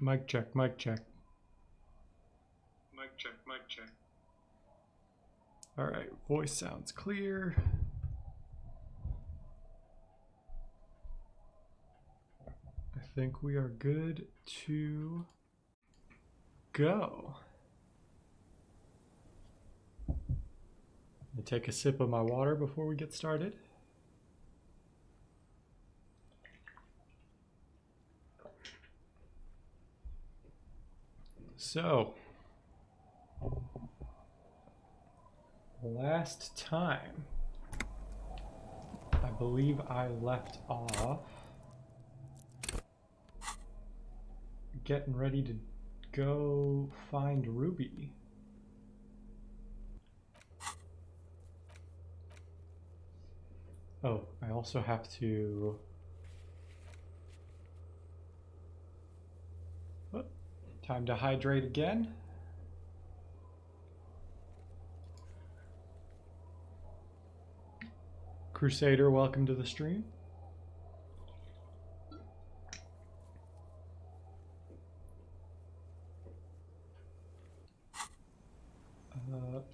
Mic check, mic check. Mic check, mic check. All right, voice sounds clear. I think we are good to go. I'm gonna take a sip of my water before we get started. So, last time, I believe I left off getting ready to go find Ruby. Oh, I also have to... Oh, time to hydrate again. Crusader, welcome to the stream.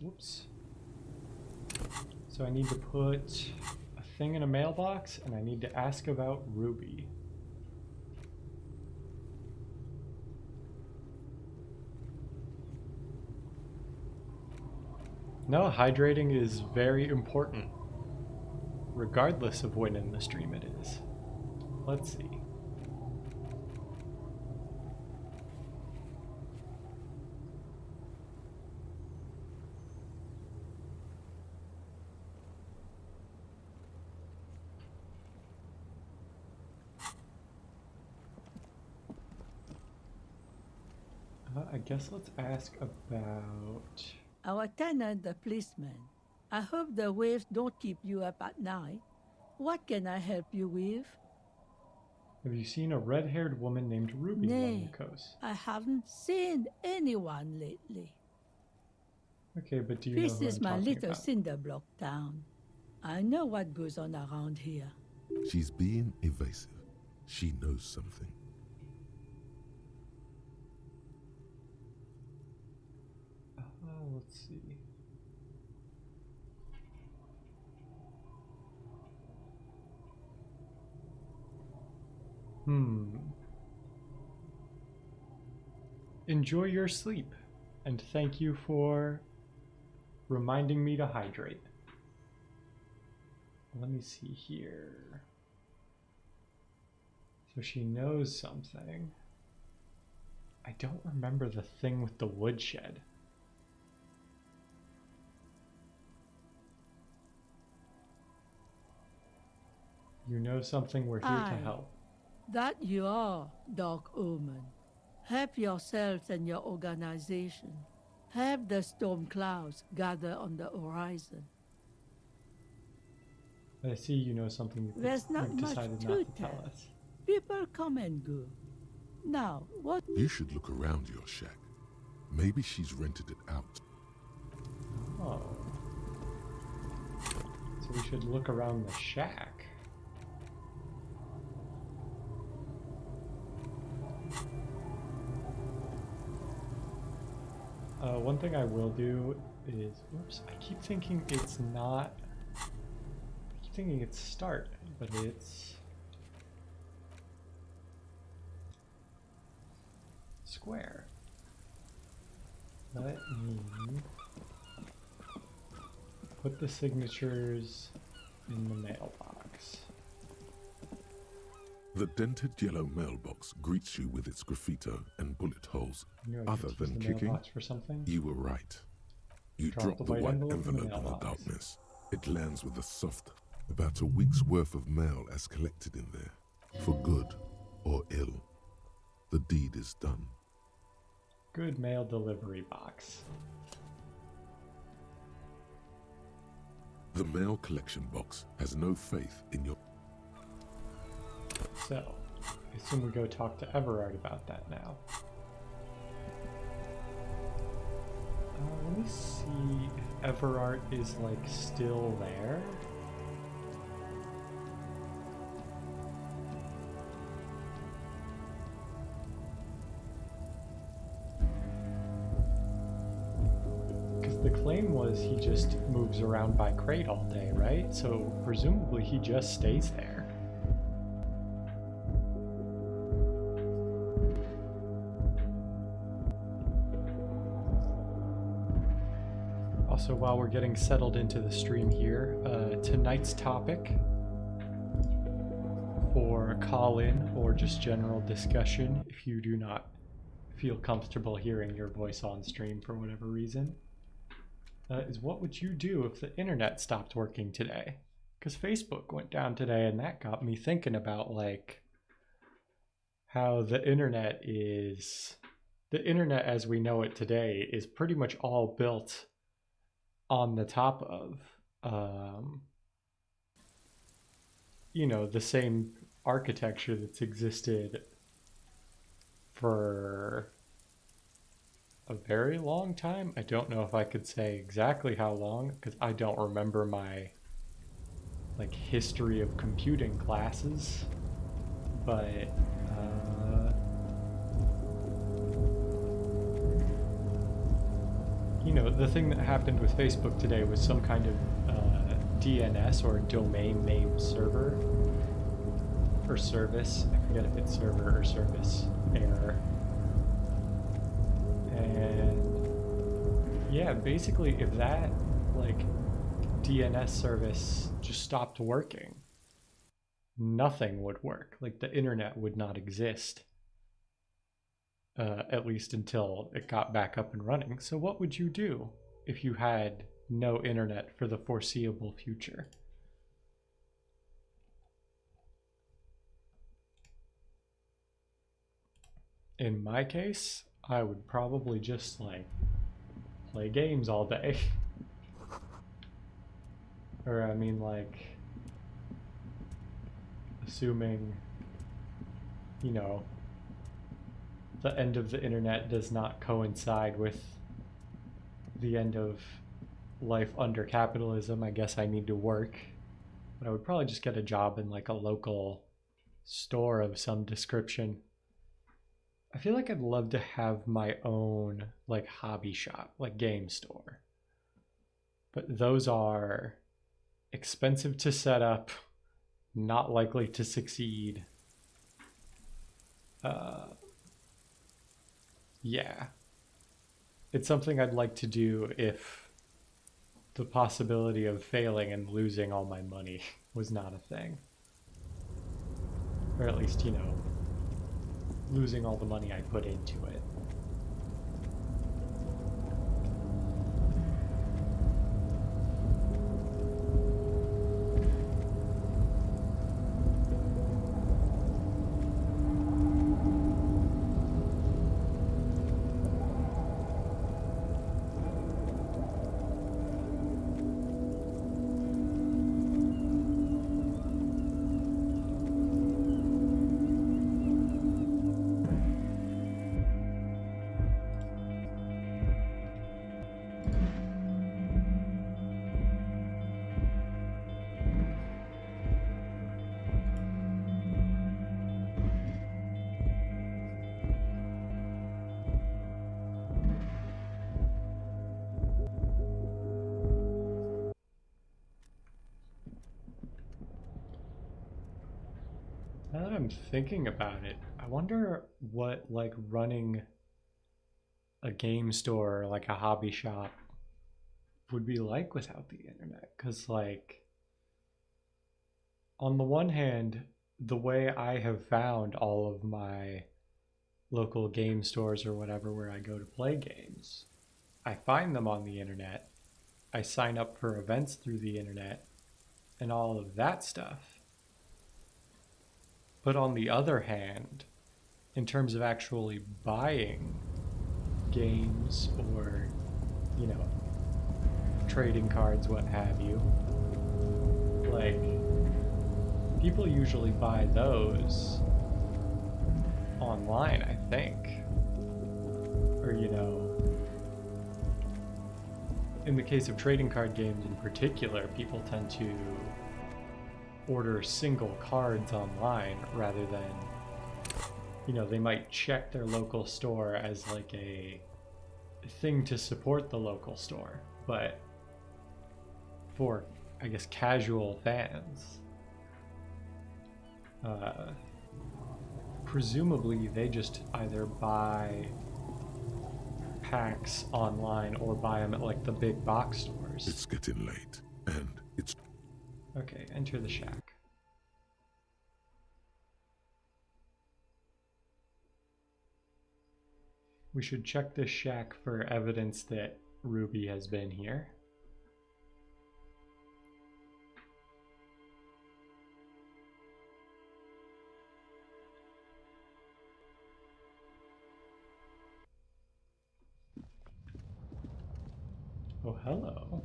Whoops. So I need to put a thing in a mailbox, and I need to ask about Ruby. No, hydrating is very important, regardless of when in the stream it is. Let's see. I guess let's ask about... Our tenant, the policeman. I hope the waves don't keep you up at night. What can I help you with? Have you seen a red-haired woman named Ruby along the coast? I haven't seen anyone lately. Okay, but do you know This who is I'm my talking little about? cinder block town. I know what goes on around here. She's being evasive. She knows something. Let's see. Enjoy your sleep, and thank you for reminding me to hydrate. Let me see here. So she knows something. I don't remember the thing with the woodshed. You know something, we're here to help. That you are, Dark Omen. Help yourselves and your organization. Have the storm clouds gather on the horizon. I see you know something There's not you've much decided to not to tell. tell us. People come and go. Now, what? You should look around your shack. Maybe she's rented it out. Oh. So we should look around the shack. One thing I will do is, whoops, I keep thinking it's not, I keep thinking it's start, but it's square. Let me put the signatures in the mailbox. The dented yellow mailbox greets you with its graffito and bullet holes. Other than kicking, for something. you were right. You drop the white envelope in the darkness. It lands with a soft, about a week's worth of mail as collected in there. For good or ill, the deed is done. Good mail delivery box. The mail collection box has no faith in your... So, I assume we go talk to Everard about that now. Let me see if Everard is like still there. he just moves around by crate all day, right? So presumably he just stays there. Also, while we're getting settled into the stream here, tonight's topic for call-in or just general discussion, if you do not feel comfortable hearing your voice on stream for whatever reason, is what would you do if the internet stopped working today? Because Facebook went down today, and that got me thinking about like how the internet as we know it today is pretty much all built on the top of you know, the same architecture that's existed for a very long time. I don't know if I could say exactly how long, because I don't remember my like history of computing classes, but you know, the thing that happened with Facebook today was some kind of DNS or domain name server or service. I forget if it's server or service error. And yeah, basically if that like DNS service just stopped working, nothing would work. Like the internet would not exist. At least until it got back up and running. So what would you do if you had no internet for the foreseeable future? In my case, I would probably just like play games all day. Or I mean like, assuming, you know, the end of the internet does not coincide with the end of life under capitalism, I guess I need to work. But I would probably just get a job in like a local store of some description. I feel like I'd love to have my own like hobby shop, like game store. But those are expensive to set up, not likely to succeed. Yeah. It's something I'd like to do if the possibility of failing and losing all my money was not a thing. Or at least, you know, losing all the money I put into it. Now that I'm thinking about it, I wonder what like running a game store or like a hobby shop would be like without the internet. Because like, on the one hand, the way I have found all of my local game stores or whatever where I go to play games, I find them on the internet, I sign up for events through the internet and all of that stuff. But on the other hand, in terms of actually buying games or, you know, trading cards, what have you, like, people usually buy those online, I think. Or, you know, in the case of trading card games in particular, people tend to order single cards online rather than, you know, they might check their local store as like a thing to support the local store, but for, I guess, casual fans. Presumably, they just either buy packs online or buy them at like the big box stores. It's getting late, and it's... Okay, enter the shack. We should check this shack for evidence that Ruby has been here. Oh, hello.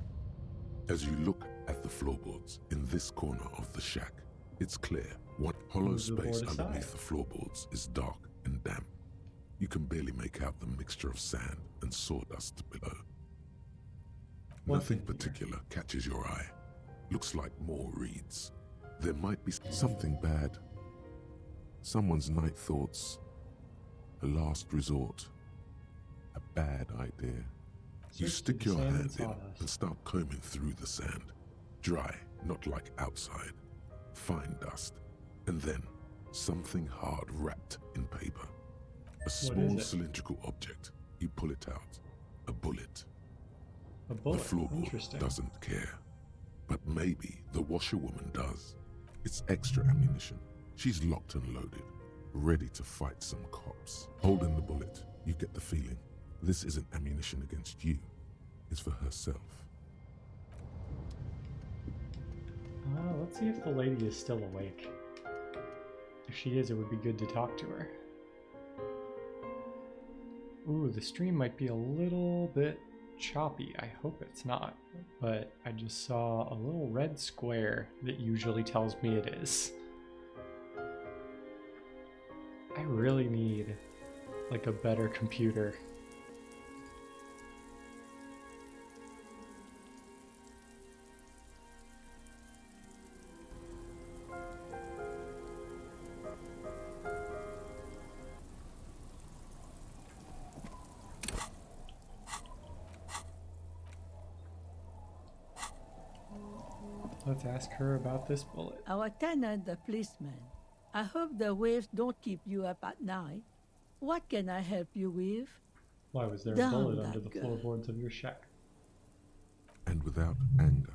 As you look at the floorboards in this corner of the shack, it's clear what hollow Move the space board underneath aside. the floorboards is dark and damp. You can barely make out the mixture of sand and sawdust below. What's Nothing in here? particular catches your eye. Looks like more reeds. There might be something bad. Someone's night thoughts. A last resort. A bad idea. You Search stick through your the sand hand in sawdust. and start combing through the sand. Dry, not like outside. Fine dust. And then something hard wrapped in paper. A small it? cylindrical object. You pull it out. A bullet. A bullet. The floorboard Interesting. doesn't care. But maybe the washerwoman does. It's extra ammunition. She's locked and loaded, ready to fight some cops. Holding the bullet, you get the feeling this isn't ammunition against you. It's for herself. Let's see if the lady is still awake. If she is, it would be good to talk to her. Ooh, the stream might be a little bit choppy. I hope it's not. But I just saw a little red square that usually tells me it is. I really need like a better computer. Let's ask her about this bullet. Our tenant, the policeman. I hope the waves don't keep you up at night. What can I help you with? Why was there a Damn bullet that under the girl. floorboards of your shack? And without anger,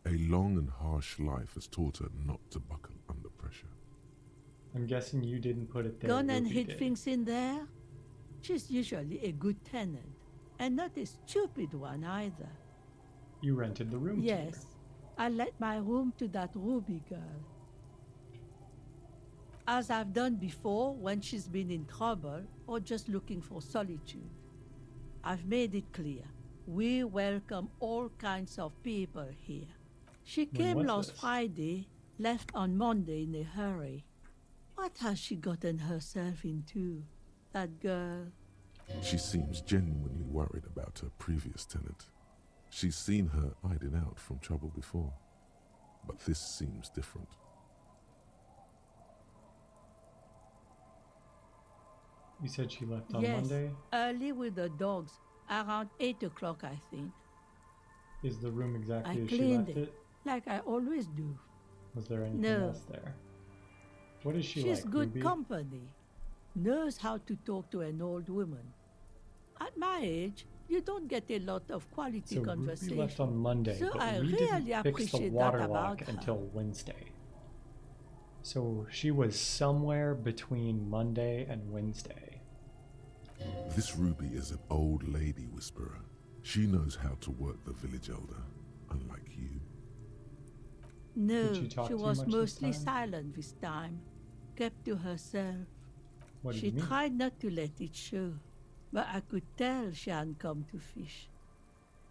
a long and harsh life has taught her not to buckle under pressure. I'm guessing you didn't put it there. Gone and Ruby hid did. things in there? She's usually a good tenant, and not a stupid one either. You rented the room to her. Yes, I let my room to that Ruby girl. As I've done before when she's been in trouble or just looking for solitude. I've made it clear. We welcome all kinds of people here. She When came was last this? Friday, left on Monday in a hurry. What has she gotten herself into, that girl? She seems genuinely worried about her previous tenant. She's seen her hiding out from trouble before, but this seems different. You said she left on Yes, Monday? early with the dogs, around 8 o'clock, I think. Is the room exactly I as she cleaned left it? like I always do. Was there anything No. else there? What is she She's like, good Ruby? company. Knows how to talk to an old woman. At my age, you don't get a lot of quality So Ruby conversation. left on Monday, So but I we really didn't fix the appreciate water that lock about her. until Wednesday. So she was somewhere between Monday and Wednesday. This Ruby is an old lady whisperer. She knows how to work the village elder, unlike you. No, Did she talk she too was much this mostly time? silent this time, kept to herself. What do She you mean? tried not to let it show, but I could tell she hadn't come to fish.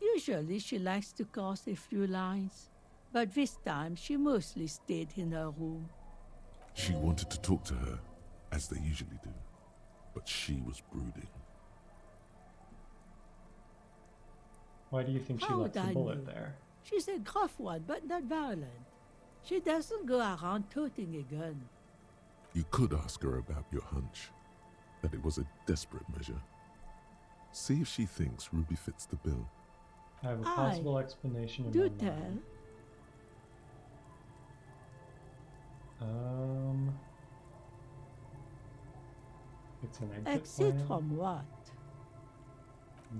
Usually she likes to cast a few lines, but this time she mostly stayed in her room. She wanted to talk to her, as they usually do, but she was brooding. Why do you think she How left would the I bullet know? there? She's a gruff one, but not violent. She doesn't go around toting a gun. You could ask her about your hunch, that it was a desperate measure. See if she thinks Ruby fits the bill. I have a Aye. possible explanation in Do my tell. mind. It's an exit Exit plan. from what?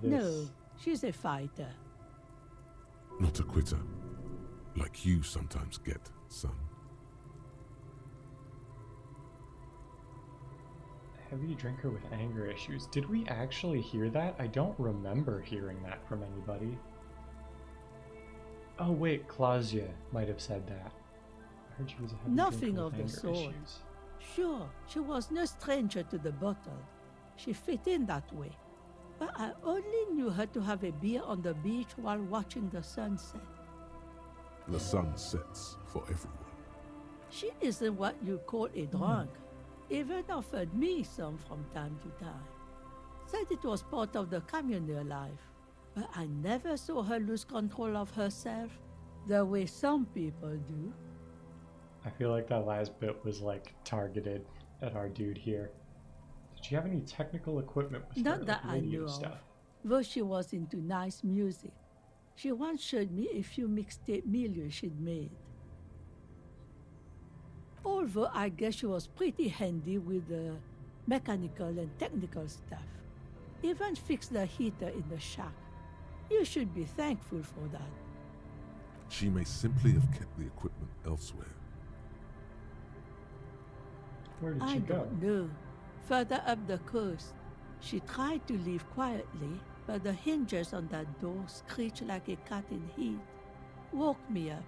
This. No, she's a fighter. Not a quitter, like you sometimes get, son. Heavy drinker with anger issues. Did we actually hear that? I don't remember hearing that from anybody. Oh wait, Claudia might have said that. I heard she was a heavy Nothing drinker of with the anger sort. issues. Sure, she was no stranger to the bottle. She fit in that way. But I only knew her to have a beer on the beach while watching the sunset. The sun sets for everyone. She isn't what you call a drunk. Even offered me some from time to time. Said it was part of the communal life. But I never saw her lose control of herself the way some people do. I feel like that last bit was like targeted at our dude here. Did she have any technical equipment with her, Not that like I radio knew stuff? of, though she was into nice music. She once showed me a few mixtape milieu she'd made. Although I guess she was pretty handy with the mechanical and technical stuff. Even fixed the heater in the shack. You should be thankful for that. She may simply have kept the equipment elsewhere. Where did I she go? don't know. Further up the coast. She tried to leave quietly, but the hinges on that door screeched like a cat in heat. Woke me up.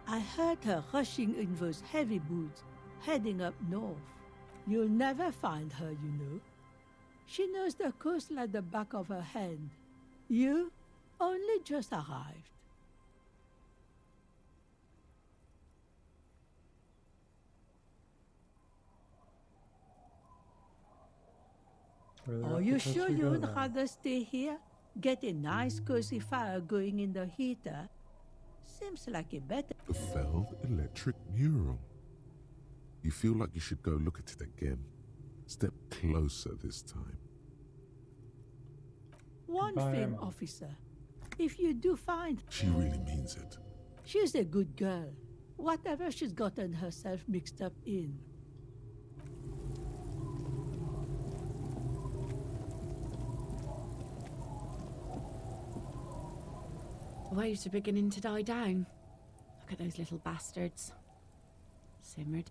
I heard her rushing in those heavy boots, heading up north. You'll never find her, you know. She knows the coast like the back of her hand. You only just arrived. Further Are up you the coast sure we you go, would then. rather stay here? Get a nice cozy fire going in the heater? Seems like a better... The felled electric mural. You feel like you should go look at it again. Step closer this time. One Goodbye, thing, Emma. officer. If you do find... She really means it. She's a good girl. Whatever she's gotten herself mixed up in. Waves are beginning to die down. Look at those little bastards. Simmered.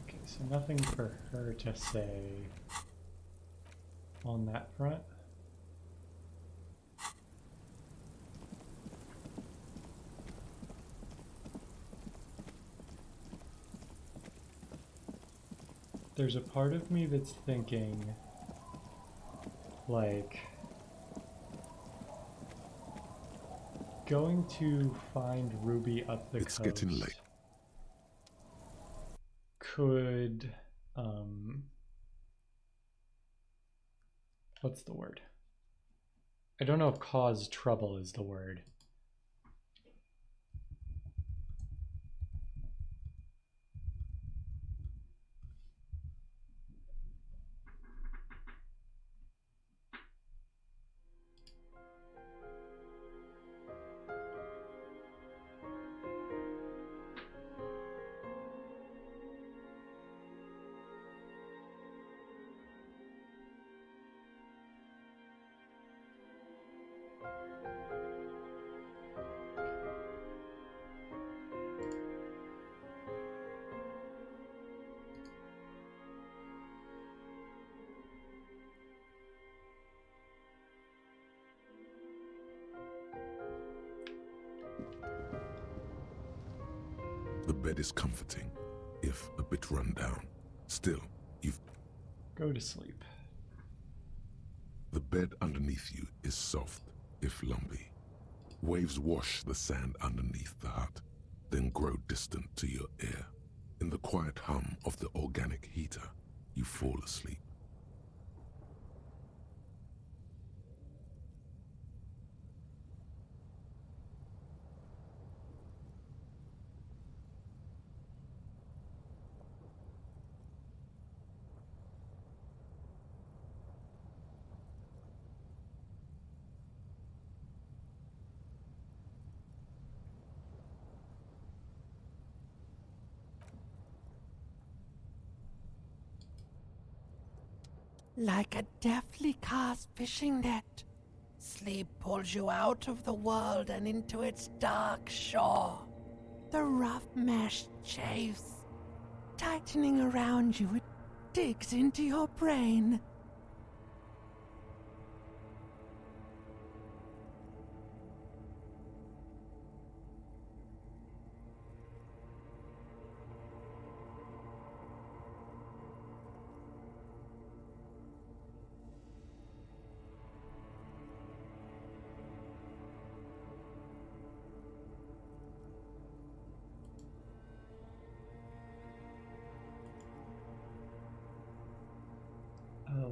Okay, so nothing for her to say on that front. There's a part of me that's thinking, like, going to find Ruby up the It's coast getting late. could, what's the word? I don't know if cause trouble is the word. The bed is comforting, if a bit run down. Still, you've... Go to sleep. The bed underneath you is soft, if lumpy. Waves wash the sand underneath the hut, then grow distant to your ear. In the quiet hum of the organic heater, you fall asleep. like a deftly cast fishing net. Sleep pulls you out of the world and into its dark shore. The rough mesh chafes. Tightening around you, it digs into your brain.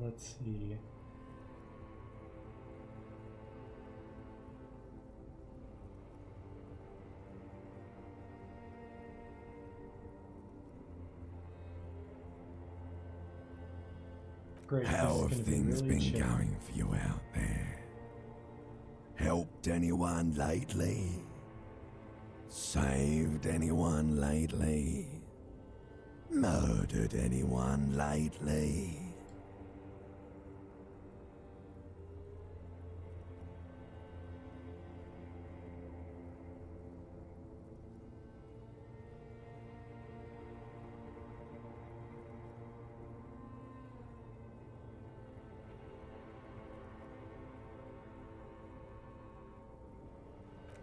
Let's see. Great. How have things been going for you out there? Helped anyone lately? Saved anyone lately? Murdered anyone lately?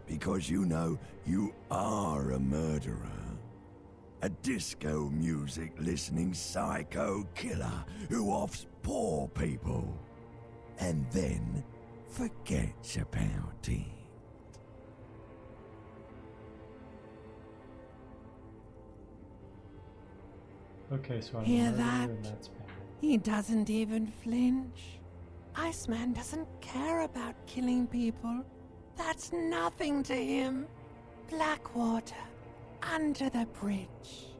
Because you know you are a murderer. A disco music listening psycho killer who offs poor people and then forgets about it. Okay, so I'm a Hear murderer that? and that's bad. He doesn't even flinch. Iceman doesn't care about killing people. That's nothing to him. Blackwater, under the bridge.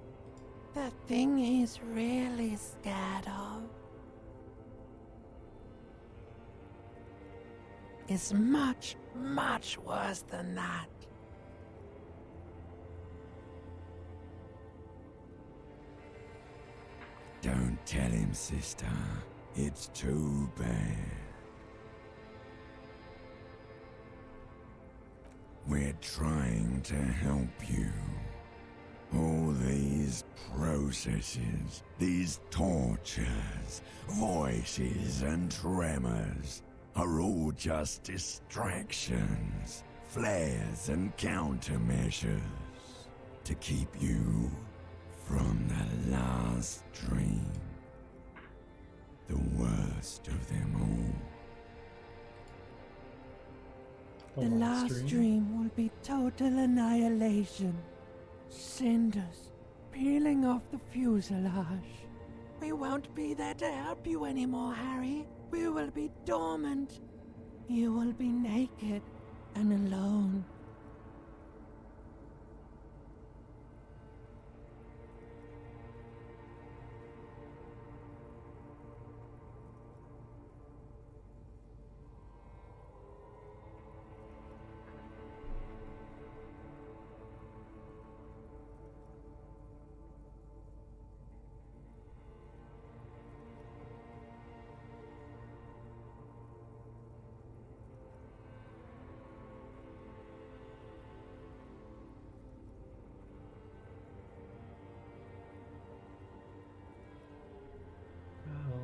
The thing he's really scared of is much, much worse than that. Don't tell him, sister. It's too bad. We're trying to help you. All these processes, these tortures, voices and tremors are all just distractions, flares and countermeasures to keep you from the last dream. The worst of them all. The last dream will be total annihilation. Cinders peeling off the fuselage. We won't be there to help you anymore, Harry. We will be dormant. You will be naked and alone.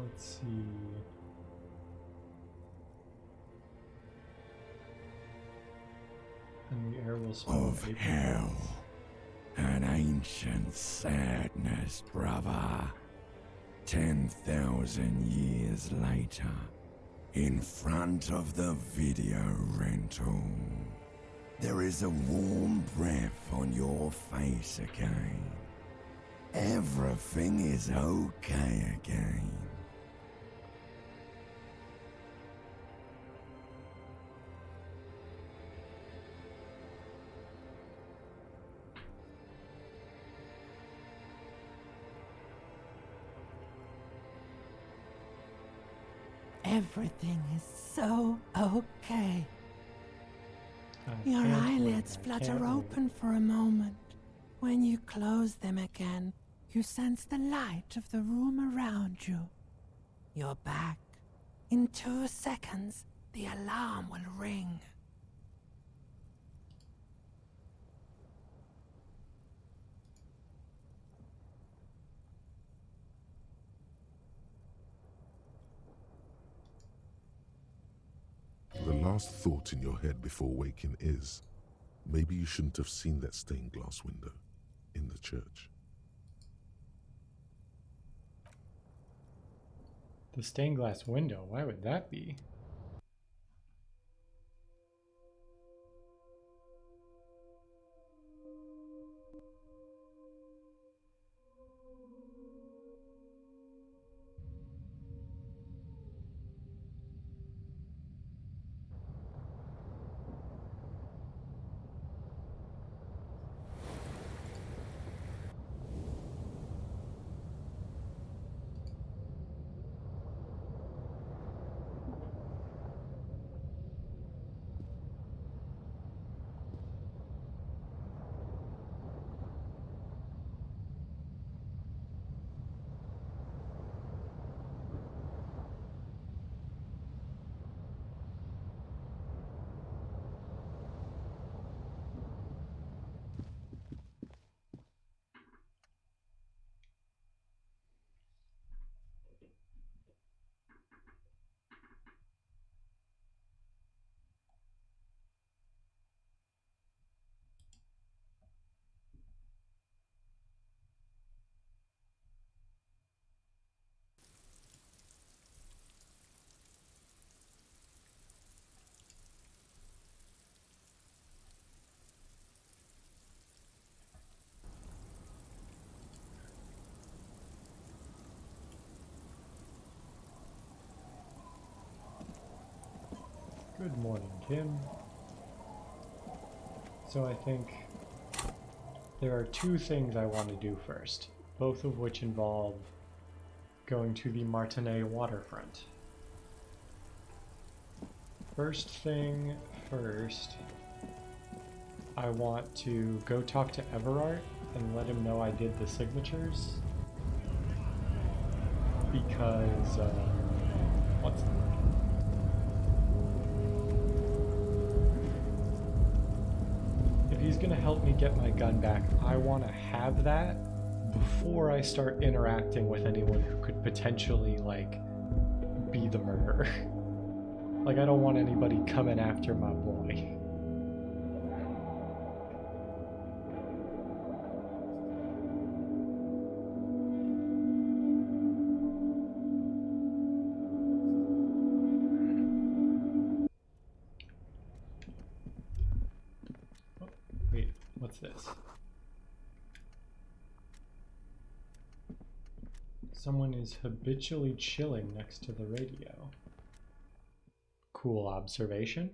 Let's see. And the air will smell Of hell. An ancient sadness, brother. 10,000 years later, in front of the video rental, there is a warm breath on your face again. Everything is okay again. Everything is so okay. I Your can't eyelids wait, I flutter can't wait. open for a moment. When you close them again, you sense the light of the room around you. You're back. In 2 seconds, the alarm will ring. The last thought in your head before waking is, maybe you shouldn't have seen that stained glass window in the church. The stained glass window, why would that be? Good morning, Kim. So I think there are 2 things I want to do first, both of which involve going to the Martinez waterfront. First thing first, I want to go talk to Everard and let him know I did the signatures. Because, what's the word? If he's gonna help me get my gun back, I want to have that before I start interacting with anyone who could potentially, like, be the murderer. Like, I don't want anybody coming after my boy. Oh, wait, what's this? Someone is habitually chilling next to the radio. Cool observation.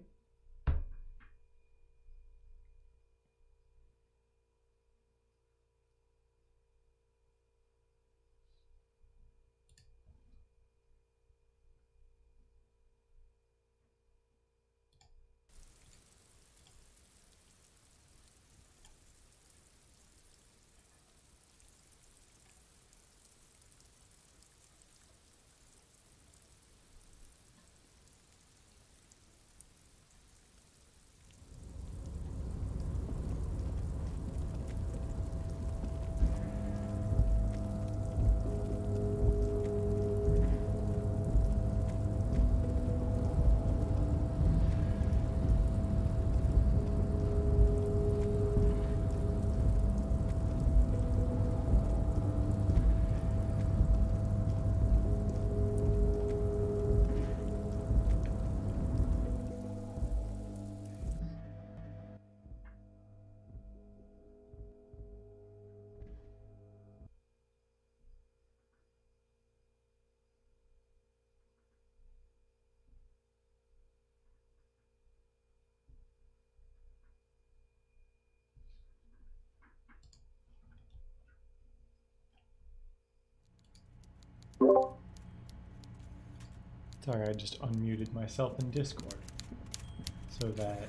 Sorry, I just unmuted myself in Discord so that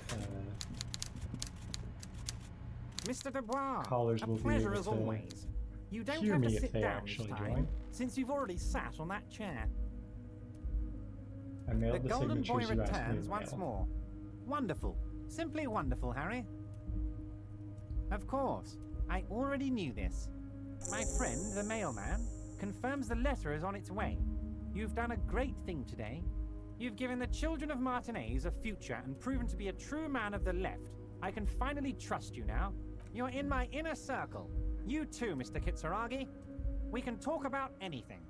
Mr. Dubois, callers will a be pleasure able as to always. You don't hear have me to if sit they down actually this time, join. since you've already sat on that chair. I mailed the Golden Boy signatures you asked me returns to once mail. more. Wonderful. Simply wonderful, Harry. Of course. I already knew this. My friend, the mailman, confirms the letter is on its way. You've done a great thing today. You've given the children of Martinez a future and proven to be a true man of the left. I can finally trust you now. You're in my inner circle. You too, Mr. Kitsuragi. We can talk about anything.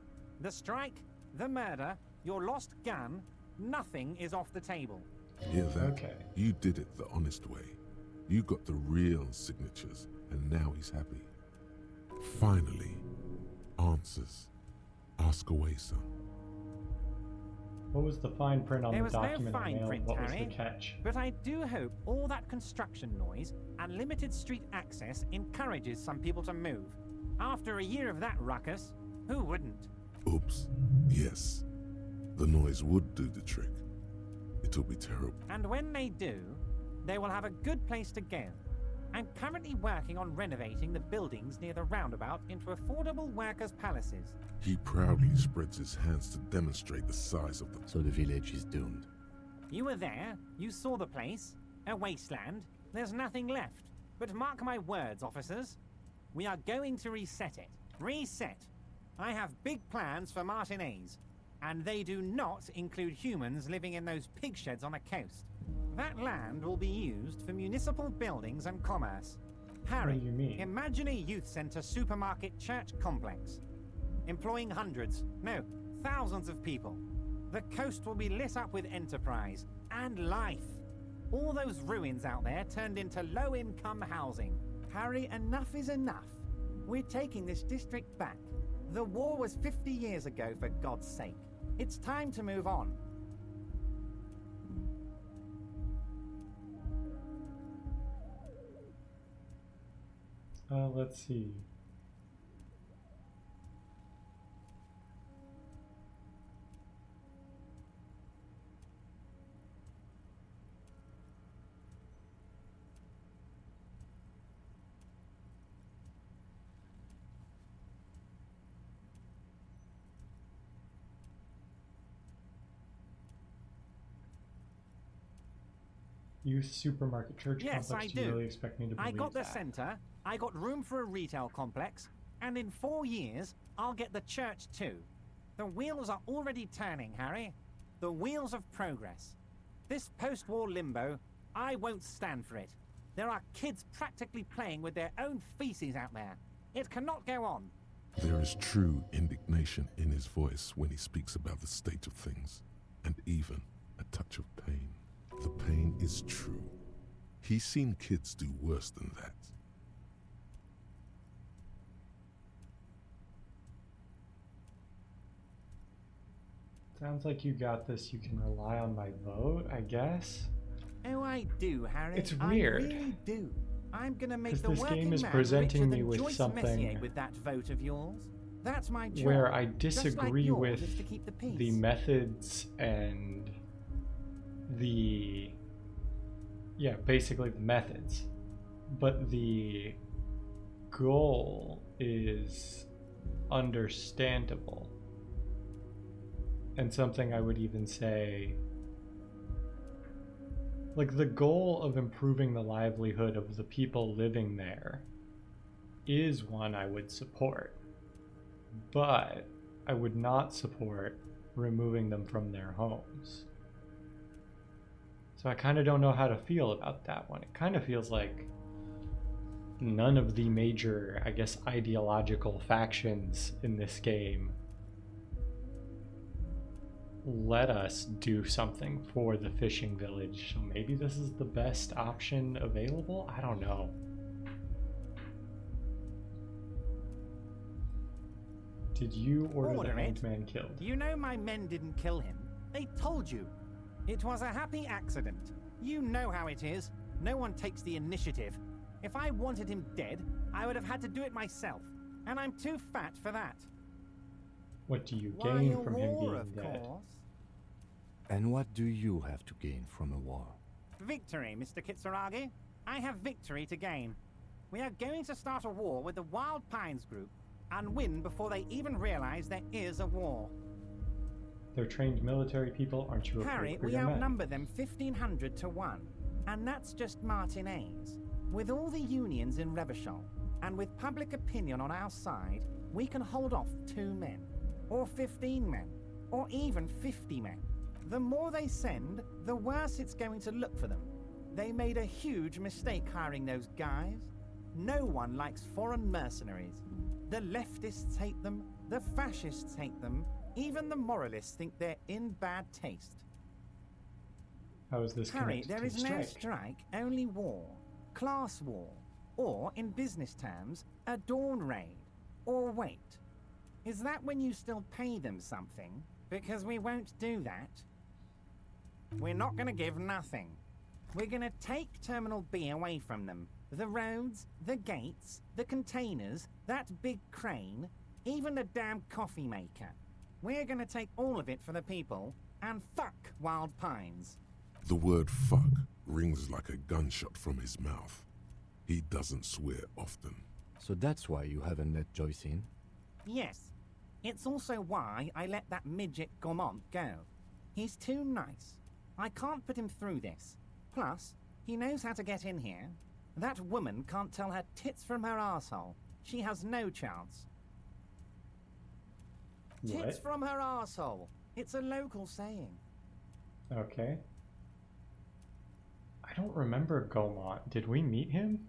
The strike, the murder, your lost gun, nothing is off the table. Hear that? Okay. You did it the honest way. You got the real signatures, and now he's happy. Finally, answers. Ask away, son. What was the fine print on There the was no document I fine mailed? print, What was Harry. the catch? But I do hope all that construction noise and limited street access encourages some people to move. After a year of that ruckus, who wouldn't? Oops. Yes. The noise would do the trick. It'll be terrible. And when they do, they will have a good place to go. I'm currently working on renovating the buildings near the roundabout into affordable workers' palaces. He proudly spreads his hands to demonstrate the size of the... So the village is doomed. You were there, you saw the place, a wasteland, there's nothing left. But mark my words, officers, we are going to reset it. Reset! I have big plans for Martinez, and they do not include humans living in those pig sheds on the coast. That land will be used for municipal buildings and commerce. Harry, What do you mean? imagine a youth centre supermarket church complex, employing hundreds, no, thousands of people. The coast will be lit up with enterprise and life. All those ruins out there turned into low-income housing. Harry, enough is enough. We're taking this district back. The war was 50 years ago, for God's sake. It's time to move on. Let's see. Youth supermarket church Yes, complex. I Do you do. really expect me to believe I got the that? centre, I got room for a retail complex, and in 4 years, I'll get the church too. The wheels are already turning, Harry. The wheels of progress. This post-war limbo, I won't stand for it. There are kids practically playing with their own feces out there. It cannot go on. There is true indignation in his voice when he speaks about the state of things, and even a touch of pain. The pain is true. He's seen kids do worse than that. Sounds like you got this. You can rely on my vote, I guess. Oh, I do, Harry. It's weird. I really do. I'm gonna make 'Cause the this working game is man presenting richer me than with Joyce something Messier with that vote of yours. That's my job. Where I Just like disagree yours is with to keep the peace. the methods and basically the methods. But the goal is understandable. And something I would even say, like, the goal of improving the livelihood of the people living there is one I would support. But I would not support removing them from their homes. So I kind of don't know how to feel about that one. It kind of feels like none of the major, I guess, ideological factions in this game let us do something for the fishing village. So maybe this is the best option available? I don't know. Did you order the Order it? hanged man killed? You know my men didn't kill him. They told you. It was a happy accident. You know how it is. No one takes the initiative. If I wanted him dead, I would have had to do it myself. And I'm too fat for that. What do you Why gain a from him war, being of dead? course. And what do you have to gain from a war? Victory, Mr. Kitsuragi. I have victory to gain. We are going to start a war with the Wild Pines group and win before they even realize there is a war. They're trained military people. Aren't you Harry, afraid for we your men? outnumber them 1,500 to 1. And that's just Martinez. With all the unions in Revachol, and with public opinion on our side, we can hold off 2 men, or 15 men, or even 50 men. The more they send, the worse it's going to look for them. They made a huge mistake hiring those guys. No one likes foreign mercenaries. The leftists hate them, the fascists hate them, even the moralists think they're in bad taste. How is this Harry, connected there to is the no strike? strike, only war. Class war. Or, in business terms, a dawn raid. Or wait. Is that when you still pay them something? Because we won't do that. We're not going to give nothing. We're going to take Terminal B away from them. The roads, the gates, the containers, that big crane, even the damn coffee maker. We're going to take all of it for the people, and fuck Wild Pines. The word fuck rings like a gunshot from his mouth. He doesn't swear often. So that's why you haven't let Joyce in? Yes. It's also why I let that midget Gaumont go. He's too nice. I can't put him through this. Plus, he knows how to get in here. That woman can't tell her tits from her arsehole. She has no chance. What? Tits from her arsehole. It's a local saying. Okay. I don't remember Gaumont. Did we meet him?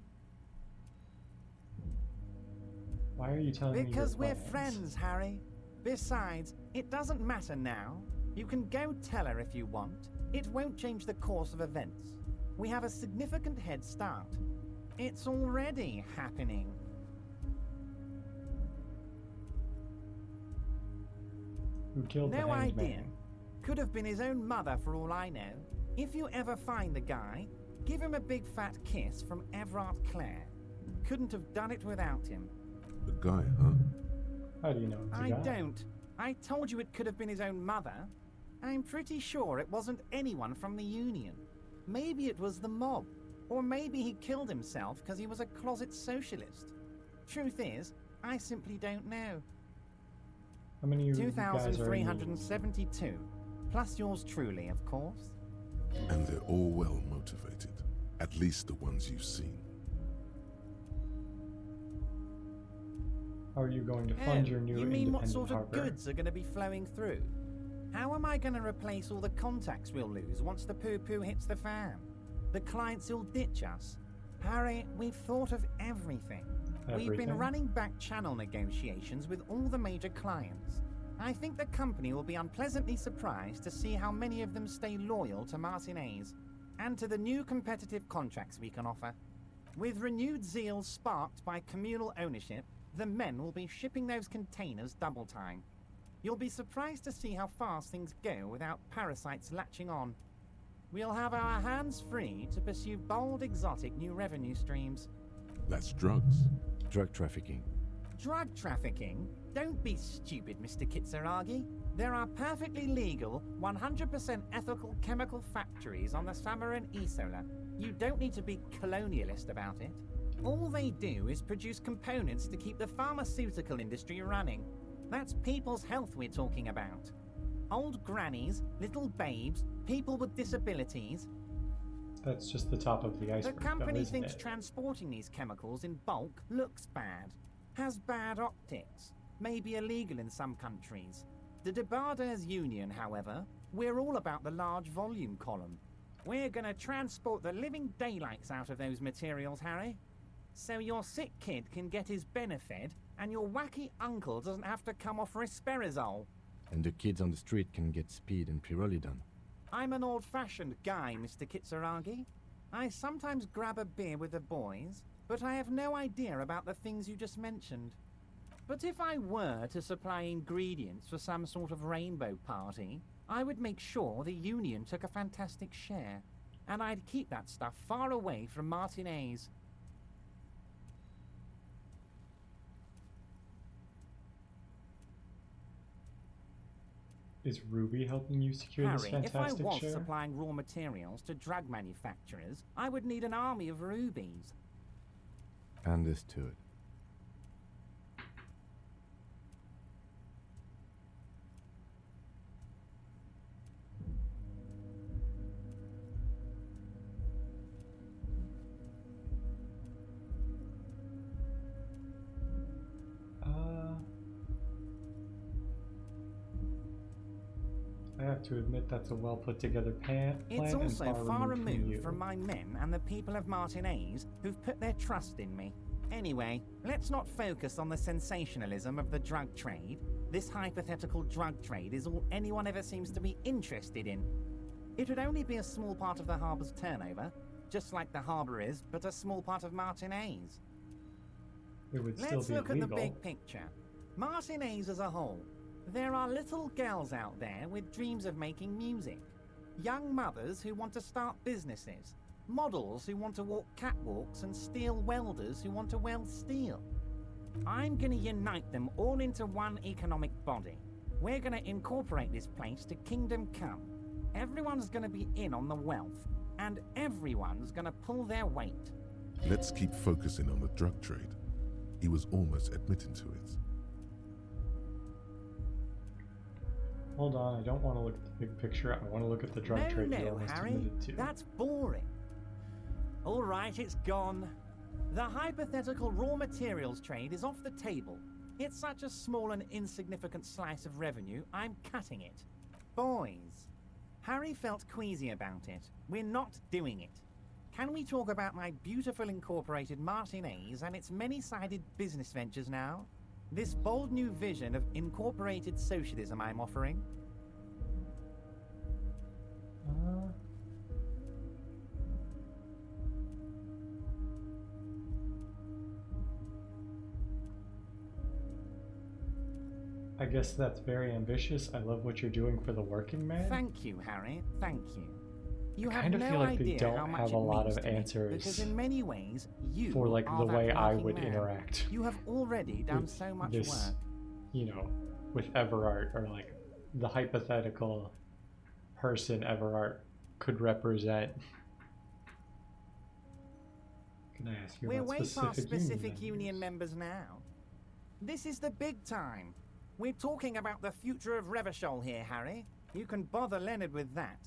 Why are you telling me your Because we're plans? friends, Harry. Besides, it doesn't matter now. You can go tell her if you want. It won't change the course of events. We have a significant head start. It's already happening. Who killed the No hanged idea. man? Could have been his own mother for all I know. If you ever find the guy, give him a big fat kiss from Everard Clare. Couldn't have done it without him. The guy, huh? How do you know it's a I guy? don't. I told you it could have been his own mother. I'm pretty sure it wasn't anyone from the Union. Maybe it was the mob. Or maybe he killed himself because he was a closet socialist. Truth is, I simply don't know. How many of you guys are in the- 2,372. Plus yours truly, of course. And they're all well motivated. At least the ones you've seen. How are you going to fund your new you mean what independent sort of harbor? goods are going to be flowing through? How am I going to replace all the contacts we'll lose once the poo-poo hits the fan? The clients will ditch us. Harry, we've thought of everything. We've been Everything? running back channel negotiations with all the major clients. I think the company will be unpleasantly surprised to see how many of them stay loyal to Martinez and to the new competitive contracts we can offer. With renewed zeal sparked by communal ownership, the men will be shipping those containers double time. You'll be surprised to see how fast things go without parasites latching on. We'll have our hands free to pursue bold, exotic new revenue streams. That's drugs. Drug trafficking. Drug trafficking? Don't be stupid, Mr. Kitsuragi. There are perfectly legal, 100% ethical chemical factories on the Samaran Isola. You don't need to be colonialist about it. All they do is produce components to keep the pharmaceutical industry running. That's people's health we're talking about. Old grannies, little babes, people with disabilities. That's just the top of the The iceberg, company though, isn't thinks it? transporting these chemicals in bulk looks bad, has bad optics, may be illegal in some countries. The Debarders Union, however, we're all about the large volume column. We're gonna transport the living daylights out of those materials, Harry. So your sick kid can get his benefed, and your wacky uncle doesn't have to come off risperazole. And the kids on the street can get speed and pyrrolidon. I'm an old-fashioned guy, Mr. Kitsuragi. I sometimes grab a beer with the boys, but I have no idea about the things you just mentioned. But if I were to supply ingredients for some sort of rainbow party, I would make sure the Union took a fantastic share, and I'd keep that stuff far away from Martinez. Is Ruby helping you secure this Harry, if I fantastic was share? supplying raw materials to drug manufacturers, I would need an army of rubies. Understood. have to admit that's a well put together plan. It's also and far removed removed from from my men and the people of Martinez who've put their trust in me. Anyway, let's not focus on the sensationalism of the drug trade. This hypothetical drug trade is all anyone ever seems to be interested in. It would only be a small part of the harbour's turnover, just like the harbour is, but a small part of Martinez. It would still Let's be look legal. at the big picture. Martinez as a whole. There are little girls out there with dreams of making music. Young mothers who want to start businesses. Models who want to walk catwalks and steel welders who want to weld steel. I'm going to unite them all into one economic body. We're going to incorporate this place to Kingdom Come. Everyone's going to be in on the wealth, and everyone's going to pull their weight. Let's keep focusing on the drug trade. He was almost admitting to it. Hold on, I don't want to look at the big picture. I want to look at the drug trade you're No, almost Harry, admitted to. that's boring. All right, it's gone. The hypothetical raw materials trade is off the table. It's such a small and insignificant slice of revenue, I'm cutting it. Boys, Harry felt queasy about it. We're not doing it. Can we talk about my beautiful incorporated Martinez and its many-sided business ventures now? This bold new vision of incorporated socialism I'm offering? I guess that's very ambitious. I love what you're doing for the working man. Thank you, Harry. Thank you. You I have kind of no feel like they idea don't how much have it a lot means of to me, answers because in many ways, you for like are the that way I working would man. interact. You have already done with so much this, work. You know, with Everart, or like the hypothetical person Everart could represent. Can I ask you We're about way past specific union union members now. This is the big time. We're talking about the future of Revachol here, Harry. You can bother Leonard with that.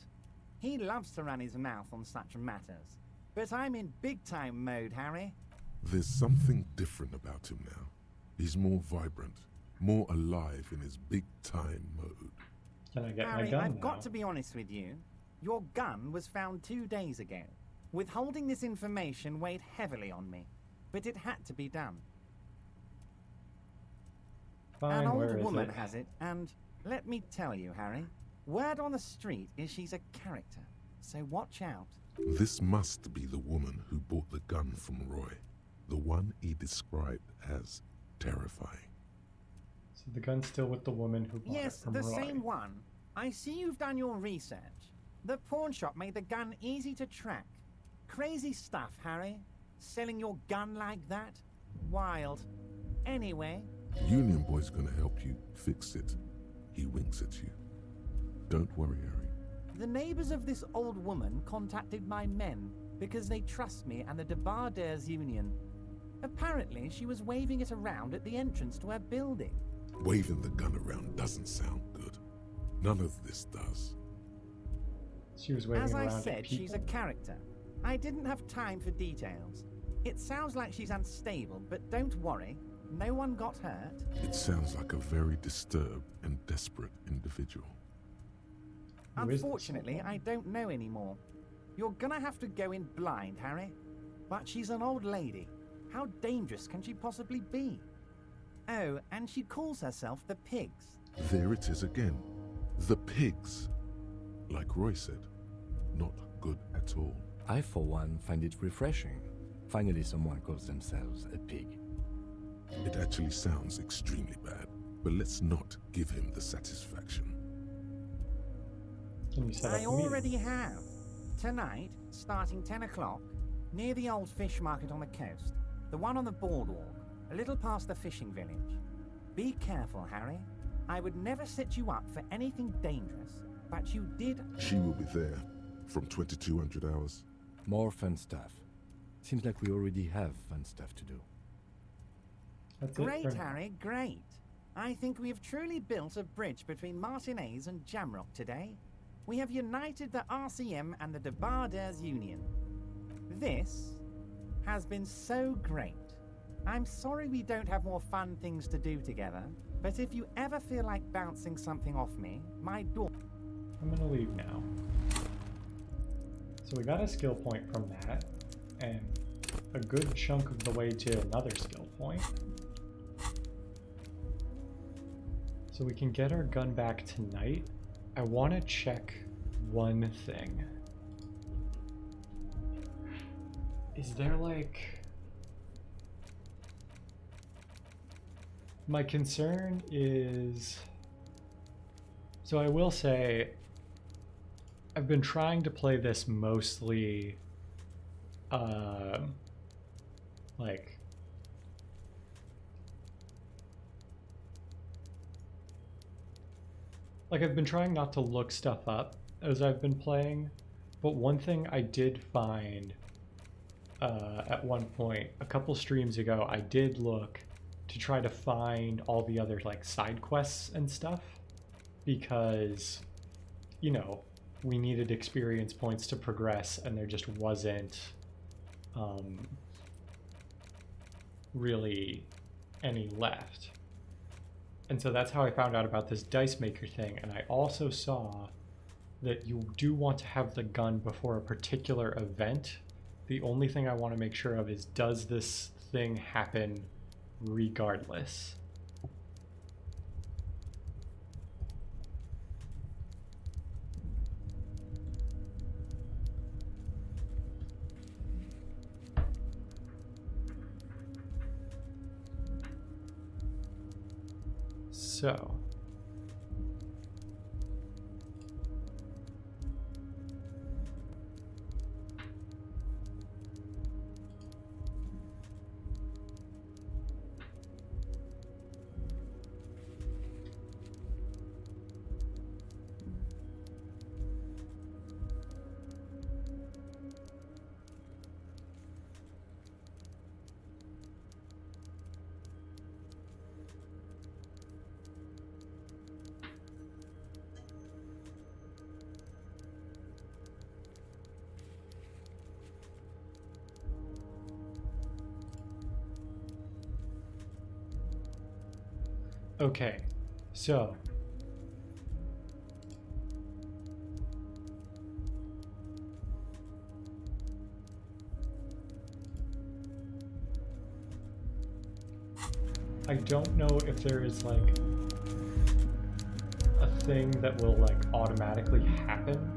He loves to run his mouth on such matters. But I'm in big-time mode, Harry. There's something different about him now. He's more vibrant, more alive in his big-time mode. Can I get Harry, my gun I've now? got to be honest with you. Your gun was found 2 days ago. Withholding this information weighed heavily on me. But it had to be done. Fine, An where old is woman it? has it, and let me tell you, Harry, word on the street is she's a character, so watch out. This must be the woman who bought the gun from Roy, the one he described as terrifying. So the gun's still with the woman who bought Yes, it from the Roy. same one. I see you've done your research. The pawn shop made the gun easy to track. Crazy stuff, Harry. Selling your gun like that? Wild. Anyway, Union Boy's gonna help you fix it. He winks at you. Don't worry, Harry. the neighbors of this old woman contacted my men because they trust me and the Debarders Union. Apparently, she was waving it around at the entrance to her building. Waving the gun around doesn't sound good. None of this does. She was waving As I around at said, she's a people. character. I didn't have time for details. It sounds like she's unstable, but don't worry. No one got hurt. It sounds like a very disturbed and desperate individual. Who is this Unfortunately, woman? I don't know anymore. You're gonna have to go in blind, Harry. But she's an old lady. How dangerous can she possibly be? Oh, and she calls herself the Pigs. There it is again. The pigs. Like Roy said, not good at all. I, for one, find it refreshing. Finally, someone calls themselves a pig. It actually sounds extremely bad, but let's not give him the satisfaction. Can you set up I a meeting? already have. Tonight, starting 10 o'clock, near the old fish market on the coast. The one on the boardwalk, a little past the fishing village. Be careful, Harry. I would never set you up for anything dangerous, but you did. She will be there from 2200 hours. More fun stuff. Seems like we already have fun stuff to do. That's it Great, for- Harry, great. I think we have truly built a bridge between Martinez and Jamrock today. We have united the RCM and the Debarders Union. This has been so great. I'm sorry we don't have more fun things to do together, but if you ever feel like bouncing something off me, my door... I'm gonna leave now. So we got a skill point from that, and a good chunk of the way to another skill point. So we can get our gun back tonight. I want to check one thing. Is there like... My concern is... So I will say, I've been trying to play this mostly, like, I've been trying not to look stuff up as I've been playing, but one thing I did find at one point, a couple streams ago, I did look to try to find all the other, like, side quests and stuff, because, you know, we needed experience points to progress, and there just wasn't really any left. And so that's how I found out about this dice maker thing, and I also saw that you do want to have the gun before a particular event. The only thing I want to make sure of is, does this thing happen regardless? So, okay, so I don't know if there is like a thing that will like automatically happen.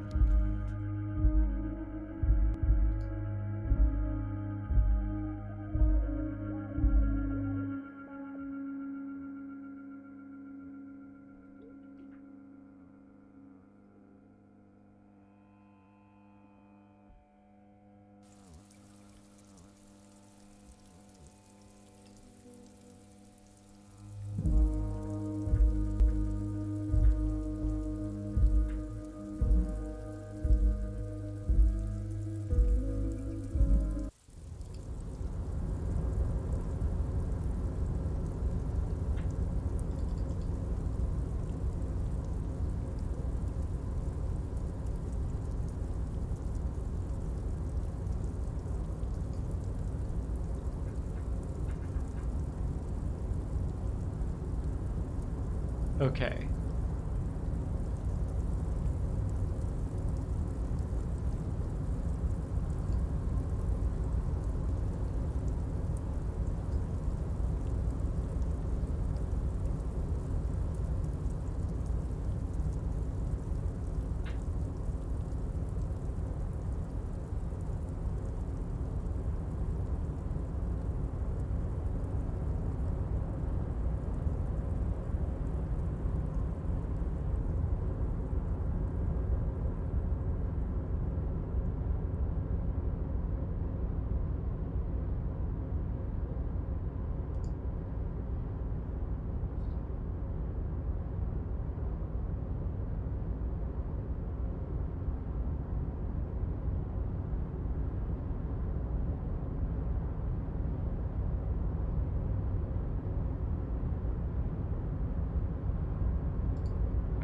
Okay.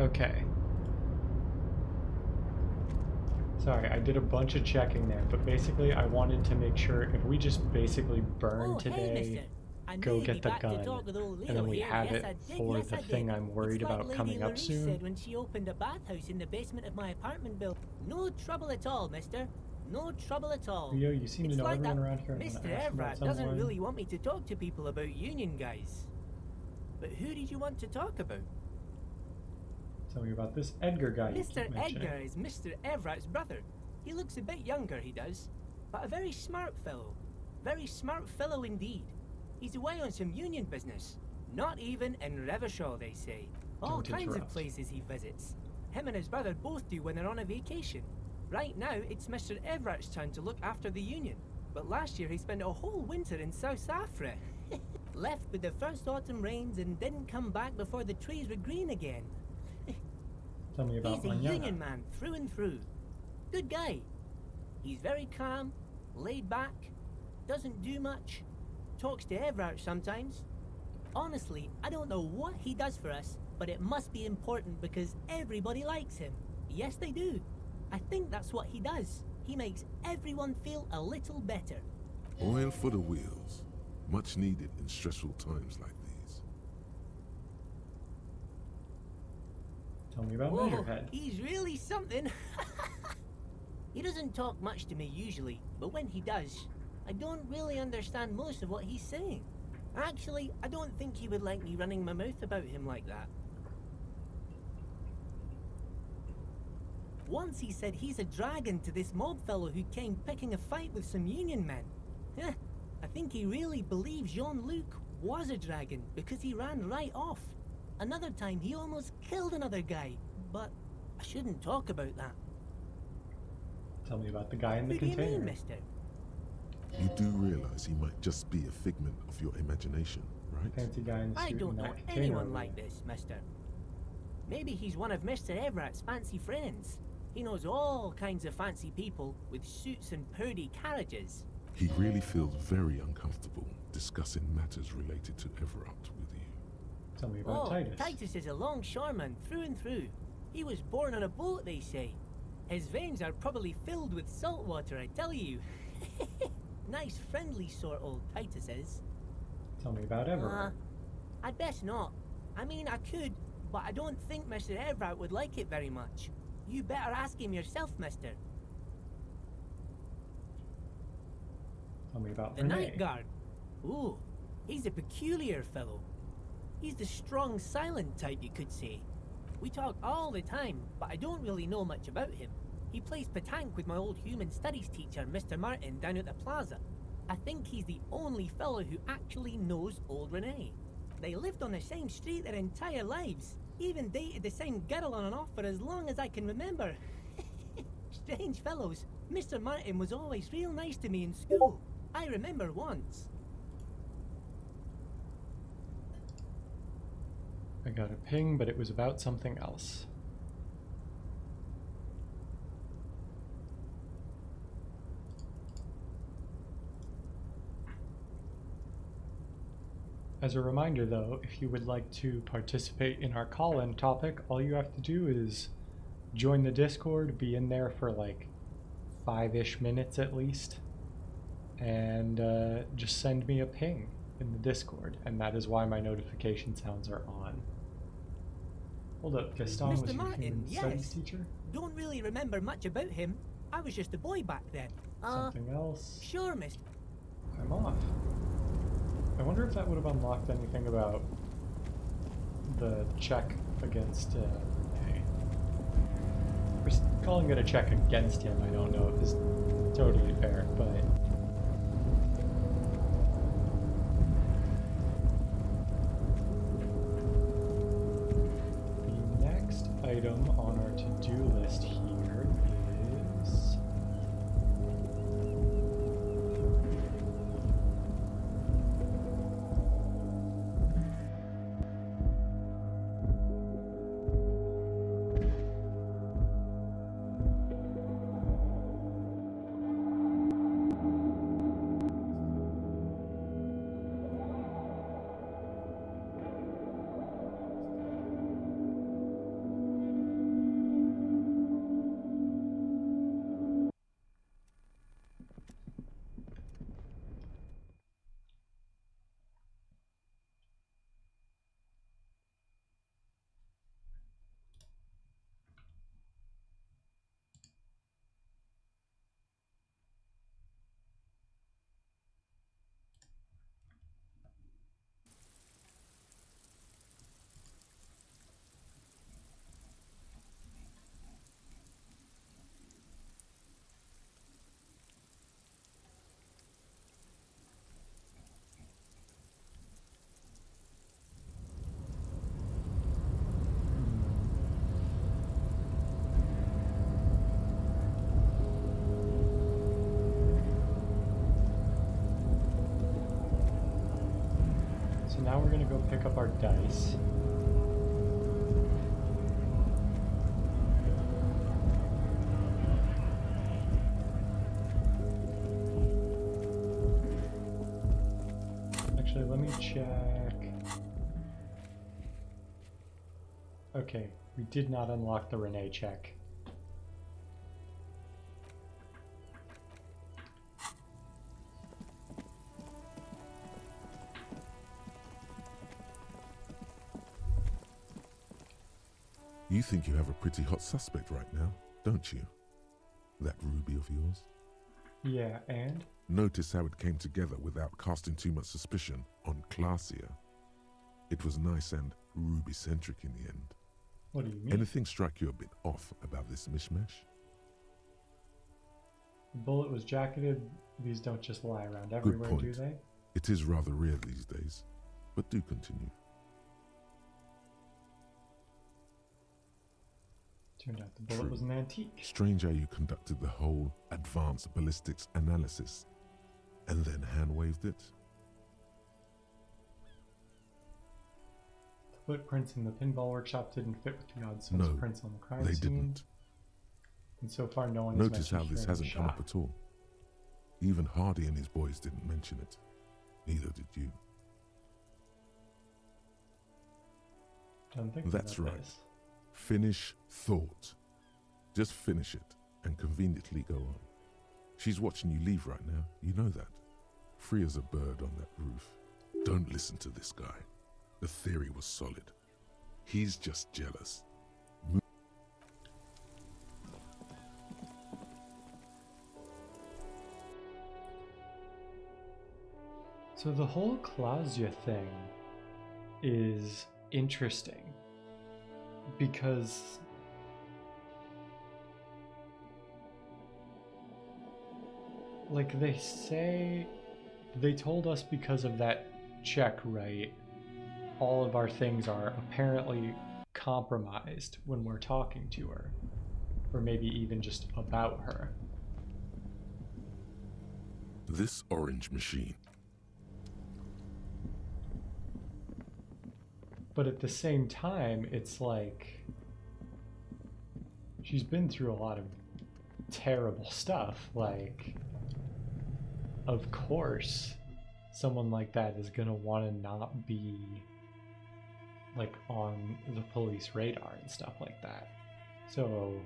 Okay. Sorry, I did a bunch of checking there, but basically I wanted to make sure if we just basically burn Oh, today... hey, mister. go may get be the back to gun, talk with old and Leo then we here. have Yes, it I did. for Yes, the I thing did. I'm worried It's like about Lady coming up LaRouche soon. said when she opened a bathhouse in the basement of my apartment building. No trouble at all, mister. No trouble at all. Leo, you seem to It's know like everyone that around here. I'm Mr. gonna ask about Everett doesn't someone. really want me to talk to people about union guys. But who did you want to talk about? Tell me about this Edgar guy you Mr. keep mentioning. Edgar is Mr. Everett's brother. He looks a bit younger, he does, but a very smart fellow. Very smart fellow indeed. He's away on some union business. Not even in Revershaw, they say. All Don't kinds of interrupt. places he visits. Him and his brother both do when they're on a vacation. Right now, it's Mr. Everett's turn to look after the union. But last year he spent a whole winter in South Africa. Left with the first autumn rains and didn't come back before the trees were green again. Tell me about He's a Manana. union man through and through. Good guy. He's very calm, laid back, doesn't do much, talks to Everett sometimes. Honestly, I don't know what he does for us, but it must be important because everybody likes him. Yes, they do. I think that's what he does. He makes everyone feel a little better. Oil for the wheels. Much needed in stressful times like these. Tell me about Whoa, Measurehead. he's really something. He doesn't talk much to me usually, but when he does, I don't really understand most of what he's saying. Actually, I don't think he would like me running my mouth about him like that. Once he said he's a dragon to this mob fellow who came picking a fight with some union men. Heh, I think he really believes Jean-Luc was a dragon because he ran right off. Another time he almost killed another guy, but I shouldn't talk about that. Tell me about the guy in the What do you container. mean, mister? You do realize he might just be a figment of your imagination, right? Fancy guy in the I suit don't in know that container anyone over like there. this, mister. Maybe he's one of Mr. Everett's fancy friends. He knows all kinds of fancy people with suits and purdy carriages. He really feels very uncomfortable discussing matters related to Everett with you. Tell me about Oh, Titus. Titus is a longshoreman through and through. He was born on a boat, they say. His veins are probably filled with salt water, I tell you. Nice, friendly sort, old Titus is. Tell me about Everett. I'd best not. I mean, I could, but I don't think Mr. Everett would like it very much. You better ask him yourself, mister. Tell me about The Renee. night guard. Ooh, he's a peculiar fellow. He's the strong, silent type, you could say. We talk all the time, but I don't really know much about him. He plays petanque with my old human studies teacher, Mr. Martin, down at the plaza. I think he's the only fellow who actually knows old Renee. They lived on the same street their entire lives. Even dated the same girl on and off for as long as I can remember. Strange fellows. Mr. Martin was always real nice to me in school. I remember once. I got a ping, but it was about something else. As a reminder though, if you would like to participate in our call-in topic, all you have to do is join the Discord, be in there for like 5-ish minutes at least, and just send me a ping in the Discord, and that is why my notification sounds are on. Hold up, Gaston was Mr. your Martin, human studies yes. teacher? Don't really remember much about him. I was just a boy back then. Something else? Sure, mister. I'm off. I wonder if that would have unlocked anything about the check against Renee. Calling it a check against him, I don't know if is totally fair, but... The next item on our to-do list here is... So now we're gonna go pick up our dice. Actually, let me check. Okay, we did not unlock the Renee check. You think you have a pretty hot suspect right now, don't you? That ruby of yours? Yeah, and? Notice how it came together without casting too much suspicion on Clasia. It was nice and ruby-centric in the end. What do you mean? Anything strike you a bit off about this mishmash? The bullet was jacketed. These don't just lie around everywhere, Good do point. they? It is rather rare these days, but do continue. Turned out the bullet True. was an antique. Strange how you conducted the whole advanced ballistics analysis and then hand-waved it. The footprints in the pinball workshop didn't fit with the odd No, prints on the crime they scene. didn't. And so far, no one has Notice mentioned how this hearing hasn't the come up shot. at all. Even Hardy and his boys didn't mention it. Neither did you. Done thinking That's about right. this. Finish thought. Just finish it and conveniently go on. She's watching you leave right now. You know that. Free as a bird on that roof. Don't listen to this guy. The theory was solid. He's just jealous. So the whole Clausia thing is interesting because like they told us because of that check, right? All of our things are apparently compromised when we're talking to her, or maybe even just about her. This orange machine. But at the same time, it's like she's been through a lot of terrible stuff. Like, of course, someone like that is gonna want to not be like on the police radar and stuff like that. So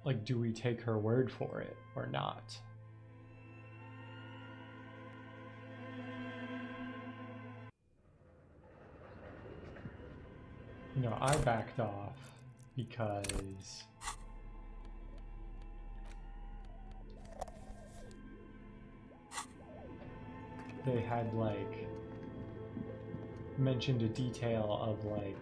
like, do we take her word for it or not? You know, I backed off because they had like mentioned a detail of like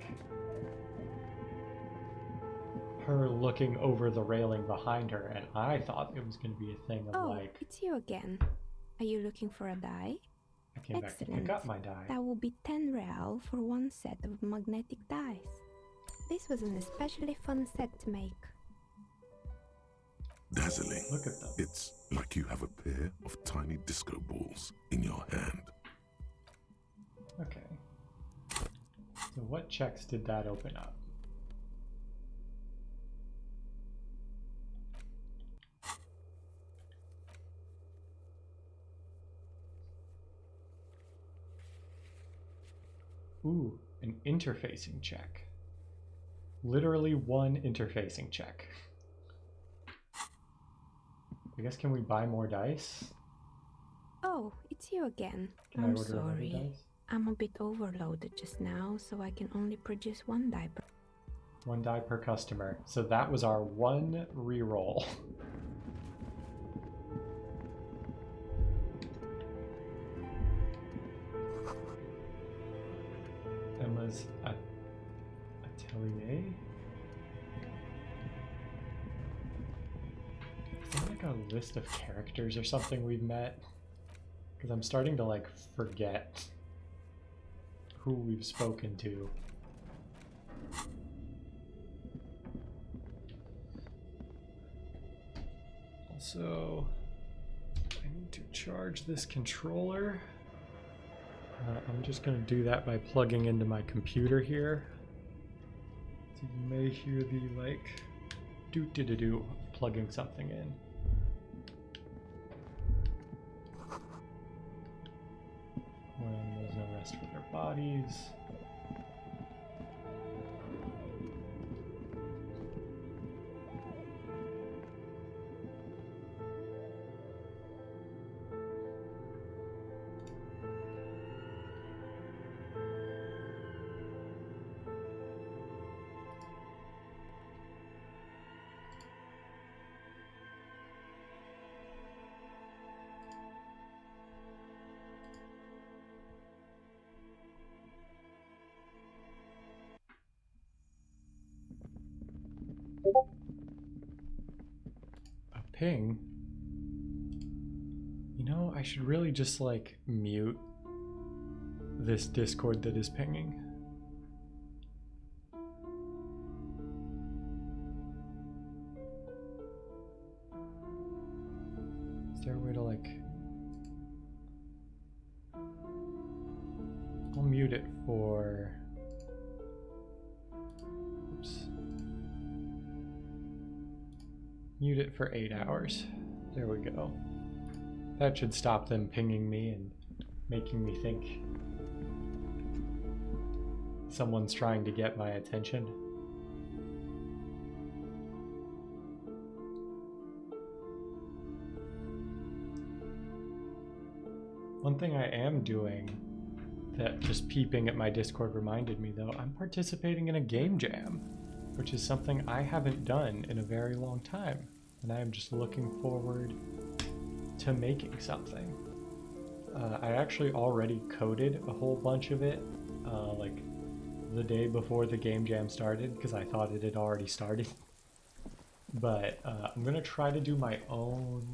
her looking over the railing behind her, and I thought it was going to be a thing of like, it's you again. Are you looking for a die? I came back to pick up my die. That will be 10 real for one set of magnetic dice. This was an especially fun set to make. Dazzling. Look at them. It's like you have a pair of tiny disco balls in your hand. Okay. So what checks did that open up? Ooh, an interfacing check. Literally one interfacing check. I guess, can we buy more dice? Oh, it's you again. Can I I'm order another sorry. dice? I'm a bit overloaded just now, so I can only produce one die per... One die per customer. So that was our one reroll. Emma's atelier. Is there like a list of characters or something we've met? Because I'm starting to like forget who we've spoken to. So I need to charge this controller. I'm just going to do that by plugging into my computer here. So you may hear the like do plugging something in. When there's no rest for their bodies. A ping? You know, I should really just like mute this Discord that is pinging. Is there a way to like... I'll mute it for... Oops. Mute it for 8 hours. There we go. That should stop them pinging me and making me think someone's trying to get my attention. One thing I am doing that just peeping at my Discord reminded me though, I'm participating in a game jam, which is something I haven't done in a very long time. And I am just looking forward to making something. I actually already coded a whole bunch of it, like the day before the game jam started, because I thought it had already started. But I'm gonna try to do my own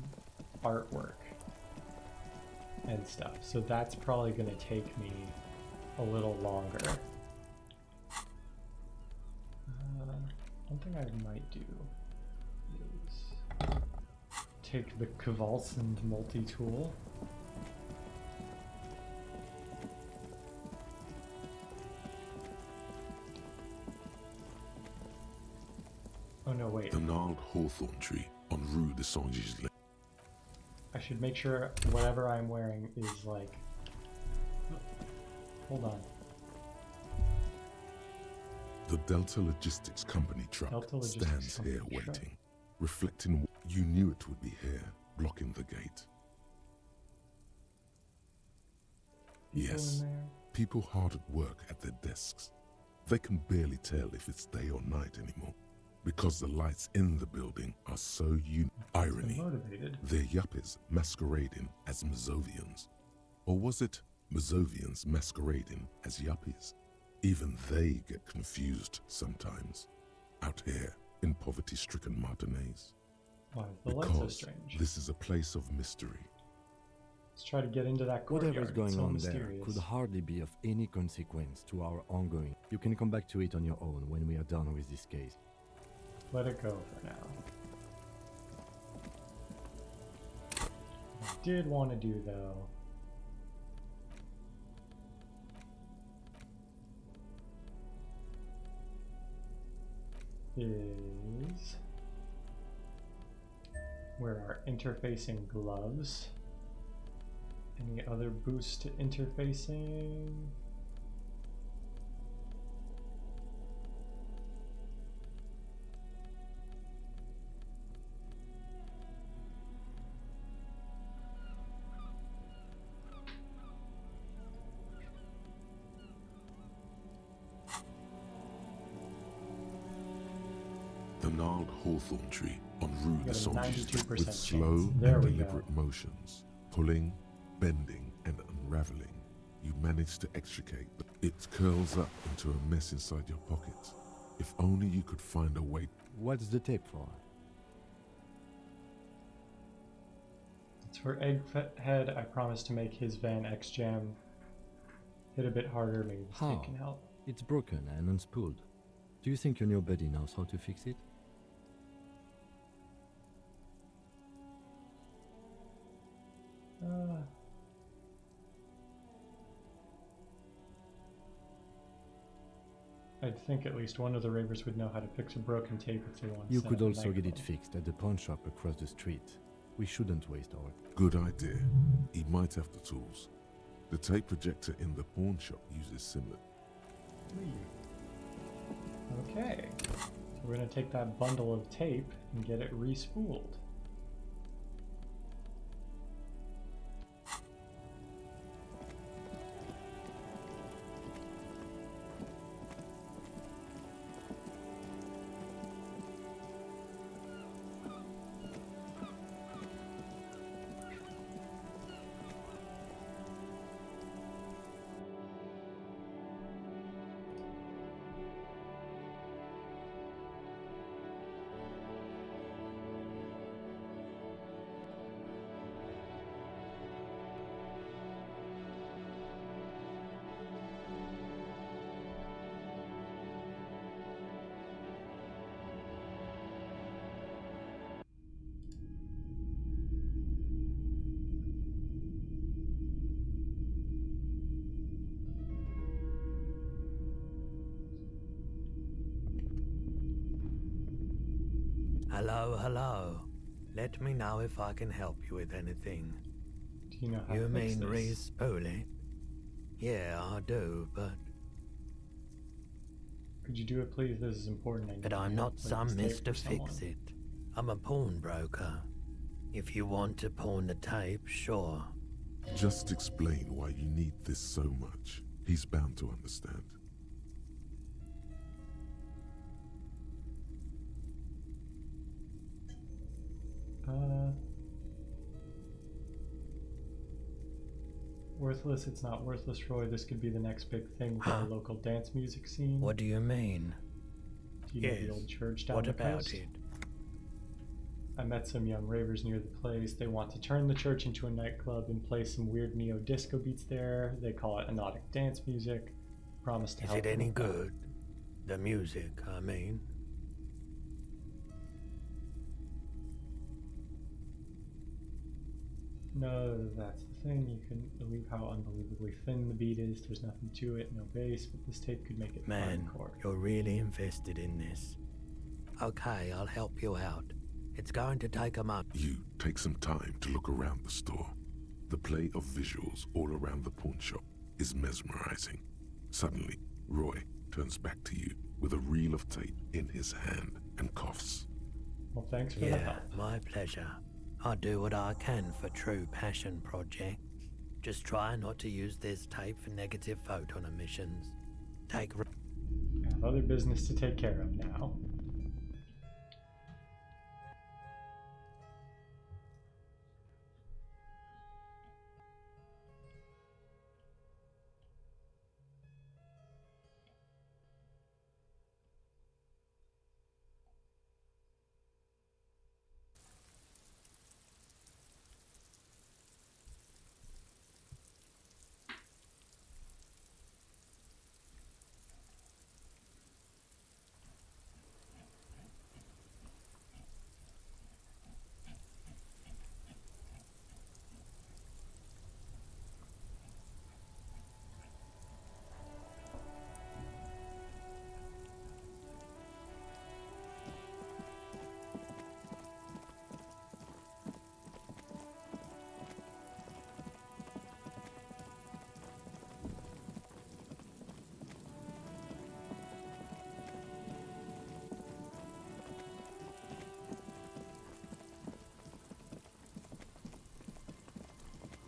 artwork and stuff, so that's probably gonna take me a little longer. One thing I might do is take the Kvalsund multi-tool. Oh no, wait. The gnarled hawthorn tree on Rue de Saint-Gislain. I should make sure whatever I'm wearing is like... Hold on. The Delta Logistics Company truck stands here waiting, reflecting you knew it would be here, blocking the gate. Yes, people hard at work at their desks. They can barely tell if it's day or night anymore, because the lights in the building are so irony. They're yuppies masquerading as Mazovians. Or was it Mazovians masquerading as yuppies? Even they get confused sometimes, out here in poverty-stricken Martinez. Why is the light so strange? This is a place of mystery. Let's try to get into that courtyard. Whatever's going on there mysterious. could hardly be of any consequence to our ongoing. You can come back to it on your own when we are done with this case. Let it go for now. What I did want to do though is wear our interfacing gloves. Any other boosts to interfacing? The gnarled hawthorn tree on Rue de Saint-Gislain with slow and deliberate motions, pulling, bending and unraveling, you manage to extricate. It curls up into a mess inside your pockets. If only you could find a way. What's the tape for? It's for Egghead. I promised to make his Van X Jam hit a bit harder. Maybe this tape can help. It's broken and unspooled. Do you think your new buddy knows how to fix it? I'd think at least one of the ravers would know how to fix a broken tape if they want to You set could up a also get it nightclub. fixed at the pawn shop across the street. We shouldn't waste our... Good idea. He might have the tools. The tape projector in the pawn shop uses similar. Okay, so we're going to take that bundle of tape and get it re-spooled. Hello, hello. Let me know if I can help you with anything. Do you know how You to fix mean this? re-spool it? Yeah, I do, but Could you do it, please? This is important. I need but to I'm not play some this tape Mr. for someone. Fix-It. I'm a pawnbroker. If you want to pawn the tape, sure. Just explain why you need this so much. He's bound to understand. Worthless, it's not worthless, Roy. This could be the next big thing for our local dance music scene. What do you mean? Do you know Yes. the old church down What the about coast? it? I met some young ravers near the place. They want to turn the church into a nightclub and play some weird neo-disco beats there. They call it hypnotic dance music. Promise to Is help it them any with that. good? The music, I mean. No, that's the thing. You couldn't believe how unbelievably thin the beat is. There's nothing to it, no bass, but this tape could make it Man, hardcore. you're really invested in this. Okay, I'll help you out. It's going to take a month. You take some time to look around the store. The play of visuals all around the pawn shop is mesmerizing. Suddenly, Roy turns back to you with a reel of tape in his hand and coughs. Well, thanks for the Yeah, help. my pleasure. I'll do what I can for true passion projects. Just try not to use this tape for negative photon emissions. I have other business to take care of now.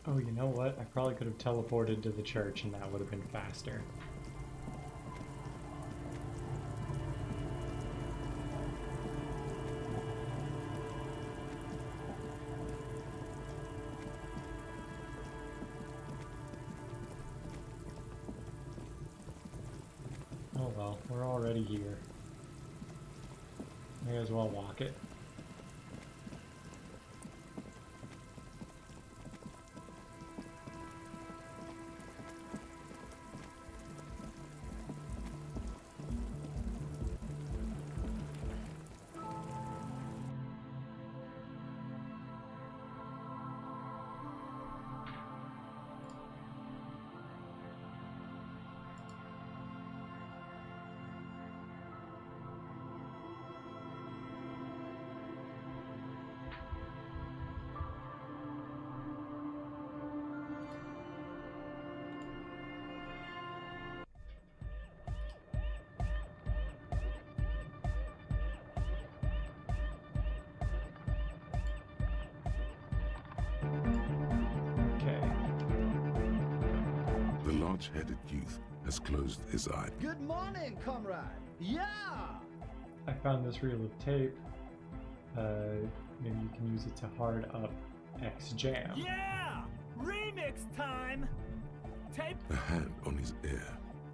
Oh, you know what? I probably could have teleported to the church and that would have been faster. Oh well, we're already here. May as well walk it. large-headed youth has closed his eye. Good morning, comrade. Yeah! I found this reel of tape. Maybe you can use it to hard up X Jam. Yeah! Remix time! Tape. A hand on his ear,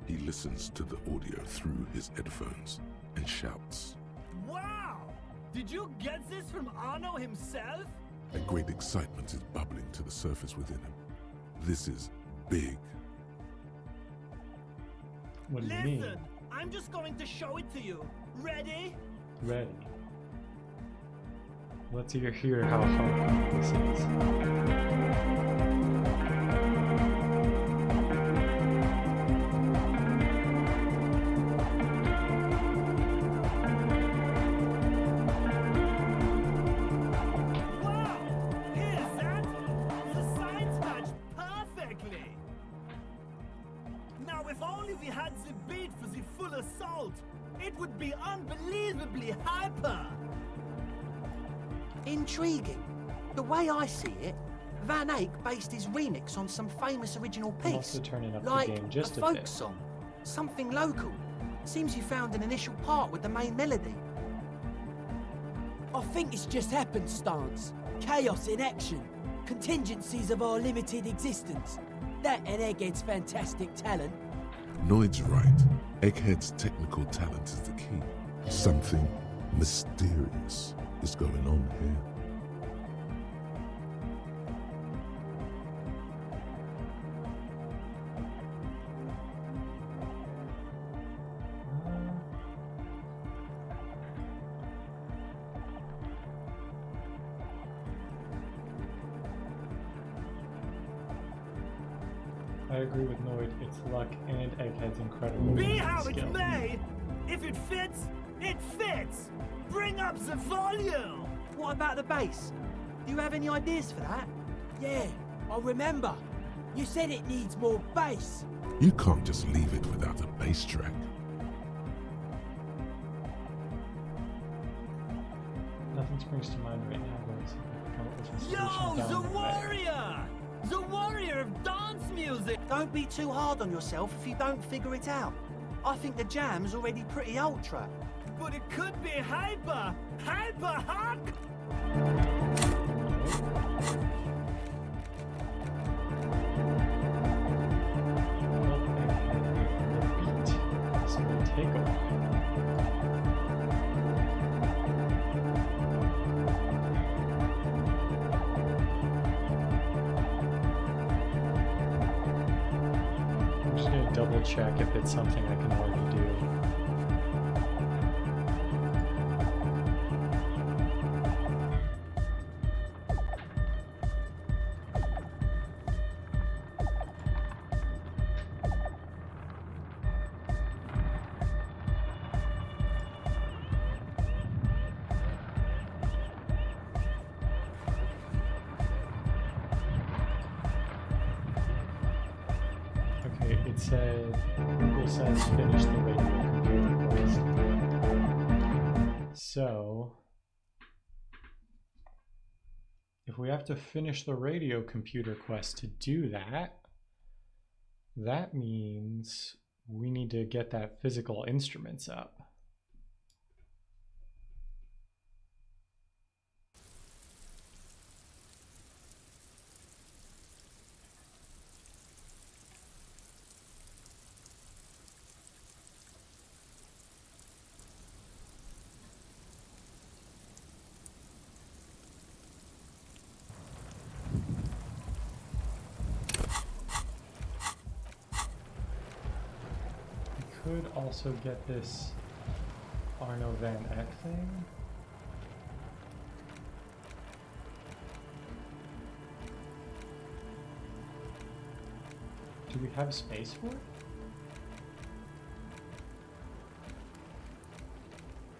he listens to the audio through his headphones and shouts. Wow! Did you get this from Arno himself? A great excitement is bubbling to the surface within him. This is big. What do you mean? Listen, I'm just going to show it to you. Ready? Ready. Let's hear how hard this is. It would be unbelievably hyper! Intriguing. The way I see it, Van Eyck based his remix on some famous original I'm piece. also turning up Like the game just a a folk bit. song. Something local. Seems you found an initial part with the main melody. I think it's just happenstance. Chaos in action. Contingencies of our limited existence. That and Egghead's fantastic talent. Noid's right. Egghead's technical talent is the key. Something mysterious is going on here. I agree with Noid. It's luck and Egghead's incredible Be how skill. it may! If it fits, it fits! Bring up the volume! What about the bass? Do you have any ideas for that? Yeah, I remember. You said it needs more bass. You can't just leave it without a bass track. Nothing springs to mind right now, but come up with a solution Yo, down the the way. warrior! The warrior of dance music! Don't be too hard on yourself if you don't figure it out. I think the jam's already pretty ultra. But it could be hyper hard! This will take a while. I'm just gonna double check if it's something I can already do. Okay, it said, Google says finish the radio computer quest. So, if we have to finish the radio computer quest to do that, that means we need to get that physical instruments up. Could also get this Arno Van Eck thing. Do we have space for it?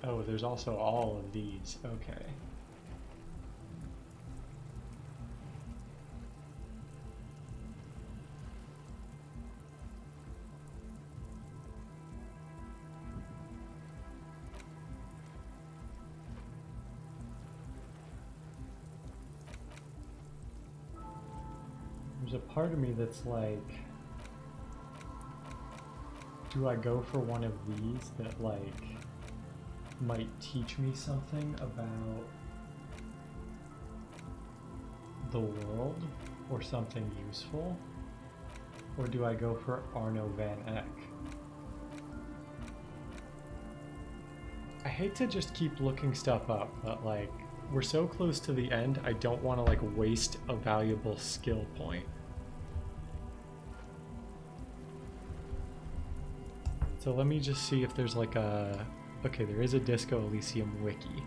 Oh, there's also all of these. Okay. There's a part of me that's like, Do I go for one of these that like might teach me something about the world or something useful? Or do I go for Arno van Eck? I hate to just keep looking stuff up, but like, we're so close to the end, I don't want to like waste a valuable skill point. So let me just see if there's like a... Okay, there is a Disco Elysium wiki.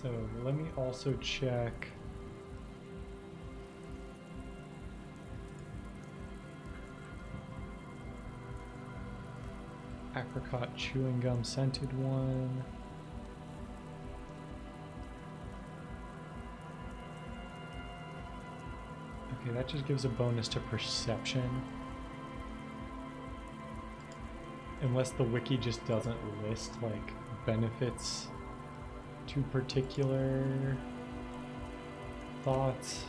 So let me also check apricot chewing gum scented one. Okay, that just gives a bonus to perception. Unless the wiki just doesn't list like benefits to particular thoughts.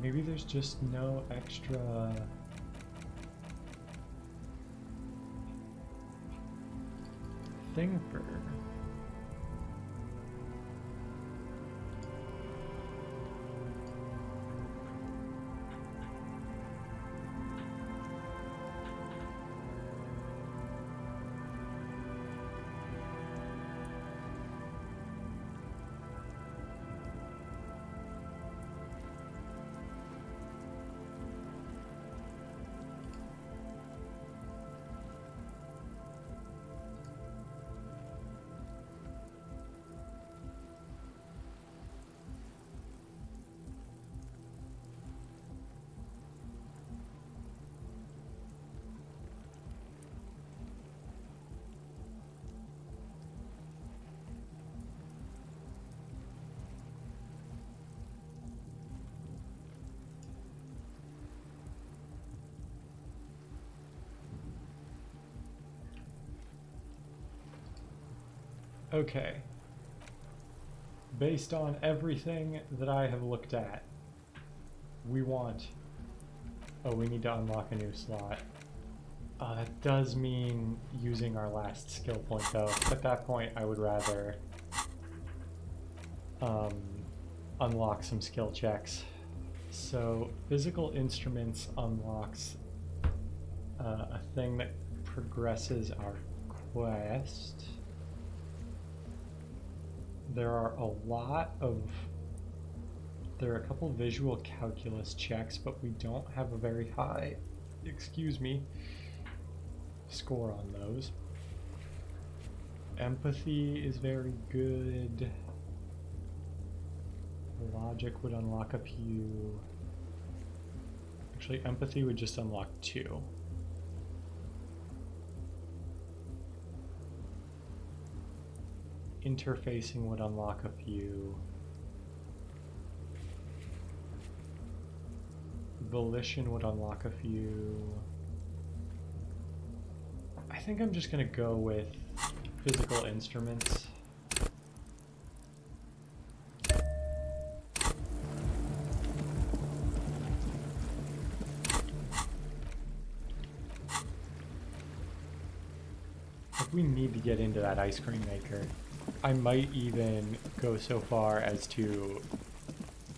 Maybe there's just no extra thing for her. Okay. Based on everything that I have looked at, we want... Oh, we need to unlock a new slot. That does mean using our last skill point, though. At that point, I would rather unlock some skill checks. So, physical instruments unlocks a thing that progresses our quest. There are a couple visual calculus checks, but we don't have a very high, score on those. Empathy is very good. Logic would unlock a few. Actually, empathy would just unlock 2. Interfacing would unlock a few. Volition would unlock a few. I think I'm just gonna go with physical instruments. If we need to get into that ice cream maker, I might even go so far as to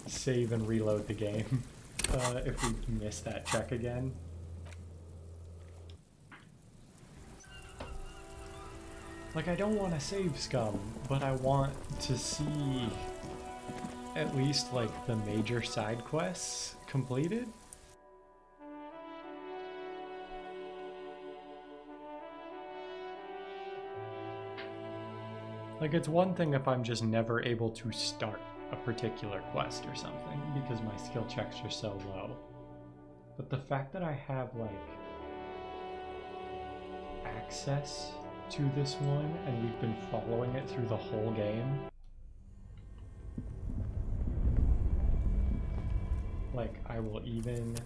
save and reload the game if we miss that check again. Like, I don't want to save scum, but I want to see at least, like, the major side quests completed. Like, it's one thing if I'm just never able to start a particular quest or something because my skill checks are so low. But the fact that I have, like, access to this one and we've been following it through the whole game. Like, I will even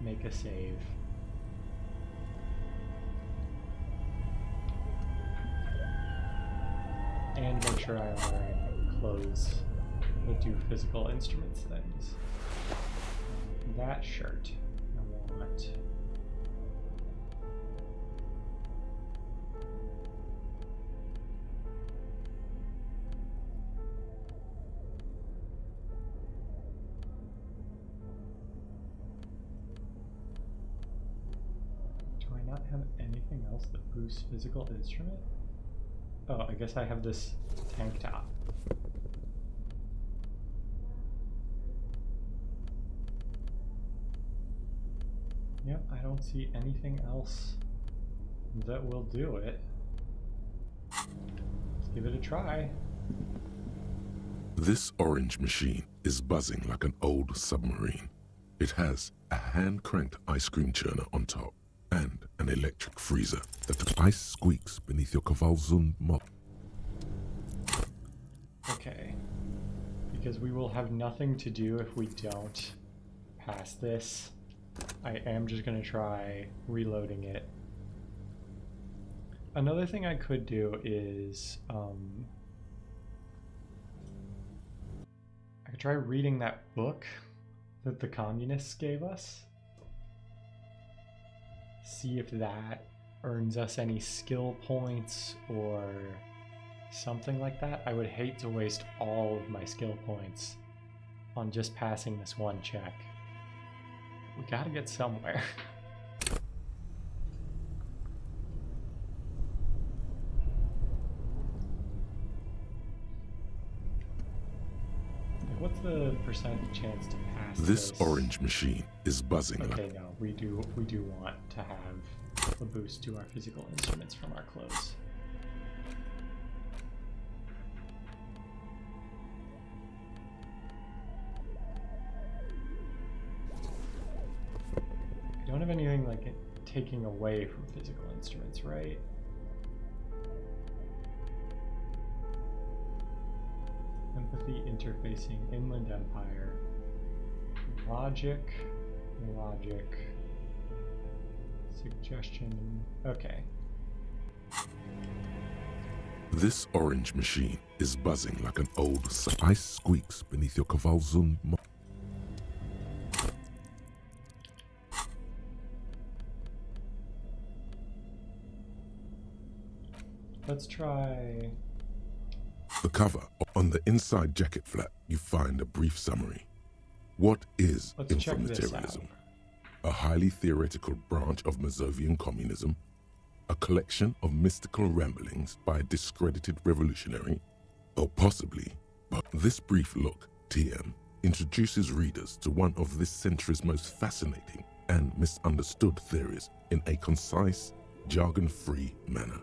make a save. And make sure I'm wearing clothes that do physical instruments things. That shirt I want. Do I not have anything else that boosts physical instrument? Oh, I guess I have this tank top. Yep, I don't see anything else that will do it. Let's give it a try. This orange machine is buzzing like an old submarine. It has a hand-cranked ice cream churner on top and an electric freezer that the ice squeaks beneath your Kavalzund mod. Okay. Because we will have nothing to do if we don't pass this. I am just going to try reloading it. Another thing I could do is I could try reading that book that the communists gave us. See if that earns us any skill points or something like that. I would hate to waste all of my skill points on just passing this one check. We gotta get somewhere. What's the percent chance to pass this? Orange machine is buzzing. Okay, no, we do want to have a boost to our physical instruments from our clothes. I don't have anything like taking away from physical instruments, right? Empathy, interfacing, Inland Empire, logic, suggestion, okay. This orange machine is buzzing like an old ice squeaks beneath your Kavalzund mod. Let's try... The cover. On the inside jacket flap, you find a brief summary. What is inframaterialism? A highly theoretical branch of Mazovian communism, a collection of mystical ramblings by a discredited revolutionary, or possibly, but this brief look, TM, introduces readers to one of this century's most fascinating and misunderstood theories in a concise, jargon-free manner.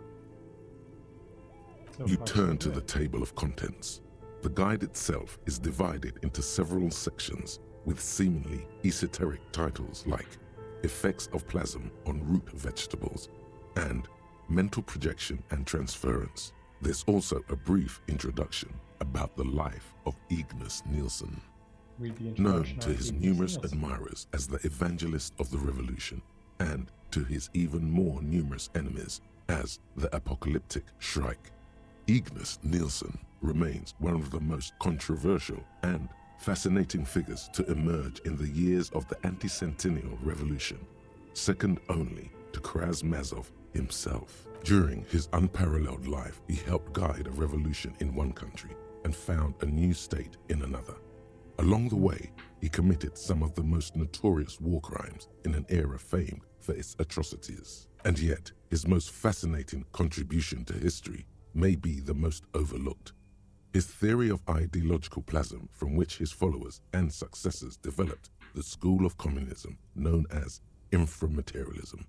You turn to the table of contents. The guide itself is divided into several sections with seemingly esoteric titles like Effects of Plasm on Root Vegetables and Mental Projection and Transference. There's also a brief introduction about the life of Ignis Nielsen, Read the known introduction to on his Ignis numerous Nielsen. admirers as the evangelist of the revolution, and to his even more numerous enemies as the apocalyptic Shrike. Ignis Nielsen remains one of the most controversial and fascinating figures to emerge in the years of the anti-centennial revolution, second only to Krasmazov himself. During his unparalleled life, he helped guide a revolution in one country and found a new state in another. Along the way, he committed some of the most notorious war crimes in an era famed for its atrocities. And yet, his most fascinating contribution to history may be the most overlooked. His theory of ideological plasm, from which his followers and successors developed the school of communism known as inframaterialism.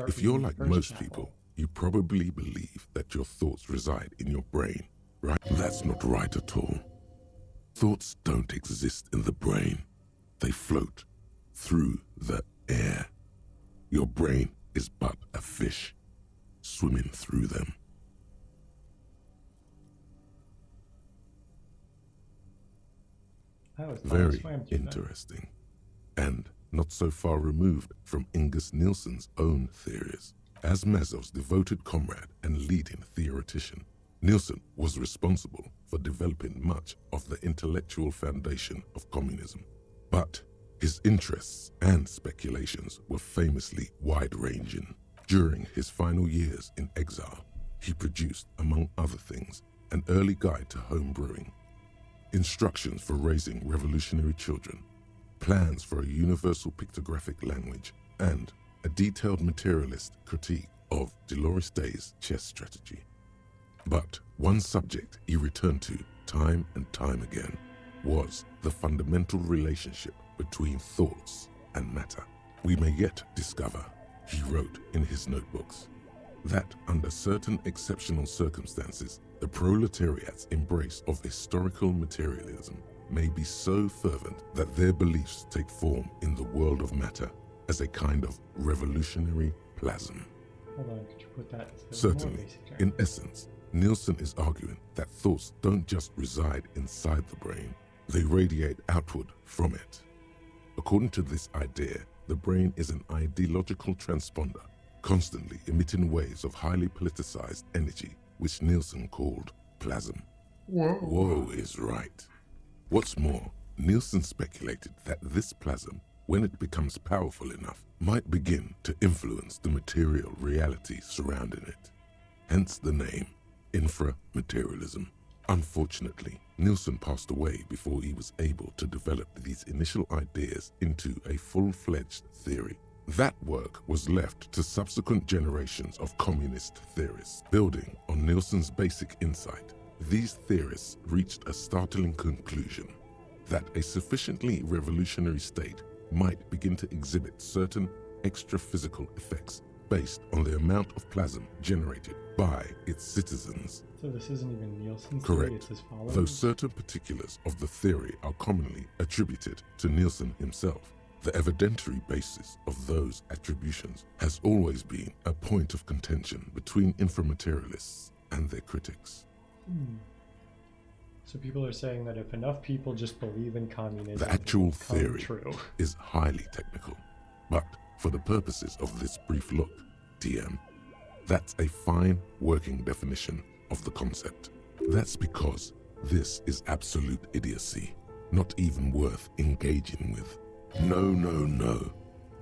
If you're like most people, you probably believe that your thoughts reside in your brain, right? That's not right at all. Thoughts don't exist in the brain. They float through the air. Your brain is but a fish swimming through them. Very interesting, and not so far removed from Ignis Nielsen's own theories. As Mazov's devoted comrade and leading theoretician, Nielsen was responsible for developing much of the intellectual foundation of communism. But his interests and speculations were famously wide-ranging. During his final years in exile, he produced, among other things, an early guide to home brewing, instructions for raising revolutionary children, plans for a universal pictographic language, and a detailed materialist critique of Dolores Day's chess strategy. But one subject he returned to time and time again was the fundamental relationship between thoughts and matter. We may yet discover, he wrote in his notebooks, that under certain exceptional circumstances, the proletariat's embrace of historical materialism may be so fervent that their beliefs take form in the world of matter as a kind of revolutionary plasm. Hold on, could you put that into Certainly, more basic terms? in essence, Nielsen is arguing that thoughts don't just reside inside the brain, they radiate outward from it. According to this idea, the brain is an ideological transponder, constantly emitting waves of highly politicized energy, which Nielsen called plasm. Whoa is right. What's more, Nielsen speculated that this plasm, when it becomes powerful enough, might begin to influence the material reality surrounding it. Hence the name, inframaterialism. Unfortunately, Nielsen passed away before he was able to develop these initial ideas into a full-fledged theory. That work was left to subsequent generations of communist theorists. Building on Nielsen's basic insight, these theorists reached a startling conclusion that a sufficiently revolutionary state might begin to exhibit certain extra-physical effects based on the amount of plasm generated by its citizens. So this isn't even Nielsen's Correct, theory, it's his followers? though certain particulars of the theory are commonly attributed to Nielsen himself. The evidentiary basis of those attributions has always been a point of contention between inframaterialists and their critics. So people are saying that if enough people just believe in communism, The actual it will come theory true. is highly technical, but for the purposes of this brief look, TM, that's a fine working definition of the concept. That's because this is absolute idiocy, not even worth engaging with. No.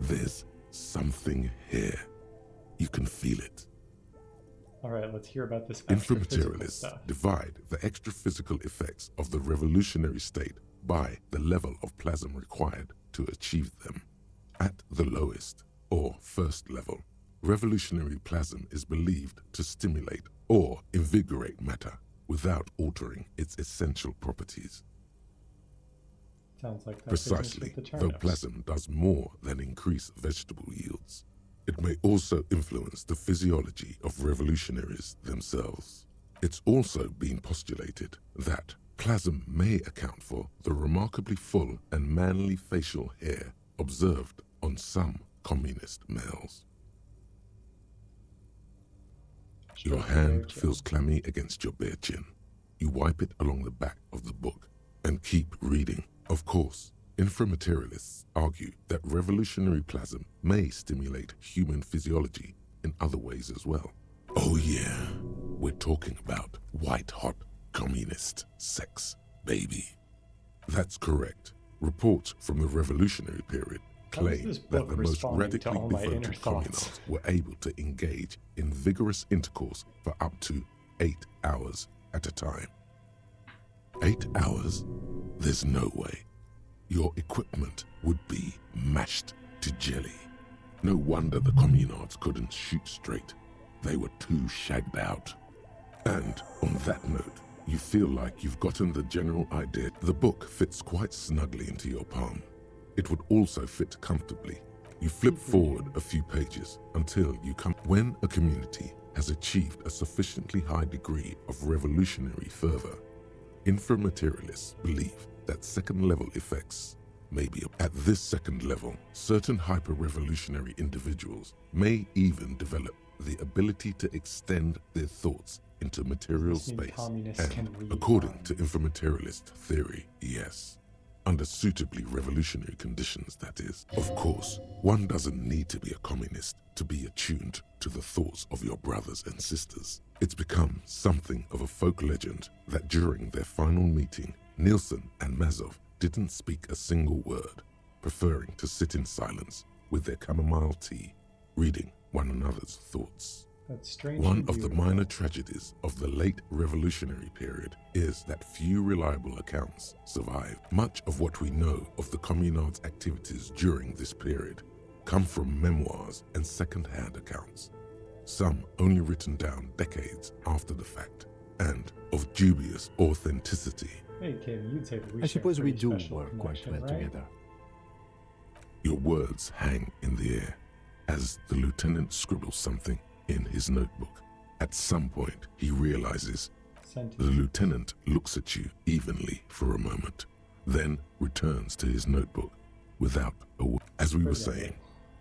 There's something here. You can feel it. All right, let's hear about this extra-physical Inframaterialists stuff. divide the extra-physical effects of the revolutionary state by the level of plasm required to achieve them. At the lowest, or first level, revolutionary plasm is believed to stimulate or invigorate matter without altering its essential properties. Sounds like that Precisely, difference with the though turnips. plasm does more than increase vegetable yields, it may also influence the physiology of revolutionaries themselves. It's also been postulated that Plasm may account for the remarkably full and manly facial hair observed on some communist males. Your hand feels clammy against your bare chin. You wipe it along the back of the book and keep reading. Of course, inframaterialists argue that revolutionary plasm may stimulate human physiology in other ways as well. Oh yeah, we're talking about white-hot communist sex, baby. That's correct. Reports from the revolutionary period claim that the most radically devoted communards were able to engage in vigorous intercourse for up to 8 hours at a time. 8 hours? There's no way. Your equipment would be mashed to jelly. No wonder the communards couldn't shoot straight. They were too shagged out. And on that note, you feel like you've gotten the general idea. The book fits quite snugly into your palm. It would also fit comfortably. You flip forward a few pages until you come. When a community has achieved a sufficiently high degree of revolutionary fervor, inframaterialists believe that second-level effects may be. At this second level, certain hyper-revolutionary individuals may even develop the ability to extend their thoughts into material space. And according to inframaterialist theory, yes. Under suitably revolutionary conditions, that is. Of course, one doesn't need to be a communist to be attuned to the thoughts of your brothers and sisters. It's become something of a folk legend that during their final meeting, Nielsen and Mazov didn't speak a single word, preferring to sit in silence with their chamomile tea, reading one another's thoughts. That's strange. One of the minor tragedies of the late revolutionary period is that few reliable accounts survive. Much of what we know of the communards' activities during this period come from memoirs and second-hand accounts, some only written down decades after the fact, and of dubious authenticity. Hey, Kim, you'd say that we I suppose we do special work quite well right? together. Your words hang in the air as the lieutenant scribbles something in his notebook. At some point, he realizes. The lieutenant looks at you evenly for a moment, then returns to his notebook without a word. As we were saying,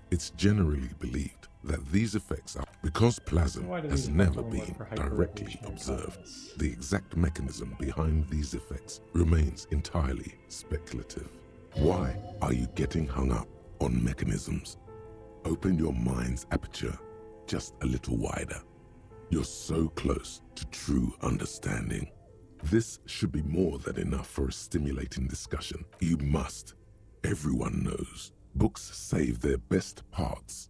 it's generally believed that these effects are because plasm has never been directly observed. The exact mechanism behind these effects remains entirely speculative. Why are you getting hung up on mechanisms? Open your mind's aperture just a little wider. You're so close to true understanding. This should be more than enough for a stimulating discussion. You must. Everyone knows. Books save their best parts.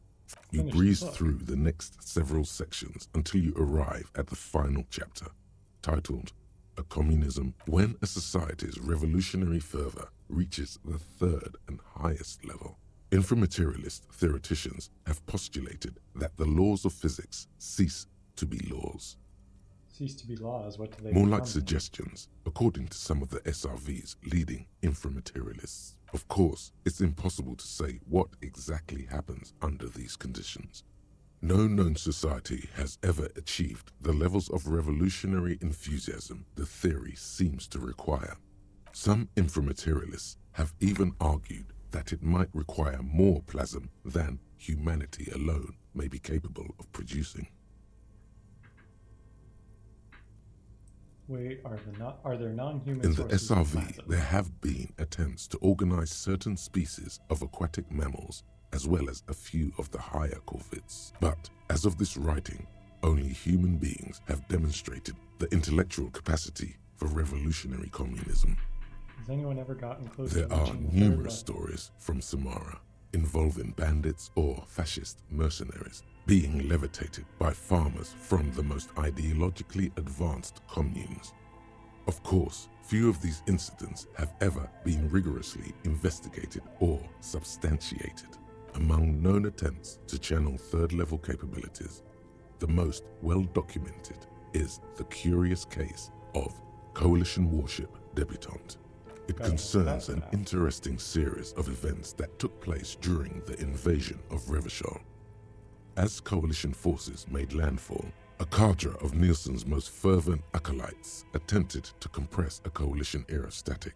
You breeze through the next several sections until you arrive at the final chapter, titled A Communism. When a society's revolutionary fervor reaches the third and highest level, inframaterialist theoreticians have postulated that the laws of physics cease to be laws. Cease to be laws, what do they More become? like suggestions, according to some of the SRV's leading inframaterialists. Of course, it's impossible to say what exactly happens under these conditions. No known society has ever achieved the levels of revolutionary enthusiasm the theory seems to require. Some inframaterialists have even argued that it might require more plasm than humanity alone may be capable of producing. Wait, are there non-human In the sources of SRV, plasm? there have been attempts to organize certain species of aquatic mammals, as well as a few of the higher corvids. But, as of this writing, only human beings have demonstrated the intellectual capacity for revolutionary communism. Has anyone ever gotten close There to are reaching the third numerous level? stories from Samara involving bandits or fascist mercenaries being levitated by farmers from the most ideologically advanced communes. Of course, few of these incidents have ever been rigorously investigated or substantiated. Among known attempts to channel third-level capabilities, the most well-documented is the curious case of Coalition warship Debutante. It concerns an interesting series of events that took place during the invasion of Revachol. As coalition forces made landfall, A cadre of Nielsen's most fervent acolytes attempted to compress a coalition-era static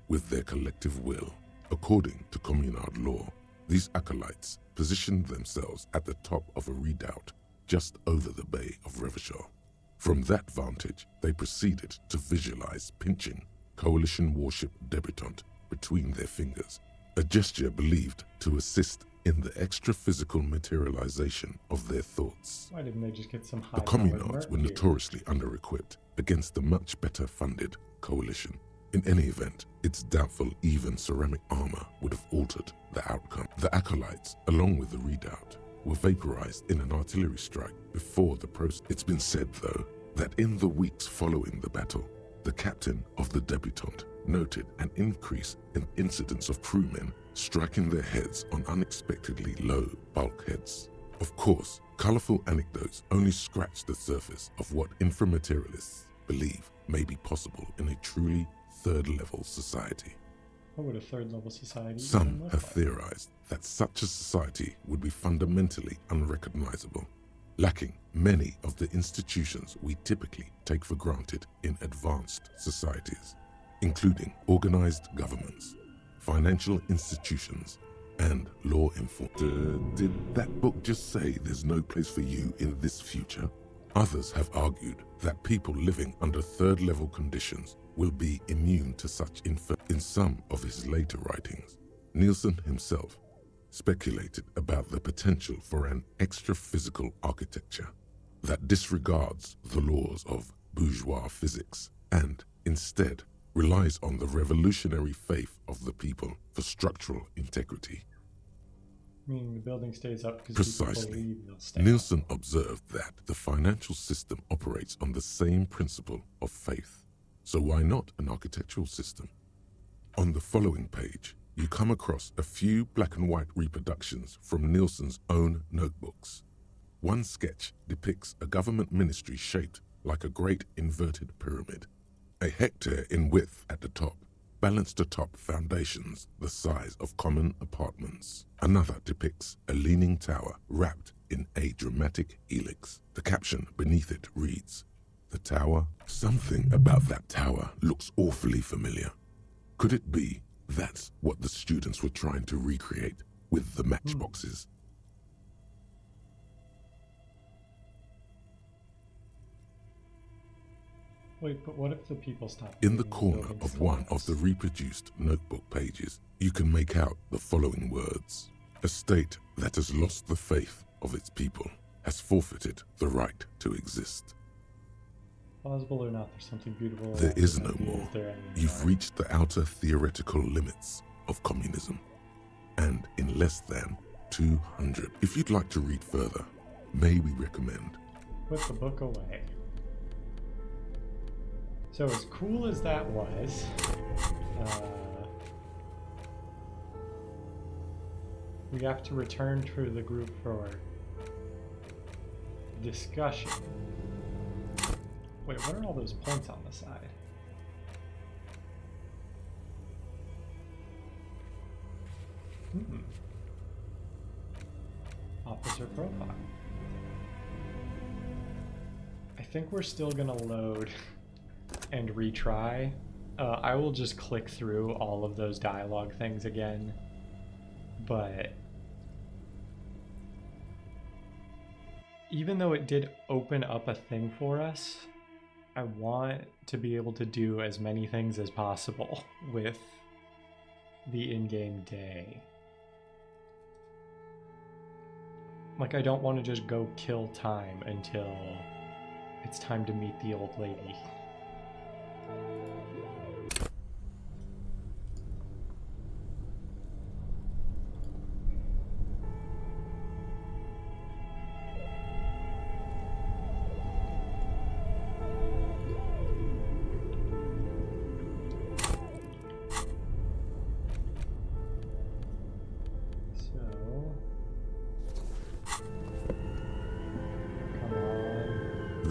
with their collective will. According to communard law, these acolytes positioned themselves at the top of a redoubt just over the Bay of Revachol. From that vantage, they proceeded to visualize pinching coalition warship debutante between their fingers, a gesture believed to assist in the extra-physical materialization of their thoughts. Why didn't they just get some high The communards were notoriously under-equipped against the much better-funded coalition. In any event, it's doubtful even ceramic armor would have altered the outcome. The acolytes, along with the redoubt, were vaporized in an artillery strike before the process. It's been said, though, that in the weeks following the battle, the captain of the debutante noted an increase in incidents of crewmen striking their heads on unexpectedly low bulkheads. Of course, colorful anecdotes only scratch the surface of what inframaterialists believe may be possible in a truly third-level society. What would a third-level society Some even look have like? theorized that such a society would be fundamentally unrecognizable, lacking many of the institutions we typically take for granted in advanced societies, including organized governments, financial institutions, and law enforcement. Did that book just say there's no place for you in this future? Others have argued that people living under third-level conditions will be immune to such in some of his later writings. Nielsen himself speculated about the potential for an extra-physical architecture that disregards the laws of bourgeois physics and instead relies on the revolutionary faith of the people for structural integrity. Meaning the building stays up because people Precisely. believe they'll stay Nielsen observed that the financial system operates on the same principle of faith. So why not an architectural system? On the following page, you come across a few black and white reproductions from Nielsen's own notebooks. One sketch depicts a government ministry shaped like a great inverted pyramid, a hectare in width at the top, balanced atop foundations the size of common apartments. Another depicts a leaning tower wrapped in a dramatic helix. The caption beneath it reads, "The tower, something about that tower looks awfully familiar." Could it be that's what the students were trying to recreate with the matchboxes? Wait, but what if the people stop? In the moving corner buildings of at one once? of the reproduced notebook pages, you can make out the following words. "A state that has lost the faith of its people has forfeited the right to exist." Plausible or not, there's something beautiful. There about is this no idea more. that there are any You've reached the outer theoretical limits of communism. And in less than 200. If you'd like to read further, may we recommend Put the book away. So as cool as that was, we have to return to the group for discussion. Wait, what are all those points on the side? Officer profile. I think we're still gonna load and retry. I will just click through all of those dialogue things again, but even though it did open up a thing for us, I want to be able to do as many things as possible with the in-game day. Like, I don't want to just go kill time until it's time to meet the old lady.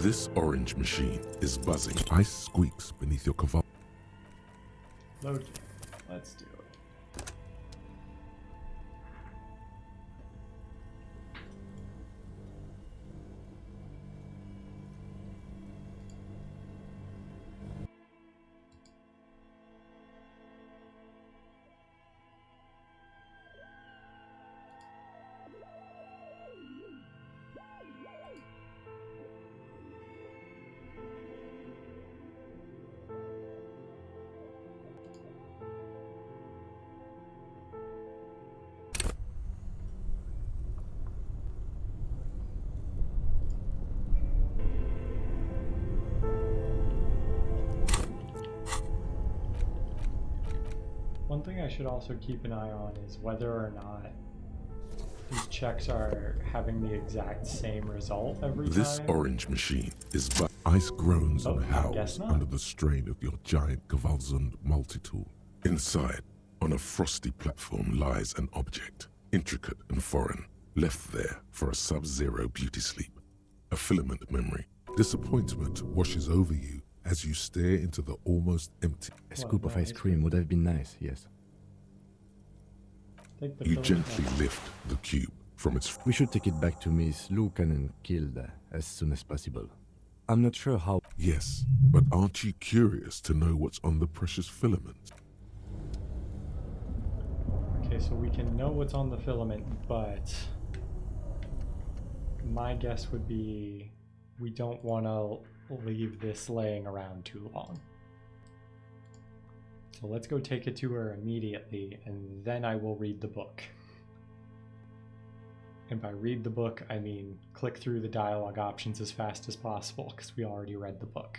this orange machine is buzzing. Ice squeaks beneath your caval. Load game. Let's do it. Something I should also keep an eye on is whether or not these checks are having the exact same result every time. This orange machine is but ice groans and howls under the strain of your giant Gewaltsund multi-tool. Inside, on a frosty platform, lies an object, intricate and foreign, left there for a sub-zero beauty sleep. A filament memory. Disappointment washes over you as you stare into the almost empty... A scoop of ice cream would have been nice, yes. You gently lift the cube from its... We should take it back to Miss Lucan killed as soon as possible. I'm not sure how... Yes, but aren't you curious to know what's on the precious filament? Okay, so we can know what's on the filament, but my guess would be we don't want to leave this laying around too long. So let's go take it to her immediately, and then I will read the book. And by read the book, I mean click through the dialogue options as fast as possible, because we already read the book.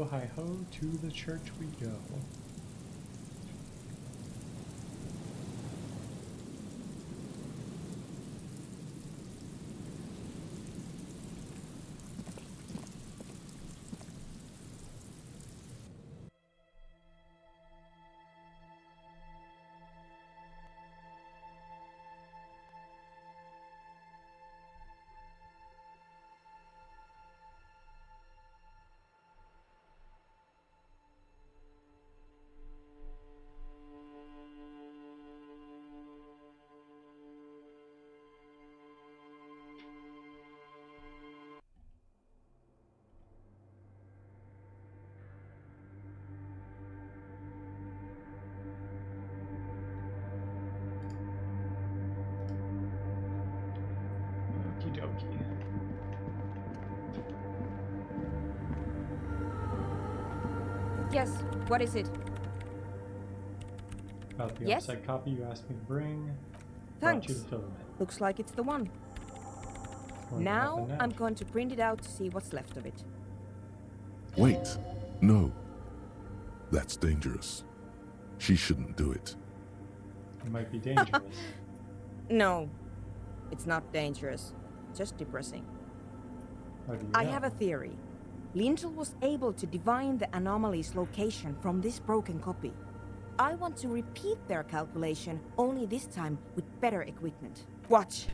Hi ho, to the church we go. Okie dokie. Yes, what is it? About the Yes? outside copy you asked me to bring. Thanks. Brought you the filament. Looks like it's the one. Going to Now happen now. I'm going to print it out to see what's left of it. Wait, no. That's dangerous. She shouldn't do it. It might be dangerous. No, it's not dangerous. Just depressing. How do you I know? have a theory. Lintel was able to divine the anomaly's location from this broken copy. I want to repeat their calculation, only this time with better equipment. Watch.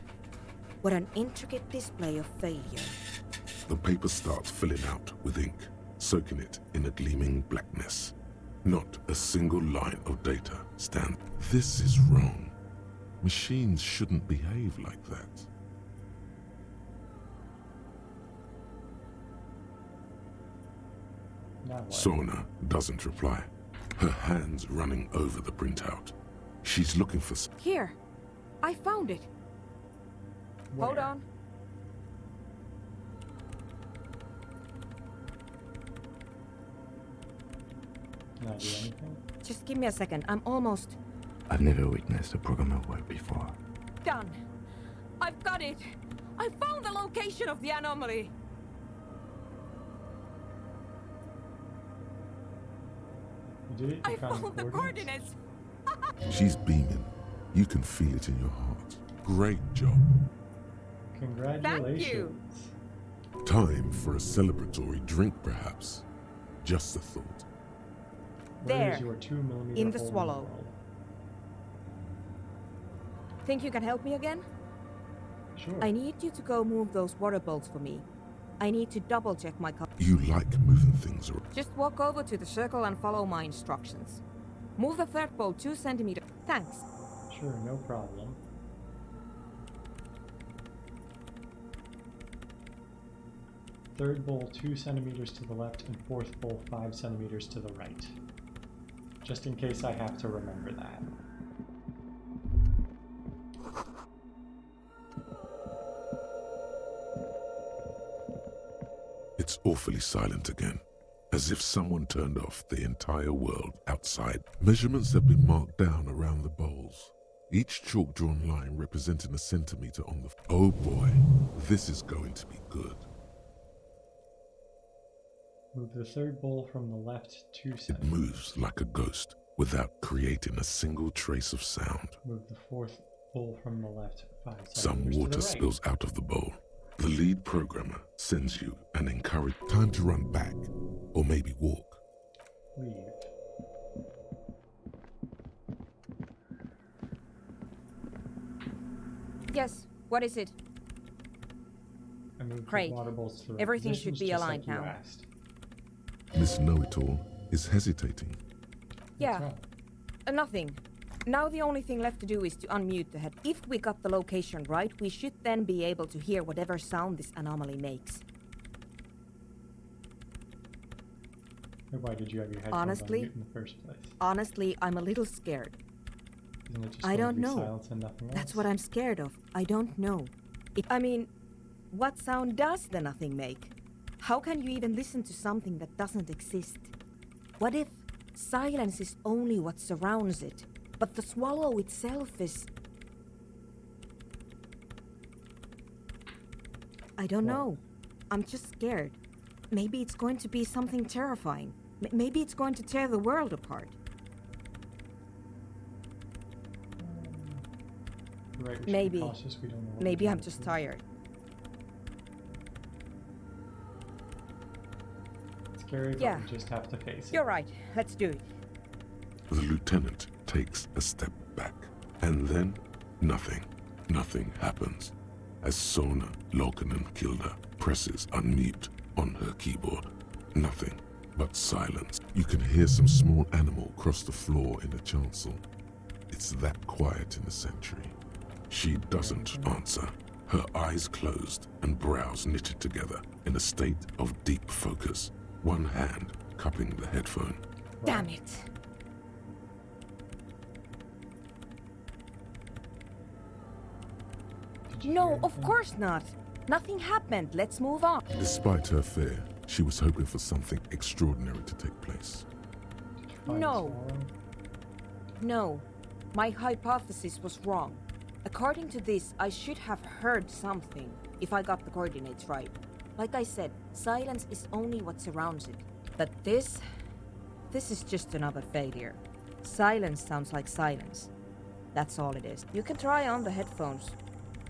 What an intricate display of failure. The paper starts filling out with ink, soaking it in a gleaming blackness. Not a single line of data stands. This is wrong. Machines shouldn't behave like that. Now what? Sorna doesn't reply, her hands running over the printout. She's looking for... Here. I found it. Where? Hold on. Can I do anything? Just give me a second. I'm almost I've never witnessed a programmer work before. done. I've got it. I found the location of the anomaly. You did it? You I found found the coordinates. She's beaming. You can feel it in your heart. Great job. Congratulations. Time for a celebratory drink, perhaps. Just a thought. Where is There, your 2mm in the hole swallow. world? Think you can help me again? Sure. I need you to go move those water bolts for me. I need to double check my You like moving things around. Just walk over to the circle and follow my instructions. Move the third bolt 2 centimeters. Thanks. Sure, no problem. Third bowl 2 centimeters to the left and fourth bowl 5 centimeters to the right. Just in case I have to remember that. It's awfully silent again, as if someone turned off the entire world outside. Measurements have been marked down around the bowls, each chalk-drawn line representing a centimeter on the... Oh boy, this is going to be good. Move the third bowl from the left 2 It centimeters. moves like a ghost without creating a single trace of sound. Move the fourth bowl from the left 5 centimeters Some to water the right. spills out of the bowl. The lead programmer sends you an encouraged time to run back, or maybe walk. Leave. Yes, what is it? I moved Great. the water bowls to the right Everything positions, should be just aligned like you now. asked. Miss Know-It-All is hesitating. Yeah, wrong? Nothing. Now the only thing left to do is to unmute the head. If we got the location right, we should then be able to hear whatever sound this anomaly makes. Then why did you have your headphones Honestly? on mute in the first place? Honestly, I'm a little scared. Isn't it just I going don't to be know. silence and nothing else? That's what I'm scared of. I don't know. I mean, what sound does the nothing make? How can you even listen to something that doesn't exist? What if silence is only what surrounds it, but the swallow itself is... I don't know. I'm just scared. Maybe it's going to be something terrifying. Maybe it's going to tear the world apart. You're right, we should be Maybe. cautious, we don't know what Maybe we're I'm doing. just tired. It's scary, but Yeah. we just have to face it. You're right. Let's do it. The lieutenant takes a step back, and then nothing. Nothing happens. As Sona Lokanen-Kilda presses unmute on her keyboard. Nothing but silence. You can hear some small animal cross the floor in the chancel. It's that quiet in the sanctuary. She doesn't answer, her eyes closed and brows knitted together in a state of deep focus, one hand cupping the headphone. Damn it. No, of course not. Nothing happened. Let's move on. Despite her fear, she was hoping for something extraordinary to take place. No. No. My hypothesis was wrong. According to this, I should have heard something, if I got the coordinates right. Like I said, silence is only what surrounds it. But this is just another failure. Silence sounds like silence. That's all it is. You can try on the headphones.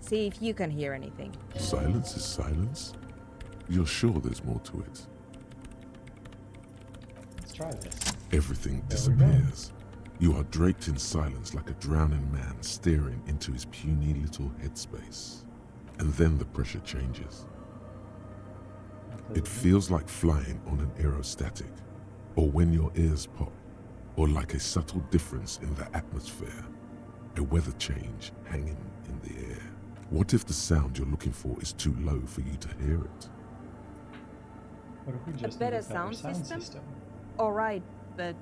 See if you can hear anything. Silence is silence? You're sure there's more to it? Let's try this. Everything There we go. disappears. You are draped in silence like a drowning man staring into his puny little headspace. And then the pressure changes. It feels like flying on an aerostatic, or when your ears pop, or like a subtle difference in the atmosphere, a weather change hanging in the air. What if the sound you're looking for is too low for you to hear it? What if we just better need sound system? Alright, but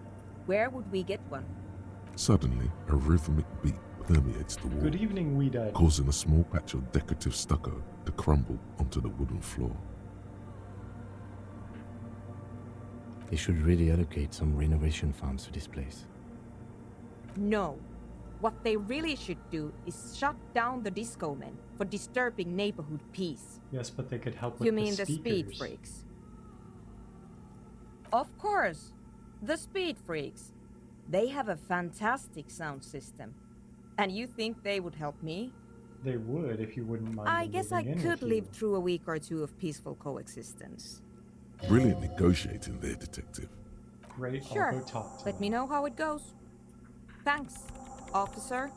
where would we get one? Suddenly, a rhythmic beat permeates the wall, Good evening, Weedad. causing a small patch of decorative stucco to crumble onto the wooden floor. They should really allocate some renovation funds to this place. No. What they really should do is shut down the disco men for disturbing neighborhood peace. Yes, but they could help with You mean the the speed speakers. freaks? Of course, the speed freaks. They have a fantastic sound system. And you think they would help me? They would if you wouldn't mind. I them guess I moving in could with live you. through a week or two of peaceful coexistence. Brilliant negotiating there, detective. Great, Sure. I'll go talk to Let me know how it goes. Thanks, officer.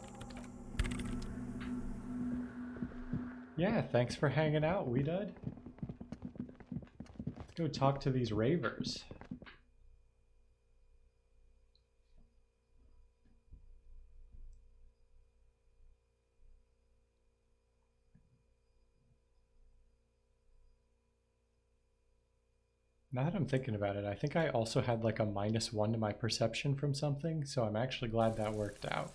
Yeah, thanks for hanging out, Weedad. Let's go talk to these ravers. Now that I'm thinking about it, I think I also had like a -1 to my perception from something, so I'm actually glad that worked out.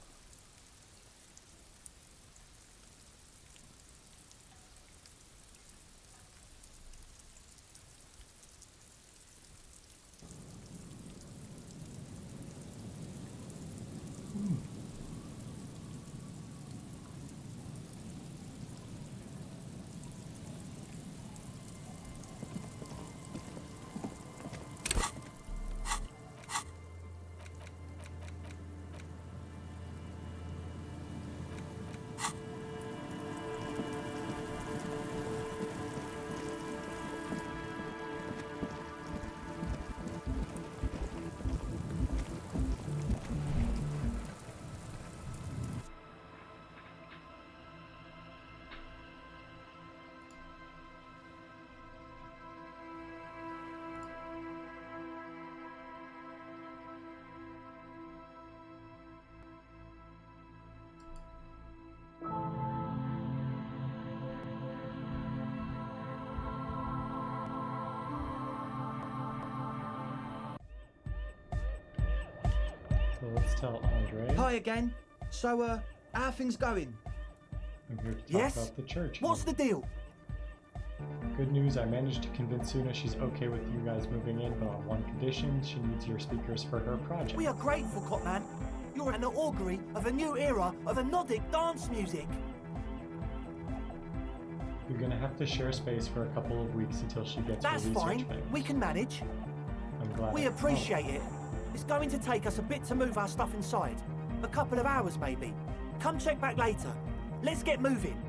So let's tell Andre. Hi again. So, how are things going? I'm here to talk Yes? about the church. What's the deal? Good news, I managed to convince Una she's okay with you guys moving in, but on one condition, she needs your speakers for her project. We are grateful, Cotman. You're an augury of a new era of Nordic dance music. You're gonna have to share space for a couple of weeks until she gets That's her research fine. finished. We can manage. I'm glad. We appreciate it. It's going to take us a bit to move our stuff inside. A couple of hours, maybe. Come check back later. Let's get moving.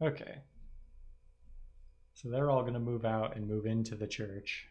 Okay. So they're all gonna move out and move into the church.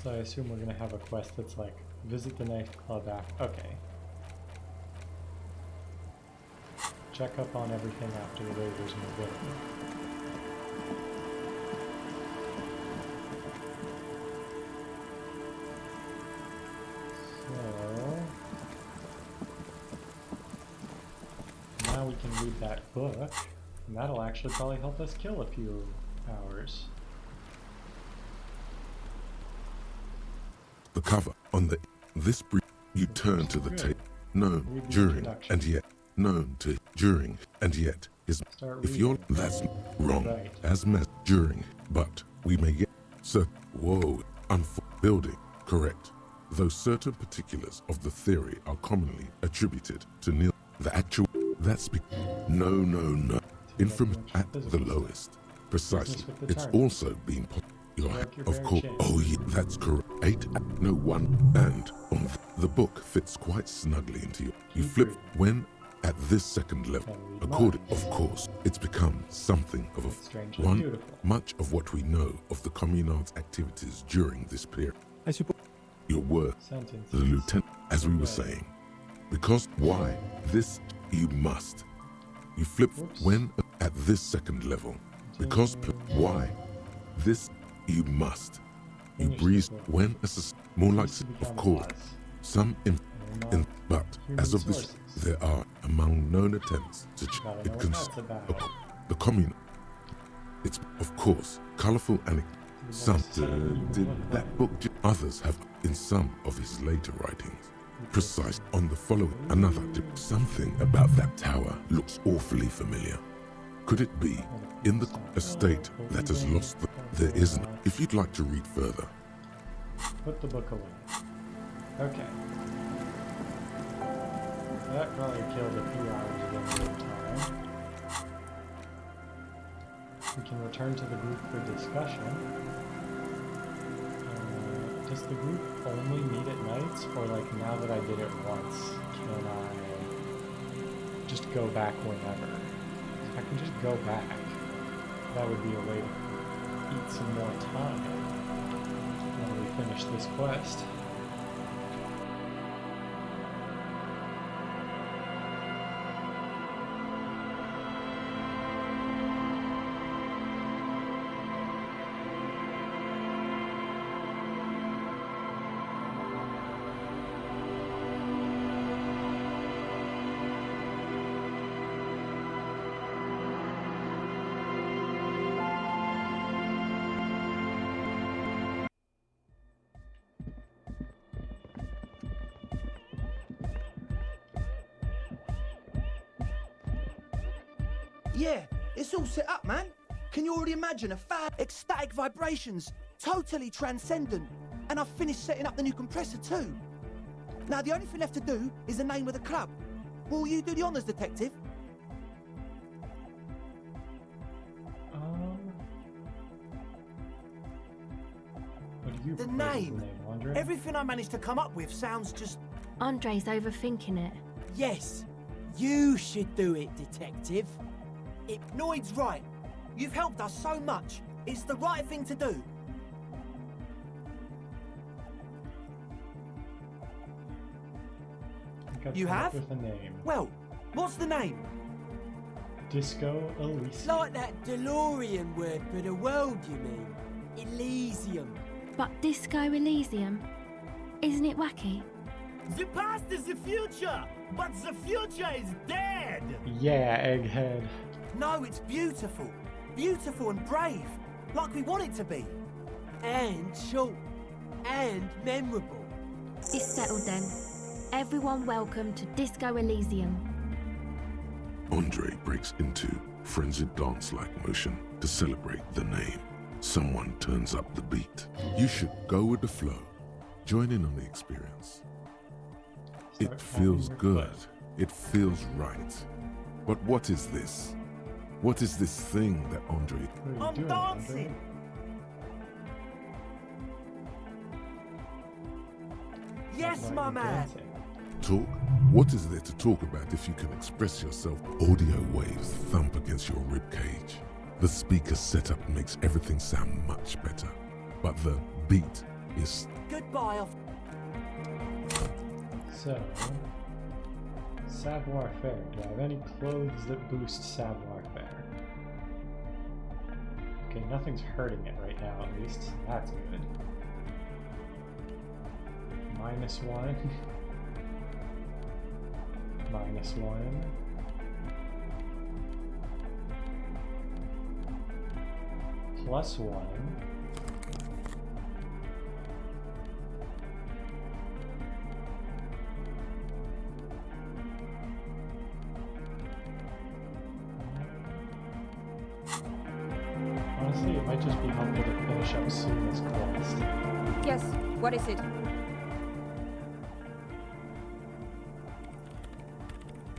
So I assume we're gonna have a quest that's like, visit the nightclub after. Okay. Check up on everything after the Raiders move in. So now we can read that book, and that'll actually probably help us kill a few hours. The cover on this brief, you turn to the tape, known during and yet, known to during and yet is. If you're that's wrong, as during, but we may get whoa, building correct. Though certain particulars of the theory are commonly attributed to Neil, the actual no. Information at the lowest. Precisely. It's also been of course. Oh yeah, that's correct. 8 no 1 and on the book fits quite snugly into you. You flip when at this second level. According, of course, it's become something of a one. Much of what we know of the Communard's activities during this period. I suppose your word, the lieutenant, as we were saying, because why this you must. You flip when at this second level. Because why this you must. You breathe when more like of course. Some but as of this there are among known attempts to it the commune. It's of course colorful and some did that book others have in some of his later writings. Precise on the following another something about that tower looks awfully familiar. Could it be in the estate that has lost there isn't. If you'd like to read further. Put the book away. Okay. That probably killed a few hours of inventory time. We can return to the group for discussion. Does the group only meet at nights, or like now that I did it once, can I just go back whenever. If I can just go back, that would be a way to eat some more time when we finish this quest. Yeah, it's all set up, man. Can you already imagine ecstatic vibrations, totally transcendent? And I've finished setting up the new compressor too. Now the only thing left to do is the name of the club. Will you do the honors, detective? What do you The propose as name. Andre? Everything I managed to come up with sounds just... Andre's overthinking it. Yes, you should do it, detective. Noid's right. You've helped us so much. It's the right thing to do. You have? With a name. Well, what's the name? Disco Elysium. It's like that DeLorean word for the world, you mean? Elysium. But Disco Elysium? Isn't it wacky? The past is the future, but the future is dead! Yeah, egghead. No, it's beautiful. Beautiful and brave. Like we want it to be. And short. And memorable. It's settled then. Everyone welcome to Disco Elysium. Andre breaks into frenzied dance-like motion to celebrate the name. Someone turns up the beat. You should go with the flow. Join in on the experience. It feels good. It feels right. But what is this? What is this thing that Andre... I'm dancing! Yes, my man! Talk? What is there to talk about if you can express yourself? Audio waves thump against your ribcage. The speaker setup makes everything sound much better. But the beat is... Goodbye. So, savoir-faire. Do I have any clothes that boost savoir-faire? Okay, nothing's hurting it right now, at least. That's good. -1. -1. +1. Honestly, it might just be helpful to finish up soon this quest. Yes, what is it?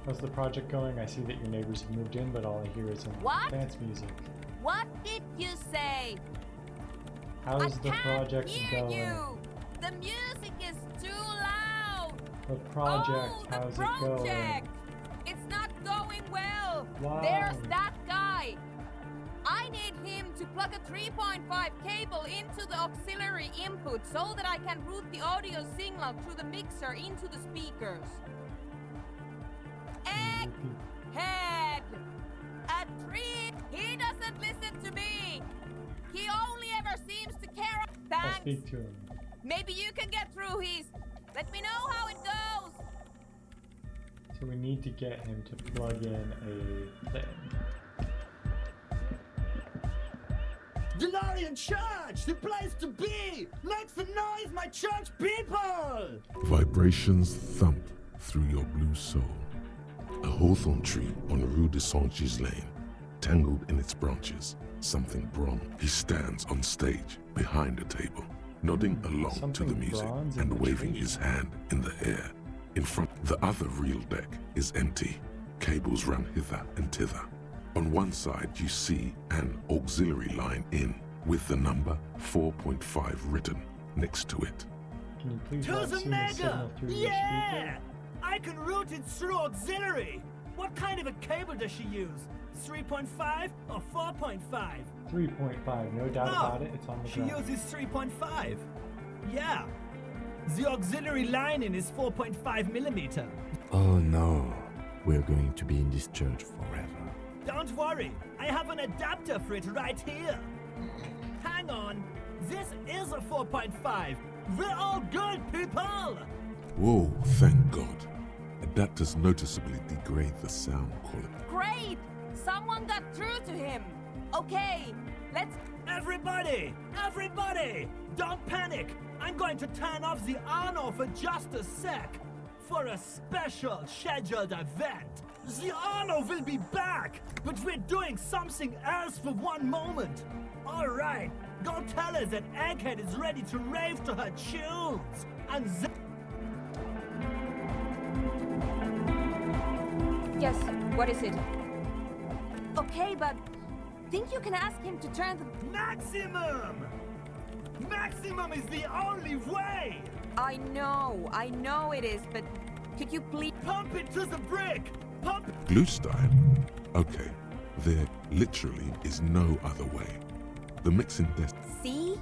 How's the project going? I see that your neighbors have moved in, but all I hear is some What? dance music. What did you say? How's the project Hear going? you. The music is too loud. The project, Oh, the how's project. it going? It's not going well. Why? There's that guy. I need him to plug a 3.5 cable into the auxiliary input so that I can route the audio signal through the mixer into the speakers. Egghead! A tree! He doesn't listen to me! He only ever seems to care. I'll Thanks! speak to him. Maybe you can get through his. Let me know how it goes! So we need to get him to plug in a thing. DeLorean Church! The place to be! Make some noise, my church people! Vibrations thump through your blue soul. A hawthorn tree on Rue de Saint-Gilles Lane, tangled in its branches, something bronze. He stands on stage behind a table, nodding along to the music and waving his hand in the air. In front, the other reel deck is empty. Cables run hither and thither. On one side, you see an auxiliary line in with the number 4.5 written next to it. Can you please To route the soon the mega! signal through your Yeah! speaker? I can route it through auxiliary! What kind of a cable does she use? 3.5 or 4.5? 3.5, no doubt about it. It's on the She ground. uses 3.5. Yeah. The auxiliary lining is 4.5 millimeter. Oh no, we're going to be in this church forever. Don't worry, I have an adapter for it right here. Hang on, this is a 4.5. We're all good, people! Whoa, thank God. Adapters noticeably degrade the sound quality. Great! Someone got through to him. Okay, let's... Everybody! Everybody! Don't panic! I'm going to turn off the Arno for just a sec. For a special scheduled event. The Arno will be back, but we're doing something else for one moment. All right, go tell her that Egghead is ready to rave to her tunes. And Yes, what is it? Okay, but... think you can ask him to turn the... Maximum! Maximum is the only way! I know it is, but... could you please... Pump it to the brick! Pump... Glue style? Okay, there literally is no other way. The mixing desk... See?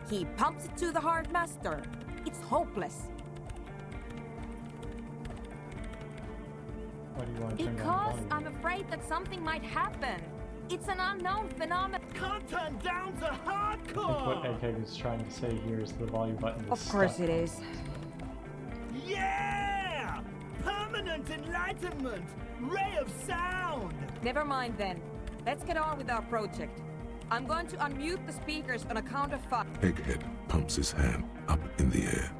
He pumps it to the hard master. It's hopeless. Why do you want to turn down the Because volume? I'm afraid that something might happen. It's an unknown phenomenon. Can't turn down the I think what hardcore! Egghead is trying to say here is the volume button is Of course stuck. it is. Yeah! Permanent enlightenment! Ray of sound! Never mind then. Let's get on with our project. I'm going to unmute the speakers on a count of 5. Egghead pumps his hand up in the air.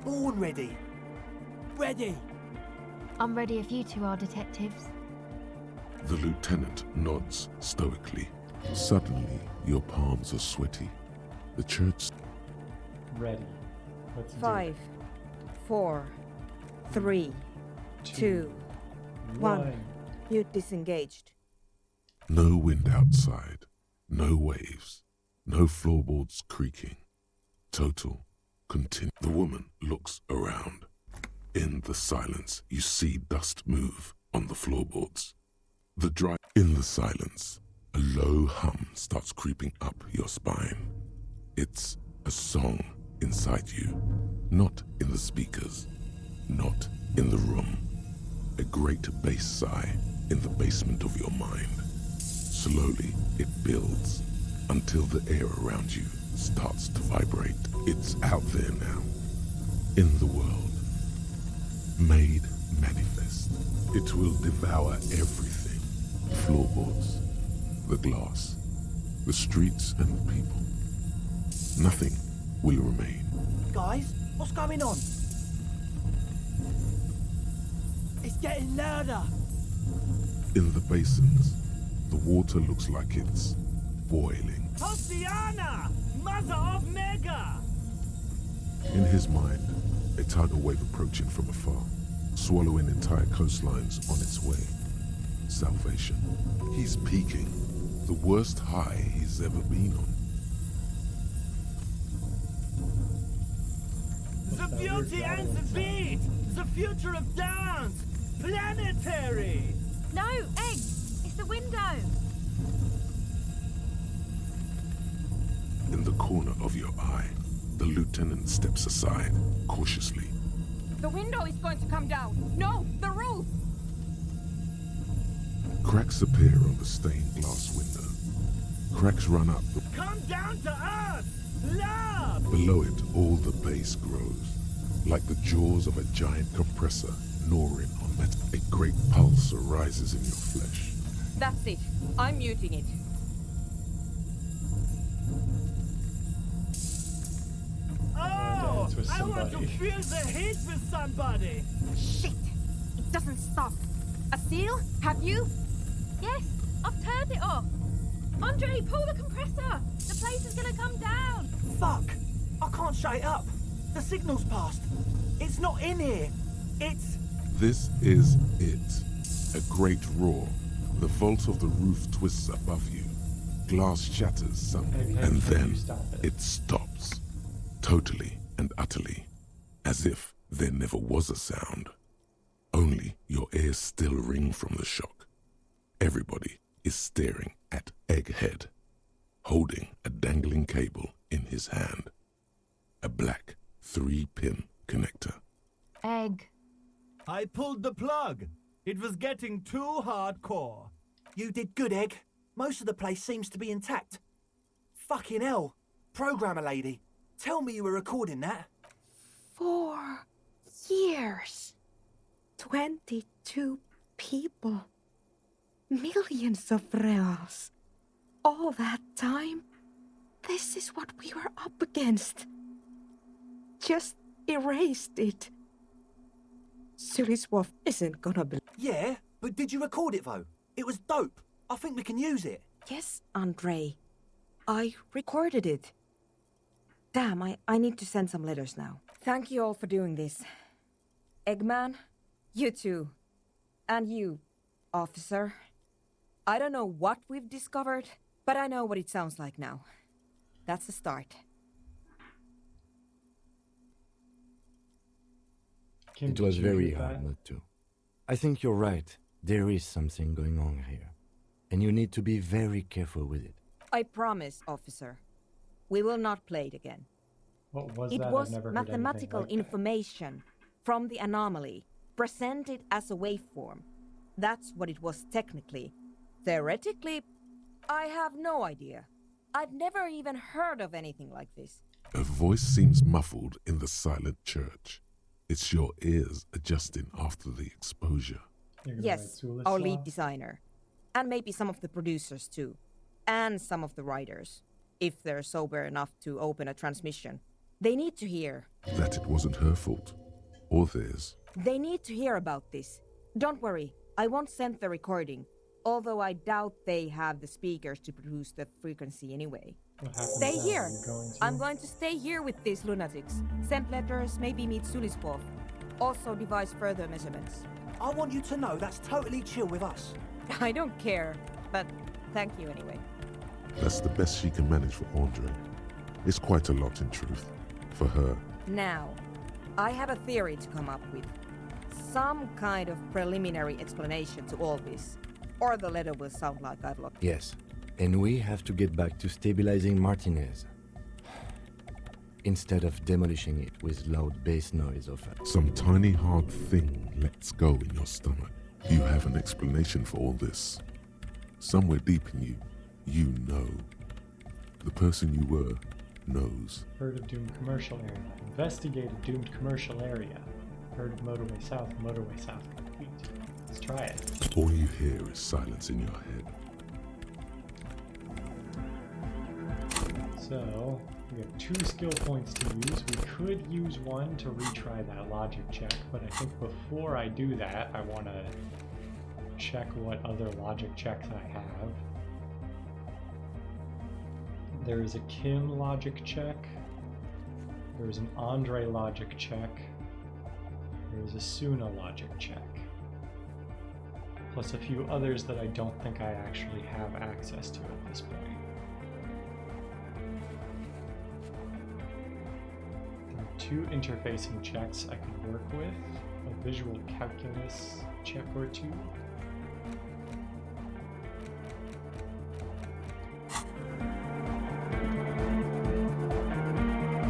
Born ready. Ready. I'm ready if you two are detectives. The lieutenant nods stoically. Suddenly, your palms are sweaty. The church... Ready. Let's do 5, 4, 3, 2, 1. Mute disengaged. No wind outside. No waves. No floorboards creaking. Total continue. The woman looks around. In the silence, you see dust move on the floorboards. In the silence, a low hum starts creeping up your spine. It's a song inside you, not in the speakers, not in the room. A great bass sigh in the basement of your mind. Slowly, it builds until the air around you starts to vibrate. It's out there now, in the world, made manifest. It will devour everything. Floorboards, the glass, the streets and people. Nothing will remain. Guys, what's going on? It's getting louder. In the basins, the water looks like it's boiling. Oceana! Mother of Mega! In his mind, a tidal wave approaching from afar, swallowing entire coastlines on its way. Salvation. He's peaking. The worst high he's ever been on. The beauty and the beat! The future of dance! Planetary! No, Egg! It's the window! In the corner of your eye, the lieutenant steps aside, cautiously. The window is going to come down. No, the roof! Cracks appear on the stained glass window. Cracks run up. Come down to earth! Love! Below it, all the bass grows, like the jaws of a giant compressor gnawing on metal. A great pulse arises in your flesh. That's it. I'm muting it. Oh! dance with I want to somebody. feel the heat with somebody! Shit! It doesn't stop. Asil, have you? Yes, I've turned it off. Andre, pull the compressor. The place is gonna come down. Fuck! I can't shut it up. The signal's passed. It's not in here. It's... This is it. A great roar. The vault of the roof twists above you. Glass shatters suddenly, Okay, and can then you stop it? it stops. Totally and utterly. As if there never was a sound. Only your ears still ring from the shock. Everybody is staring at Egghead, holding a dangling cable in his hand. A black 3-pin connector. Egg. I pulled the plug. It was getting too hardcore. You did good, Egg. Most of the place seems to be intact. Fucking hell. Programmer lady, tell me you were recording that. 4 years. 22 people. Millions of reals. All that time? This is what we were up against. Just erased it. Suliswolf isn't gonna be... Yeah, but did you record it though? It was dope. I think we can use it. Yes, Andre. I recorded it. Damn, I need to send some letters now. Thank you all for doing this. Eggman, you too. And you, officer. I don't know what we've discovered, but I know what it sounds like now. That's the start. Kim, It was did you very hear hard that? not to. I think you're right. There is something going on here. And you need to be very careful with it. I promise, officer. We will not play it again. What was It that? was I've never heard anything mathematical like that. information from the anomaly, presented as a waveform. That's what it was technically. Theoretically, I have no idea. I've never even heard of anything like this. A voice seems muffled in the silent church. It's your ears adjusting after the exposure. Yes, our lead designer. And maybe some of the producers too. And some of the writers. If they're sober enough to open a transmission. They need to hear. That it wasn't her fault. Or theirs. They need to hear about this. Don't worry, I won't send the recording. Although I doubt they have the speakers to produce the frequency anyway. Stay now? here. Are you going to? I'm going to stay here with these lunatics. Send letters, maybe meet Sulispov. Also devise further measurements. I want you to know that's totally chill with us. I don't care, but thank you anyway. That's the best she can manage for Andre. It's quite a lot in truth. For her. Now, I have a theory to come up with. Some kind of preliminary explanation to all this. Or the letter will sound like I've looked. Yes. And we have to get back to stabilizing Martinez. Instead of demolishing it with loud bass noise of it. Some tiny hard thing lets go in your stomach. You have an explanation for all this. Somewhere deep in you, you know. The person you were knows. Heard of doomed commercial area. Investigated doomed commercial area. Heard of motorway south complete. Let's try it. All you hear is silence in your head. So, we have 2 skill points to use. We could use one to retry that logic check, but I think before I do that, I want to check what other logic checks I have. There is a Kim logic check. There is an Andre logic check. There is a Suna logic check. Plus a few others that I don't think I actually have access to at this point. There are 2 interfacing checks I could work with. A visual calculus check or 2.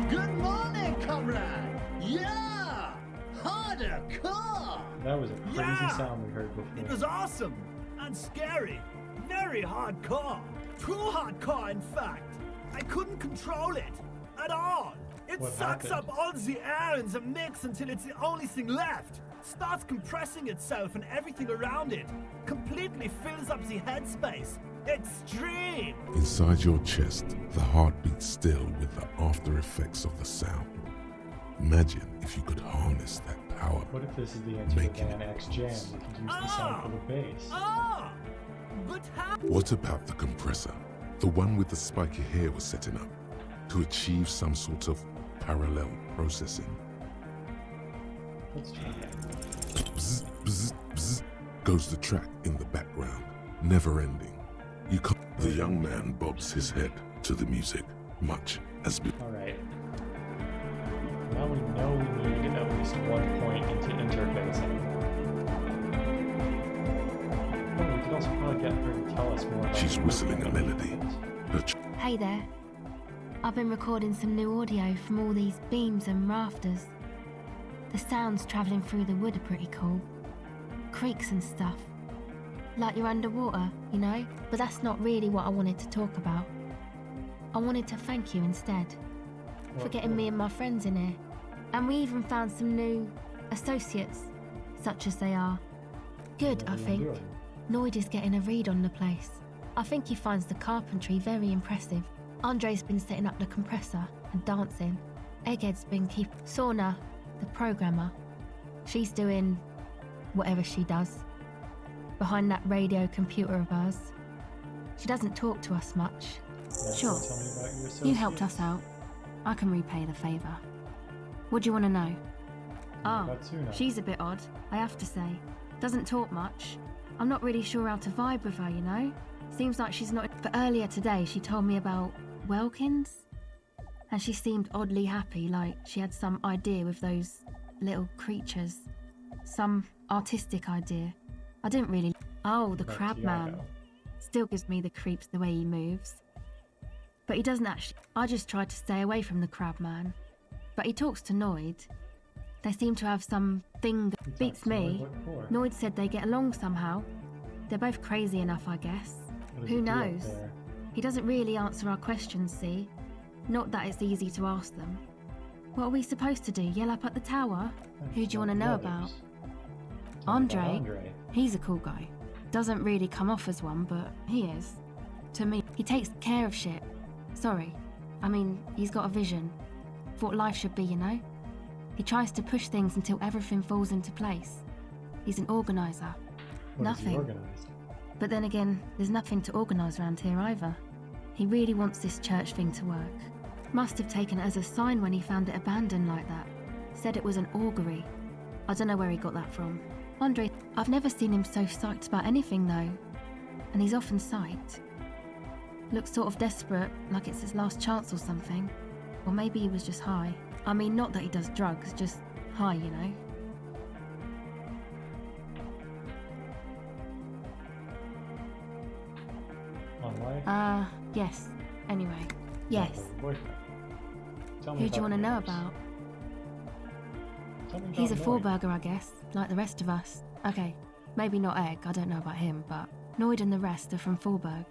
Good morning, comrade! Yeah! Harder car! That was a crazy sound we heard before. It was awesome and scary. Very hardcore. Too hardcore, in fact. I couldn't control it at all. It What sucks happened? up all the air in the mix until it's the only thing left. Starts compressing itself and everything around it. Completely fills up the headspace. Extreme. Inside your chest, the heart beats still with the after effects of the sound. Imagine if you could harness that power. What if this is the answer to Van X Jam? We could use the sound for the bass. Ah! But how? What about the compressor? The one with the spiky hair was setting up to achieve some sort of parallel processing. Let's try that. Bzz, bzz, bzz, goes the track in the background, never ending. You can't. The young man bobs his head to the music, much as before. Alright. Now we know we need at least 1 point into interfacing. also probably get her to tell us more about She's the whistling a program. melody. Her Hey there. I've been recording some new audio from all these beams and rafters. The sounds travelling through the wood are pretty cool. Creaks and stuff. Like you're underwater, you know? But that's not really what I wanted to talk about. I wanted to thank you instead for getting me and my friends in here. And we even found some new associates, such as they are. Good, I think. Noid is getting a read on the place. I think he finds the carpentry very impressive. Andre's been setting up the compressor and dancing. Egghead's been Sauna, the programmer. She's doing whatever she does. Behind that radio computer of hers. She doesn't talk to us much. Yeah, Sure. Tell me about your You helped associates. us out. I can repay the favour. What do you want to know? Ah, About Suna. she's a bit odd, I have to say. Doesn't talk much. I'm not really sure how to vibe with her, you know? Seems like she's not... But earlier today, she told me about Welkins. And she seemed oddly happy, like she had some idea with those little creatures. Some artistic idea. I didn't really... Oh, the About crab man. Tiago. Still gives me the creeps the way he moves. But he doesn't actually... I just tried to stay away from the crab man. But he talks to Noid. They seem to have some thing that beats me. Noid said they get along somehow. They're both crazy enough, I guess. What does Who he do up knows? there? He doesn't really answer our questions, see? Not that it's easy to ask them. What are we supposed to do? Yell up at the tower? Who do you want to know about? Andre. He's a cool guy. Doesn't really come off as one, but he is. To me, he takes care of shit. Sorry. I mean, he's got a vision. For what life should be, you know? He tries to push things until everything falls into place. He's an organiser. What has he Nothing. organised? But then again, there's nothing to organise around here either. He really wants this church thing to work. Must have taken it as a sign when he found it abandoned like that. Said it was an augury. I don't know where he got that from. Andre, I've never seen him so psyched about anything though. And he's often psyched. Looks sort of desperate, like it's his last chance or something. Or maybe he was just high. I mean, not that he does drugs, just high, you know? On life? Yes. Anyway. Yes. Boyfriend. Tell me Who do you want to know yours. about? Tell me He's a about Noid. four-burger, I guess, like the rest of us. Okay, maybe not Egg, I don't know about him, but Noid and the rest are from Forberg,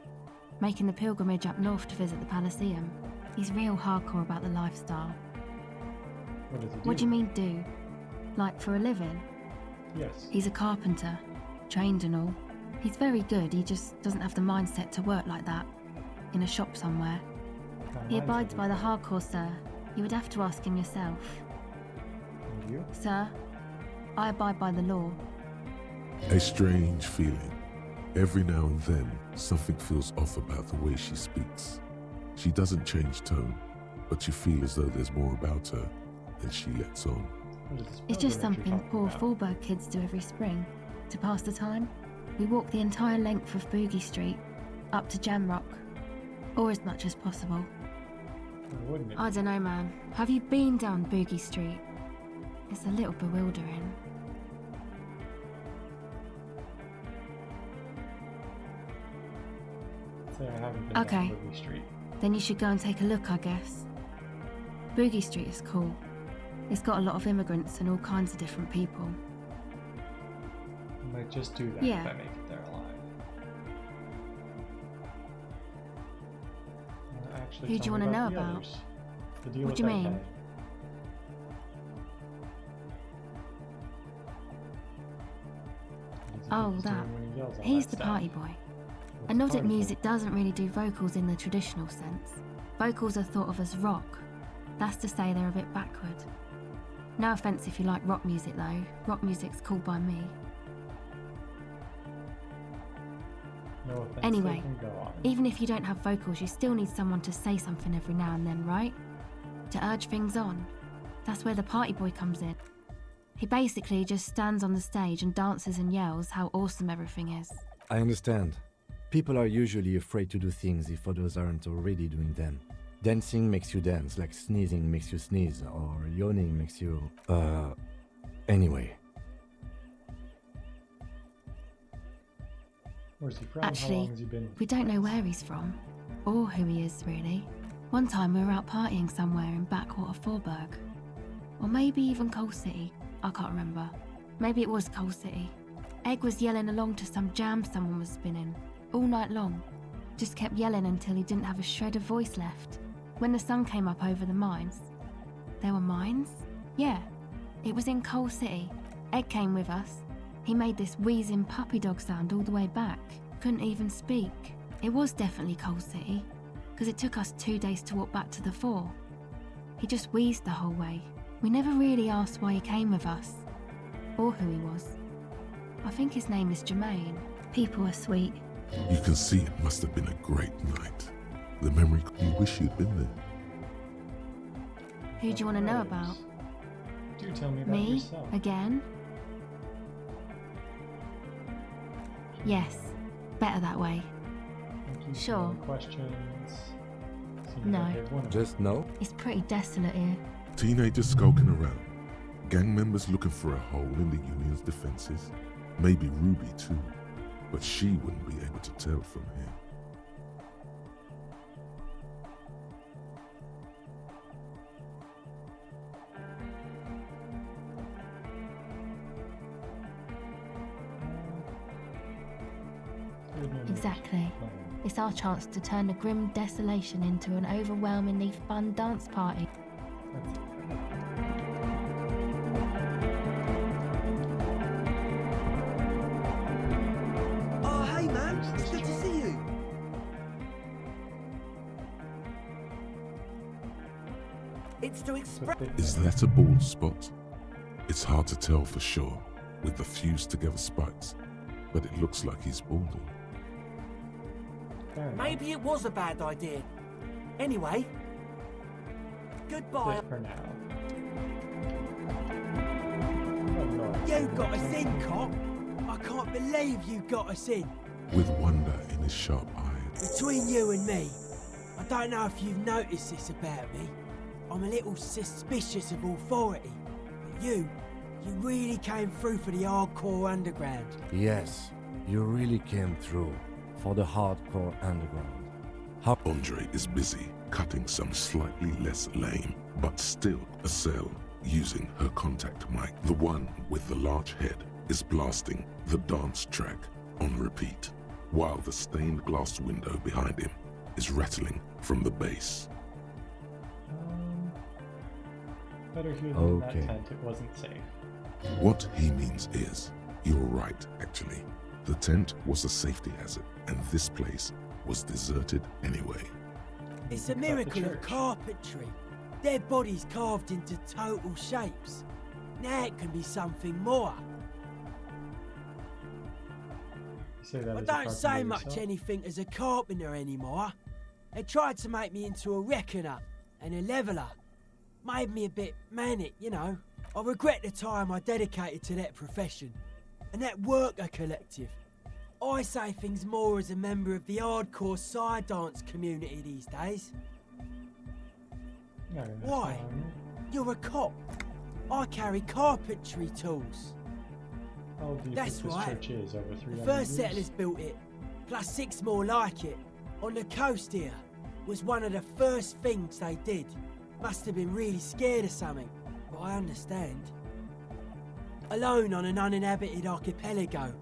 making the pilgrimage up north to visit the Palaceum. He's real hardcore about the lifestyle. What does he do? What do you mean, do? Like, for a living? Yes. He's a carpenter, trained and all. He's very good, he just doesn't have the mindset to work like that, in a shop somewhere. He abides by the hardcore, sir. You would have to ask him yourself. And you? Sir, I abide by the law. A strange feeling. Every now and then, something feels off about the way she speaks. She doesn't change tone, but you feel as though there's more about her than she lets on. It's just something poor Forberg kids do every spring, to pass the time. We walk the entire length of Boogie Street, up to Jamrock, or as much as possible. Wouldn't it? I don't know, man. Have you been down Boogie Street? It's a little bewildering. Say I haven't been Okay. down Boogie Street. Then you should go and take a look, I guess. Boogie Street is cool. It's got a lot of immigrants and all kinds of different people. I might just do that Yeah. if I make it there alive. Actually, Who do you want wanna to know about? Others. The deal What with do you that mean? head. What does he Oh, think he's that. doing when he yells all He's that the stuff? party boy. What's And the Nordic party music doesn't really do vocals in the traditional sense. Vocals are thought of as rock. That's to say they're a bit backward. No offence if you like rock music though. Rock music's cool by me. No offense, Anyway, they can go on. even if you don't have vocals, you still need someone to say something every now and then, right? To urge things on. That's where the party boy comes in. He basically just stands on the stage and dances and yells how awesome everything is. I understand. People are usually afraid to do things if others aren't already doing them. Dancing makes you dance, like sneezing makes you sneeze, or yawning makes you... Anyway. Where's he from? How Actually, long has he been? we don't know where he's from, or who he is, really. One time we were out partying somewhere in backwater Forburg. Or maybe even Coal City, I can't remember. Maybe it was Coal City. Egg was yelling along to some jam someone was spinning, all night long. Just kept yelling until he didn't have a shred of voice left. When the sun came up over the mines. There were mines? Yeah, it was in Coal City. Egg came with us. He made this wheezing puppy dog sound all the way back. Couldn't even speak. It was definitely Coal City, because it took us 2 days to walk back to the fort. He just wheezed the whole way. We never really asked why he came with us, or who he was. I think his name is Jermaine. People are sweet. You can see it must have been a great night. The memory, you wish you'd been there. Who do you want to know about? Do tell me about Me? yourself. Again? Yes, better that way. Sure. Questions? No. Just no? It's pretty desolate here. Teenagers skulking around. Gang members looking for a hole in the Union's defenses. Maybe Ruby too. But she wouldn't be able to tell from here. Exactly. It's our chance to turn the grim desolation into an overwhelmingly fun dance party. Oh, hey man, it's good to see you. It's to express. Is that a bald spot? It's hard to tell for sure with the fused together spikes, but it looks like he's balding. Maybe it was a bad idea. Anyway, goodbye. For now. You got us in, cop. I can't believe you got us in. With wonder in his sharp eye. Between you and me, I don't know if you've noticed this about me. I'm a little suspicious of authority. But you really came through for the hardcore underground. Yes, you really came through for the hardcore underground. Andre is busy cutting some slightly less lame, but still a cell, using her contact mic. The one with the large head is blasting the dance track on repeat, while the stained glass window behind him is rattling from the bass. Better here than in that tent, it wasn't safe. What he means is, you're right, actually. The tent was a safety hazard, and this place was deserted anyway. It's a miracle of carpentry. Their bodies carved into total shapes. Now it can be something more. I don't say much anything as a carpenter anymore. They tried to make me into a reckoner and a leveller. Made me a bit manic, you know. I regret the time I dedicated to that profession and that worker collective. I say things more as a member of the hardcore side dance community these days. Why? You're a cop. I carry carpentry tools. How old do you That's think this right. church is? Over 300 The first years? settlers built it, plus 6 more like it. On the coast here, was one of the first things they did. Must have been really scared of something, but I understand. Alone on an uninhabited archipelago,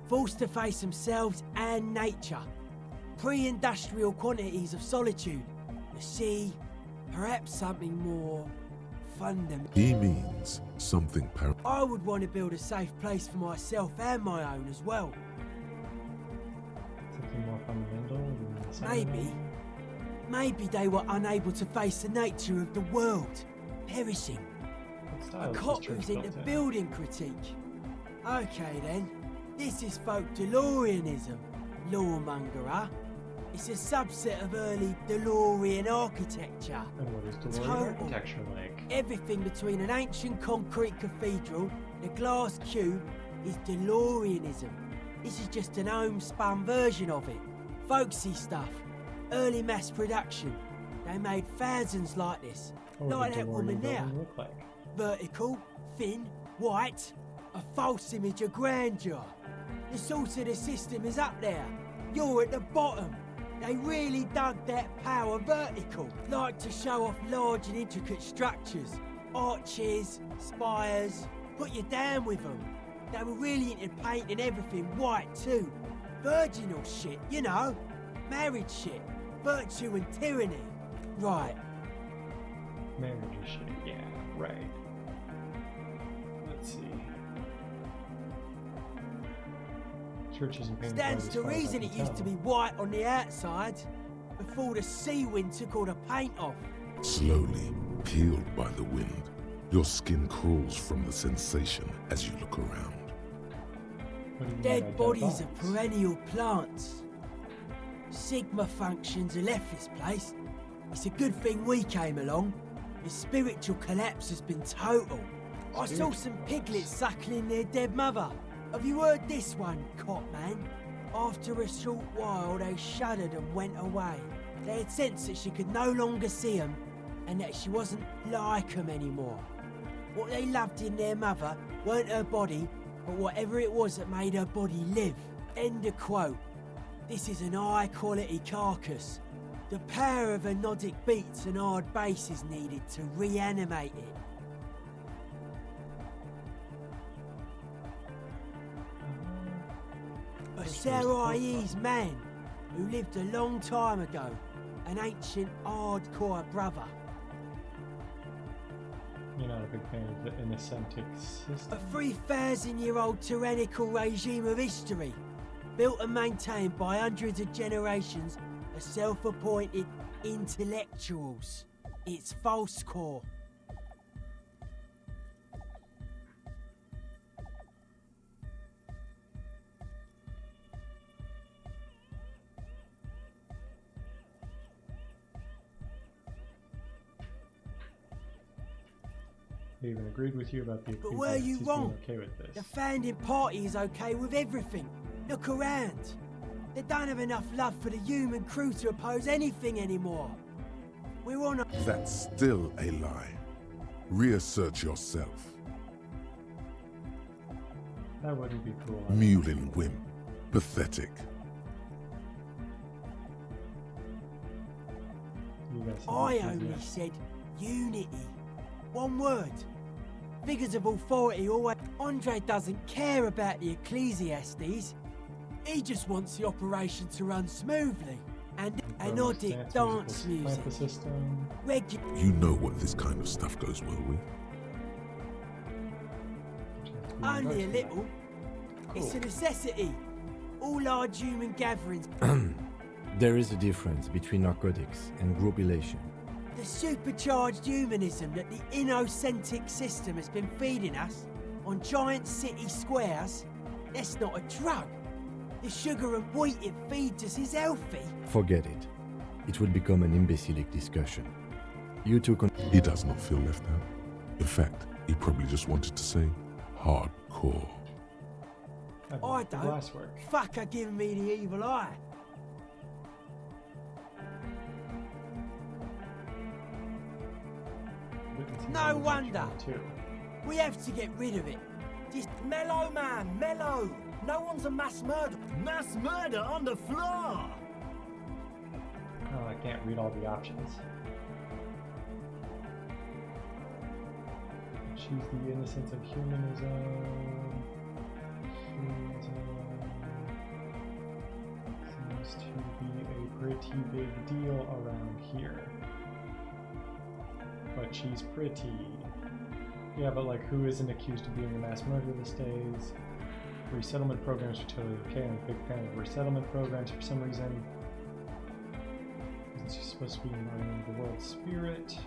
forced to face themselves and nature. Pre-industrial quantities of solitude. The sea, perhaps something more fundamental. He means something I would want to build a safe place for myself and my own as well. Something more fundamental than Maybe they were unable to face the nature of the world, perishing. A cop who's into building critique. Okay then, this is folk DeLoreanism, lawmonger, huh? It's a subset of early DeLorean architecture. And what is DeLorean architecture like? Everything between an ancient concrete cathedral and a glass cube is DeLoreanism. This is just an homespun version of it. Folksy stuff. Early mass production. They made thousands like this. Like that woman there. Vertical, thin, white. A false image of grandeur. The source of the system is up there. You're at the bottom. They really dug that power vertical. Like to show off large and intricate structures. Arches, spires. Put you down with them. They were really into painting everything white too. Virginal shit, you know. Marriage shit. Virtue and tyranny. Right. Marriage and shit, yeah, right. Let's see. Churches and painted Stands to reason it used to be white on the outside before the sea wind took all the paint off. Slowly, peeled by the wind, your skin crawls from the sensation as you look around. Dead bodies of perennial plants. Sigma functions have left this place. It's a good thing we came along. The spiritual collapse has been total. I saw some piglets suckling their dead mother. Have you heard this one, Copman? After a short while, they shuddered and went away. They had sensed that she could no longer see them, and that she wasn't like them anymore. What they loved in their mother weren't her body, but whatever it was that made her body live. End of quote. This is an high-quality carcass. The power of anodic beats and hard bass is needed to reanimate it. A Sarai-E's man who lived a long time ago, an ancient hardcore brother. You're not a big fan of the Innocentic system? A 3,000-year-old tyrannical regime of history, built and maintained by hundreds of generations of self-appointed intellectuals. It's false core. They even agreed with you about the But were you Ecclesiastes wrong? being okay with this. The founding party is okay with everything. Look around. They don't have enough love for the human crew to oppose anything anymore. We're on a... That's still a lie. Reassert yourself. That wouldn't be cool. Mewling wimp. Pathetic. I only said unity. One word. Figures of authority always... Andre doesn't care about the Ecclesiastes. He just wants the operation to run smoothly. And anodic dance music. You know what this kind of stuff goes well with. Only a little. It's a necessity. All large human gatherings. There is a difference between narcotics and group elation. The supercharged humanism that the Innocentic system has been feeding us on giant city squares, that's not a drug. The sugar and wheat it feeds us is healthy. Forget it. It would become an imbecilic discussion. You two He does not feel left out. In fact, he probably just wanted to say hardcore. I don't. Fuck her giving me the evil eye. No wonder. We have to get rid of it. Just mellow, man, mellow. No one's a mass murderer. Mass murder on the floor. Oh, I can't read all the options. She's the innocence of humanism. Seems to be a pretty big deal around here. But she's pretty. Yeah, but like, who isn't accused of being a mass murderer these days? Resettlement programs are totally okay. I'm a big fan of resettlement programs for some reason. Isn't she supposed to be embodying the world spirit?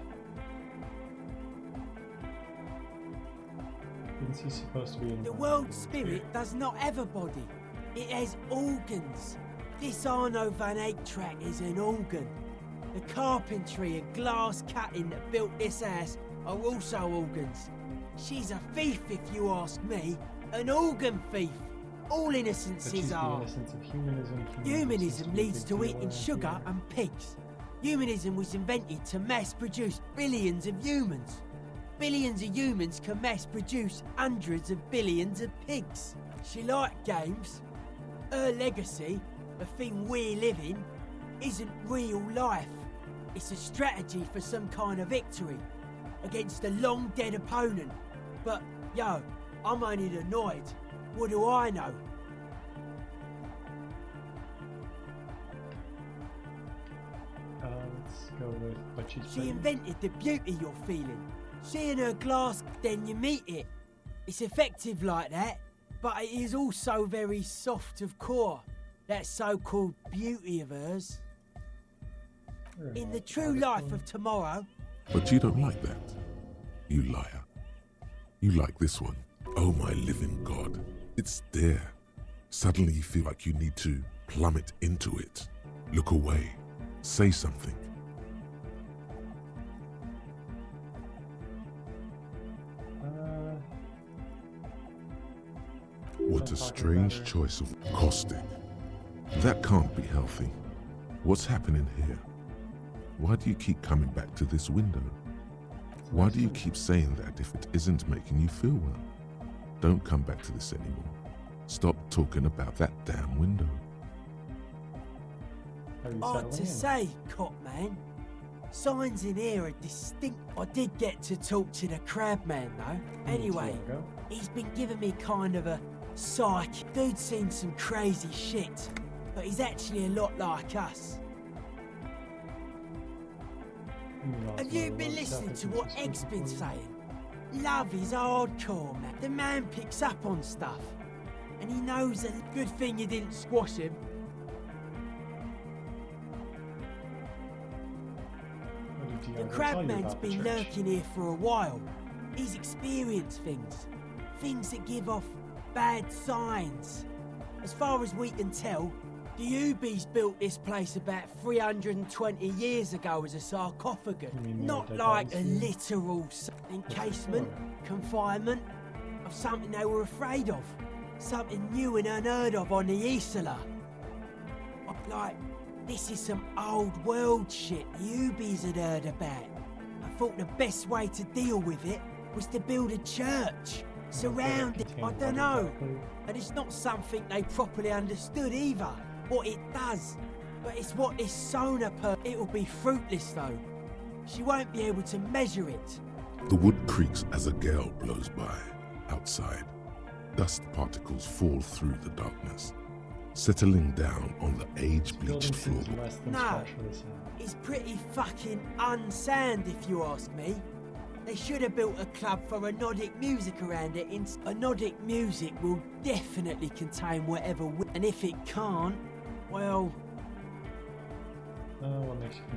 Isn't she supposed to be the world spirit does not have a body. It has organs. This Arno van Eyck track is an organ. The carpentry and glass cutting that built this house are also organs. She's a thief, if you ask me. An organ thief. All innocences are. Innocence of humanism. Humanism leads to eating sugar and pigs. Humanism was invented to mass produce billions of humans. Billions of humans can mass produce hundreds of billions of pigs. She liked games. Her legacy, the thing we're living, isn't real life. It's a strategy for some kind of victory against a long-dead opponent. But, yo, I'm only annoyed. What do I know? Let's go with what she's She invented the beauty you're feeling. Seeing her glass, then you meet it. It's effective like that, but it is also very soft of core. That so-called beauty of hers. In the true life of tomorrow. But you don't like that, you liar. You like this one. Oh my living God. It's there. Suddenly you feel like you need to plummet into it. Look away. Say something. What a strange choice of caustic. That can't be healthy. What's happening here? Why do you keep coming back to this window? Why do you keep saying that if it isn't making you feel well? Don't come back to this anymore. Stop talking about that damn window. Hard to say, Copman. Signs in here are distinct. I did get to talk to the crabman though. Anyway, he's been giving me kind of a psych. Dude's seen some crazy shit, but he's actually a lot like us. Have you been listening to what Egg's been saying? Love is hardcore, man. The man picks up on stuff. And he knows a good thing you didn't squash him. The crabman's been lurking here for a while. He's experienced things. Things that give off bad signs. As far as we can tell, the Ubies built this place about 320 years ago as a sarcophagus. Not like a literal encasement, confinement of something they were afraid of. Something new and unheard of on the Isla. Like, this is some old world shit the Ubies had heard about. I thought the best way to deal with it was to build a church. Surround it, I don't know. And it's not something they properly understood either. What it does, but it's what this Sona it'll be fruitless though. She won't be able to measure it. The wood creaks as a gale blows by. Outside, dust particles fall through the darkness, settling down on the age-bleached floor. No, it's pretty fucking unsound if you ask me. They should have built a club for anodic music around it. Anodic music will definitely contain whatever and if it can't, well...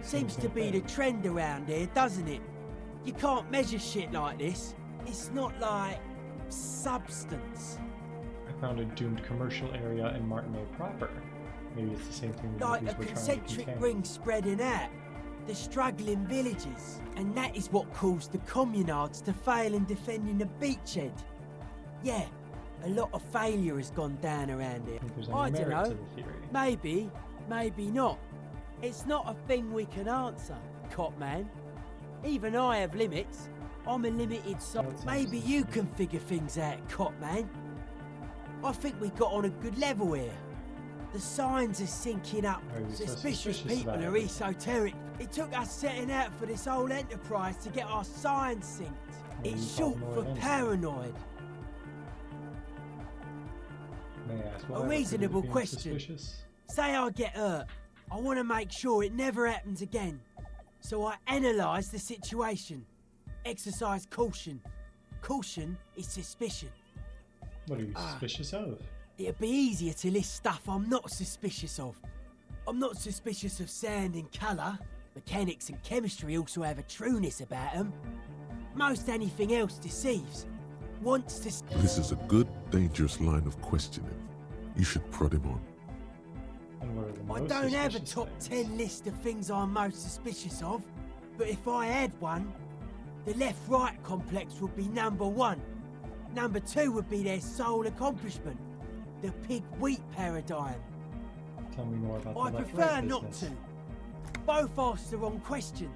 Seems to be the trend around here, doesn't it? You can't measure shit like this. It's not like... substance. I found a doomed commercial area in Martinez proper. Maybe it's the same thing the like a movies were trying to concentric contain. ring spreading out. The struggling villages. And that is what caused the communards to fail in defending the beachhead. Yeah, a lot of failure has gone down around here. I don't know. Maybe, maybe not. It's not a thing we can answer, Copman. Even I have limits. I'm a limited soul. Maybe you can figure things out, Copman. I think we got on a good level here. The signs are syncing up. Suspicious people are esoteric. It took us setting out for this whole enterprise to get our signs synced. It's short for paranoid. A reasonable question. Say I get hurt. I want to make sure it never happens again. So I analyse the situation. Exercise caution. Caution is suspicion. What are you suspicious of? It'd be easier to list stuff I'm not suspicious of. I'm not suspicious of sound and colour. Mechanics and chemistry also have a trueness about them. Most anything else deceives. Wants to... This is a good, dangerous line of questioning. You should prod him on. I don't have a top 10 list of things I'm most suspicious of, but if I had one, the left-right complex would be number 1. Number 2 would be their sole accomplishment, the pig-wheat paradigm. Tell me more about I prefer not to. Both ask the wrong questions.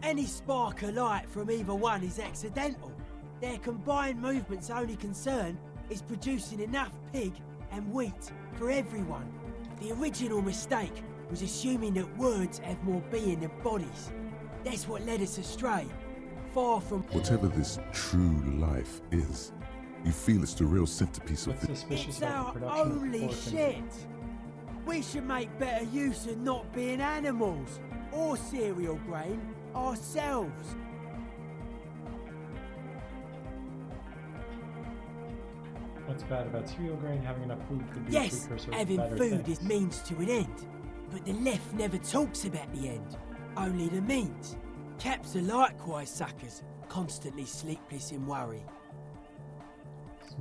Any spark of light from either one is accidental. Their combined movement's only concern is producing enough pig and wheat for everyone. The original mistake was assuming that words have more being than bodies. That's what led us astray. Far from... Whatever this true life is, you feel it's the real centerpiece of What's suspicious It's about our the production of only pork and shit. We should make better use of not being animals or cereal grain ourselves. What's bad about cereal grain? Having enough food could be Yes, a precursor to having better food things. is means to an end. But the left never talks about the end, only the means. Caps are likewise suckers, constantly sleepless in worry.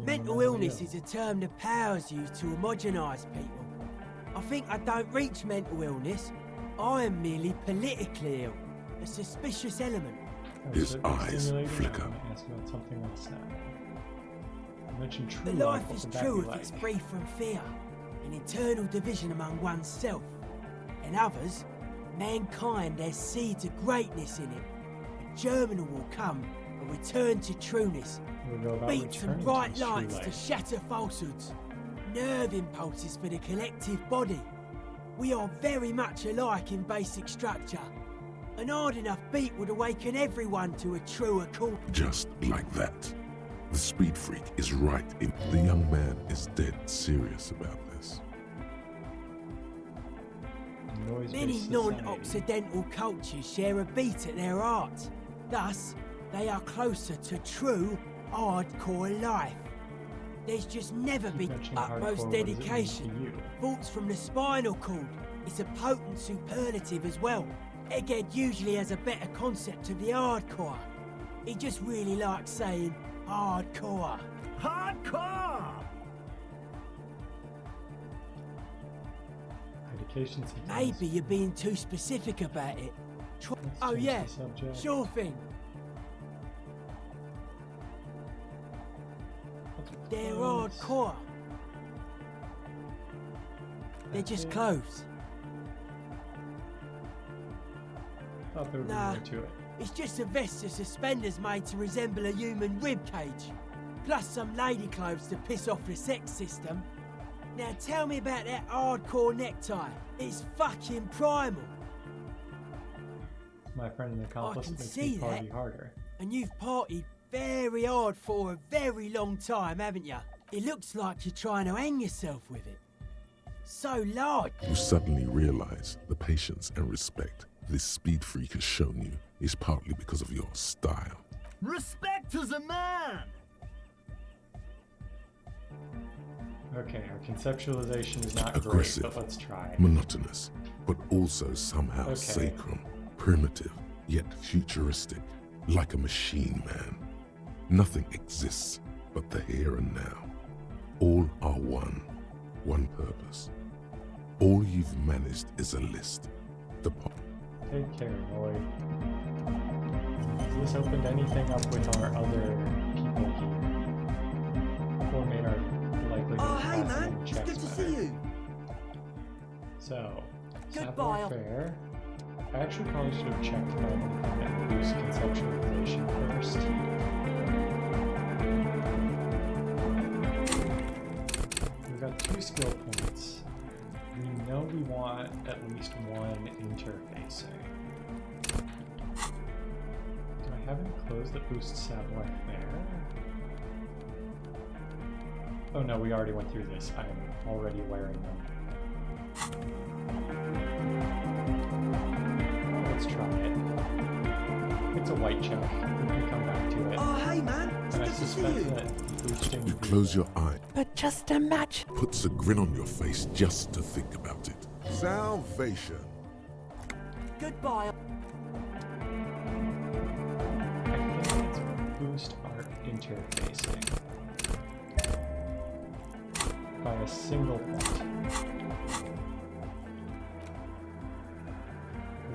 Mental illness is a term the powers use to homogenise people. I think I don't reach mental illness. I am merely politically ill, a suspicious element. His eyes flicker. I'm gonna ask about something else now. You mentioned true The life is what would that true be if like? it's free from fear, an internal division among oneself. In others, mankind has seeds of greatness in it. A germinal will come, a return to trueness. We'll go about Beats and returning to bright its true lights to light. shatter falsehoods. Nerve impulses for the collective body. We are very much alike in basic structure. An hard enough beat would awaken everyone to a truer call. Just like that. The speed freak is right in. The young man is dead serious about this. Many non-Occidental cultures share a beat at their art. Thus, they are closer to true, hardcore life. There's just never been mentioning utmost hardcore, what does it mean to dedication. you? Thoughts from the spinal cord. It's a potent superlative as well. Egghead usually has a better concept of the hardcore. He just really likes saying hardcore. Hardcore! Dedication to Maybe you're being too specific about it. Oh change yeah, the subject. sure thing. They're hardcore. They're just clothes. Thought there would be Nah, more to it. it's just a vest of suspenders made to resemble a human rib cage. Plus some lady clothes to piss off the sex system. Now tell me about that hardcore necktie. It's fucking primal. My friend and accomplice can makes see me party that. harder. And you've partied very hard for a very long time, haven't you? It looks like you're trying to hang yourself with it. So large. You suddenly realize the patience and respect this speed freak has shown you is partly because of your style. Respect to the man! Okay, our conceptualization is not Aggressive, great, but let's try. monotonous, but also somehow Okay. sacrum, primitive, yet futuristic, like a machine man. Nothing exists but the here and now. All are one purpose. All you've managed is a list. The Take care, Roy. Has this opened anything up with our other people here? Or made our likelihood Oh, of hey passing man, any it's checks good to better? see you. So, Goodbye. Savoir Faire. I actually probably should have checked about anything that boosts conceptualization first. We've got 2 skill points. We know we want at least 1 interfacing. Do I have any clothes that boost Savoir Faire? Oh no, we already went through this. I'm already wearing them. Let's try it. It's a white check. We can come back to it. Oh, hey man, it's And I good to see suspect you. that boosting You close your eye, But just imagine. puts a grin on your face just to think about it. Salvation. Goodbye. I think it's boost our interfacing by a single point.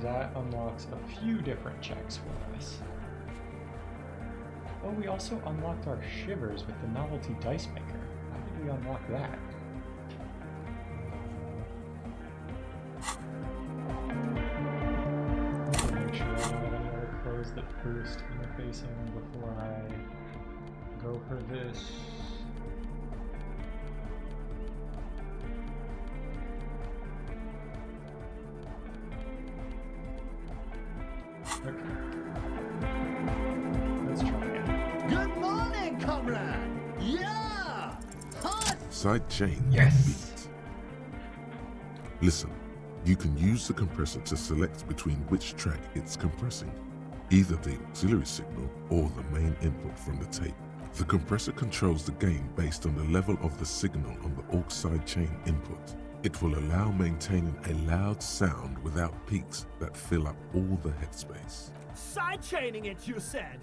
That unlocks a few different checks for us. Oh, we also unlocked our shivers with the novelty dice maker. How did we unlock that? Make sure I don't have any other clothes that boost interfacing before I go for this. oxide chain Yes. beat. Listen, you can use the compressor to select between which track it's compressing, either the auxiliary signal or the main input from the tape. The compressor controls the gain based on the level of the signal on the aux side chain input. It will allow maintaining a loud sound without peaks that fill up all the headspace. Sidechaining it, you said?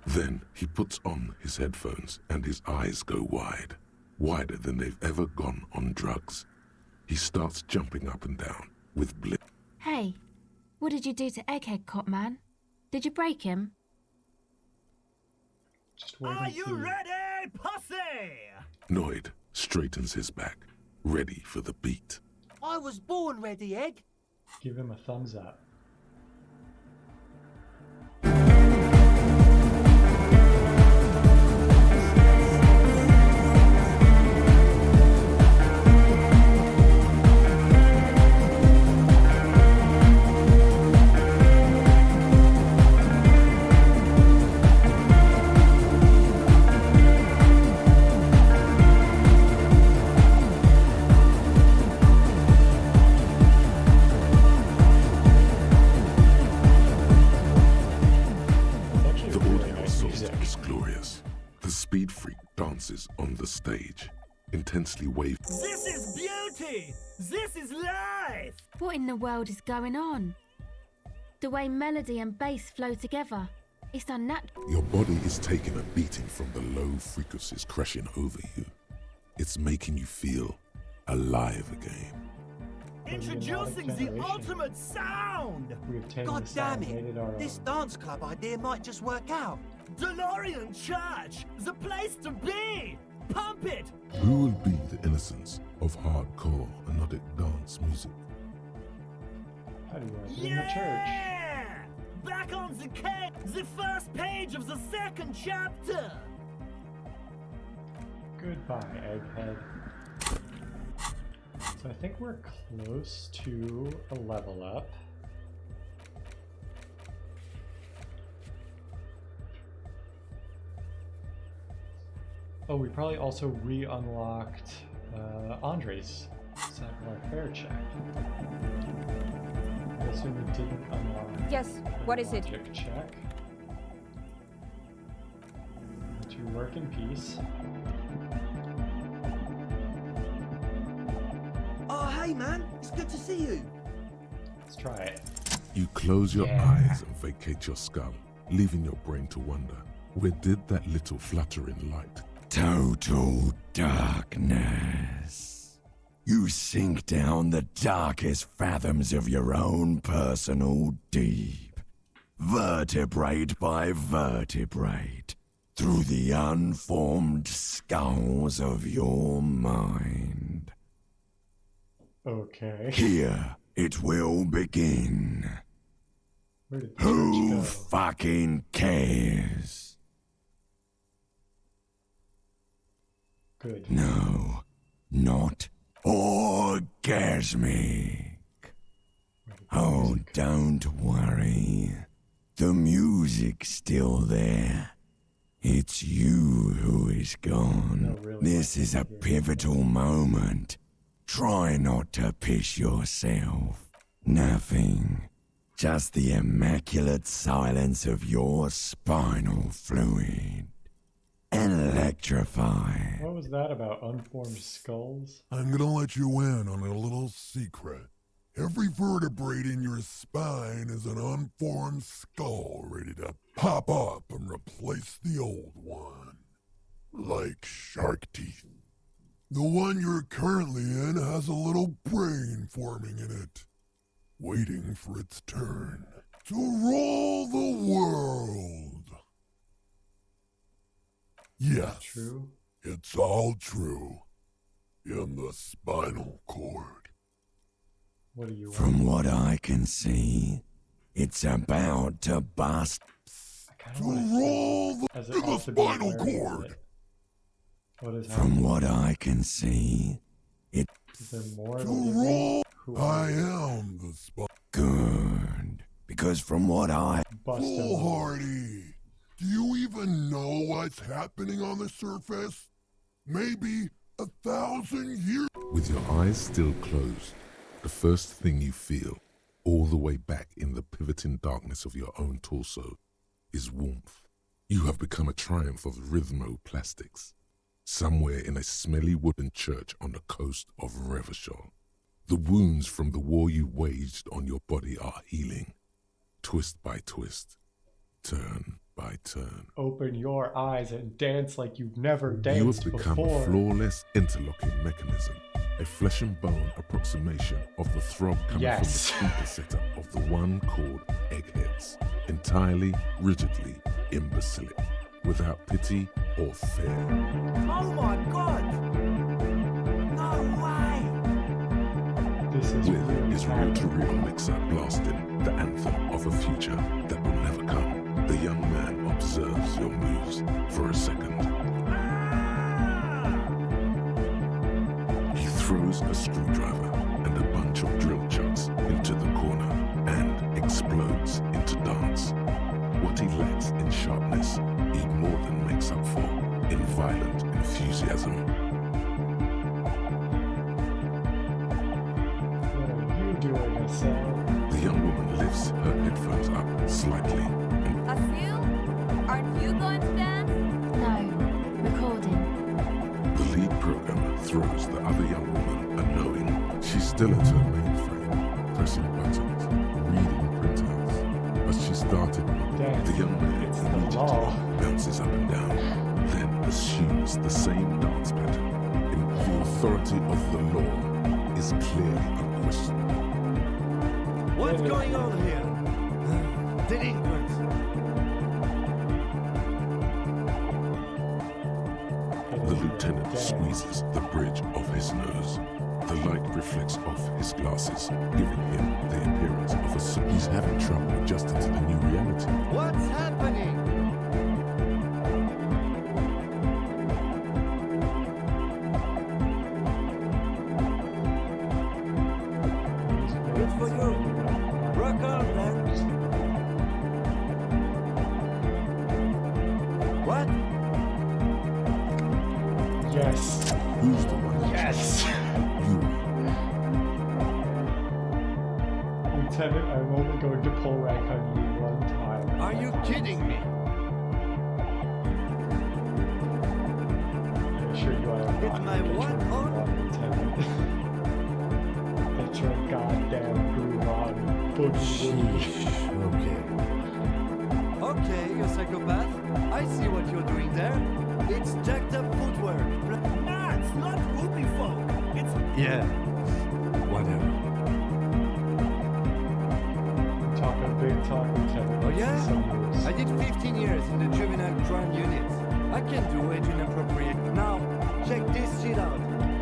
Then he puts on his headphones and his eyes go wide, wider than they've ever gone on drugs. He starts jumping up and down with blip. Hey, what did you do to Egghead, Cop Man? Did you break him? Just wait Are and you see. ready, pussy? Noid straightens his back, ready for the beat. I was born ready, Egg. Give him a thumbs up. Speed Freak dances on the stage, intensely waving. This is beauty! This is life! What in the world is going on? The way melody and bass flow together, it's unnatural. Your body is taking a beating from the low frequencies crashing over you. It's making you feel alive again. Introducing the ultimate sound! God damn it! This dance club idea might just work out. DeLorean Church! The place to be! Pump it! Who will be the innocence of hardcore melodic dance music? How do you want it in the church? Back on the cake! The first page of the second chapter! Goodbye, Egghead. So I think we're close to a level up. Oh, we probably also re-unlocked Andre's Savoir-Faire check. I assume we didn't unlock. Yes, what is it? Logic check. To work in peace. Oh, hey man, it's good to see you. Let's try it. You close your eyes and vacate your skull, leaving your brain to wonder, where did that little fluttering light? Total darkness. You sink down the darkest fathoms of your own personal deep, vertebrate by vertebrate, through the unformed skulls of your mind. Okay. Here it will begin. Where did the Who church go? fucking cares? Good. No, not orgasmic. Oh, don't worry. The music's still there. It's you who is gone. No, really, This is a pivotal moment. Try not to piss yourself. Nothing. Just the immaculate silence of your spinal fluid. Electrified. What was that about unformed skulls? I'm gonna let you in on a little secret. Every vertebrae in your spine is an unformed skull ready to pop up and replace the old one. Like shark teeth. The one you're currently in has a little brain forming in it, waiting for its turn to rule the world. Yes, True. it's all true. In the spinal cord. What do you From what I can see, it's about to bust. To roll As the it ought to be spinal wary of cord. it. What is From happening? what I can see, Is there more To of it? roll. Who I am the spinal. good. Because from what I... Bust him. Foolhardy. Do you even know what's happening on the surface? maybe 1,000 years. With your eyes still closed, the first thing you feel, all the way back in the pivoting darkness of your own torso, is warmth. You have become a triumph of rhythmoplastics, somewhere in a smelly wooden church on the coast of Revachol. The wounds from the war you waged on your body are healing, twist by twist, turn by turn. Open your eyes and dance like you've never You danced have become before. a flawless interlocking mechanism, a flesh and bone approximation of the throb coming from the speaker setup of the one called Eggheads, entirely, rigidly imbecilic, without pity or fear. Oh my god! No way! This is With his reel-to-reel mixer blasting the anthem of a future that will never come, the young man observes your moves for a second. He throws a screwdriver and a bunch of drill chucks into the corner and explodes into dance. What he lacks in sharpness, he more than makes up for in violent enthusiasm. What are you doing, Estelle? The young woman lifts her headphones up slightly. Asil, aren't you going to dance? No, recording. The lead programmer throws the other young woman a knowing. She's still at her mainframe, pressing buttons, reading printouts. But she started. The young man immediately bounces up and down, then assumes the same dance pattern. The authority of the law is clearly unquestioned. What's going on here? Delinquents. The lieutenant squeezes the bridge of his nose. The light reflects off his glasses, giving him the appearance of a suit. He's having trouble adjusting to the new reality. What's happening? Good for you. Rock on, man. What? Yes. Who's the one? Yes. Lieutenant, I'm only going to pull rank on you one time. Are you kidding me? I assure you I am not. It's my one on? Lieutenant. Get your goddamn groove on, boogie. Okay. Okay, you psychopath. I see what you're doing there. It's jacked up footwork. Nah, it's not whoopie folk. It's... Yeah. Whatever. Talking big talk, Lieutenant. Oh yeah? I did 15 years in the juvenile crime unit. I can do age inappropriate. Now, check this shit out.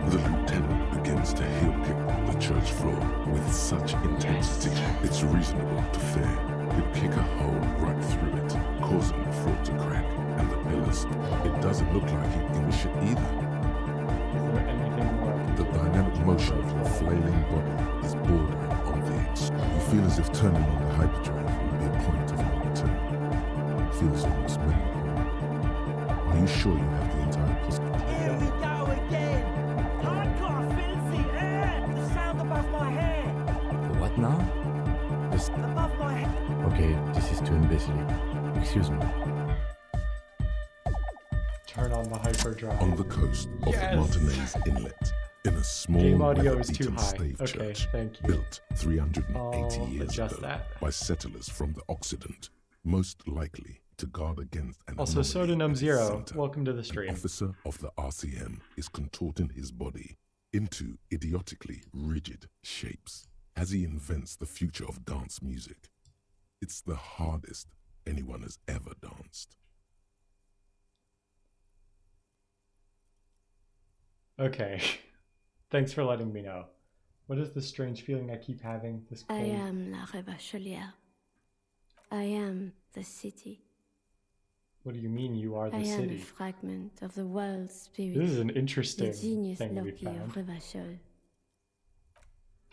The lieutenant begins to heel kick the church floor with such intensity, it's reasonable to fear he'd kick a hole right through it, causing the floor to crack and the pillars. It doesn't look like he'd give a shit either. Is there anything more? The dynamic motion of your flailing body is bordering on the extreme. You feel as if turning on the hyperdrive would be a point of no return. Feels almost mental. Are you sure you have the entire possibility? Here we go again. Hardcore, filthy air. The sound above my head. What now? This... Above my head. Okay, this is too imbecilic. Excuse me. Turn on the hyperdrive. On the coast of the Martinez Inlet, in a small Game audio is weather-beaten too high. slave Okay, church thank you. built 380 I'll years adjust ago that. by settlers from the Occident, most likely to guard against an Also, anomaly Sodanum at its Zero, center. welcome to the An stream. officer of the RCM is contorting his body into idiotically rigid shapes as he invents the future of dance music. It's the hardest anyone has ever danced. Okay. Thanks for letting me know. What is this strange feeling I keep having? This cold? I am La Revacholière. I am the city. What do you mean you are the I am a city? fragment of the world's spirit. This is an interesting the genius thing we Loki found. of Revachol.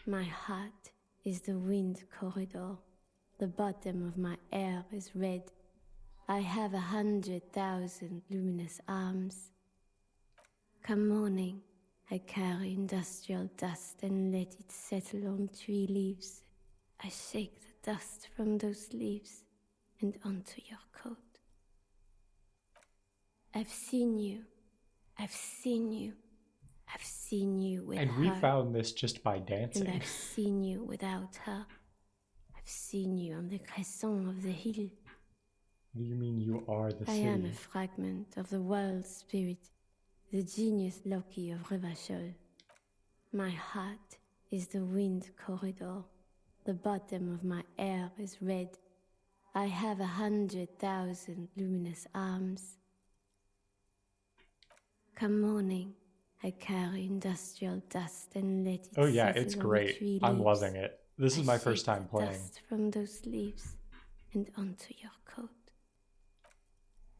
My heart is the wind corridor. The bottom of my air is red. I have 100,000 luminous arms. Come morning, I carry industrial dust and let it settle on tree leaves. I shake the dust from those leaves and onto your coat. I've seen you. I've seen you. I've seen you with her. And we found this just by dancing. And I've seen you without her. I've seen you on the crescent of the hill. What do you mean you are the city? I am a fragment of the world spirit, the genius Loki of Revachol. My heart is the wind corridor. The bottom of my air is red. I have 100,000 luminous arms. Come morning, I carry industrial dust and let it Oh yeah, settle it's on great. tree I'm leaves. loving it. This is my I first shake time the playing. dust from those leaves and onto your coat.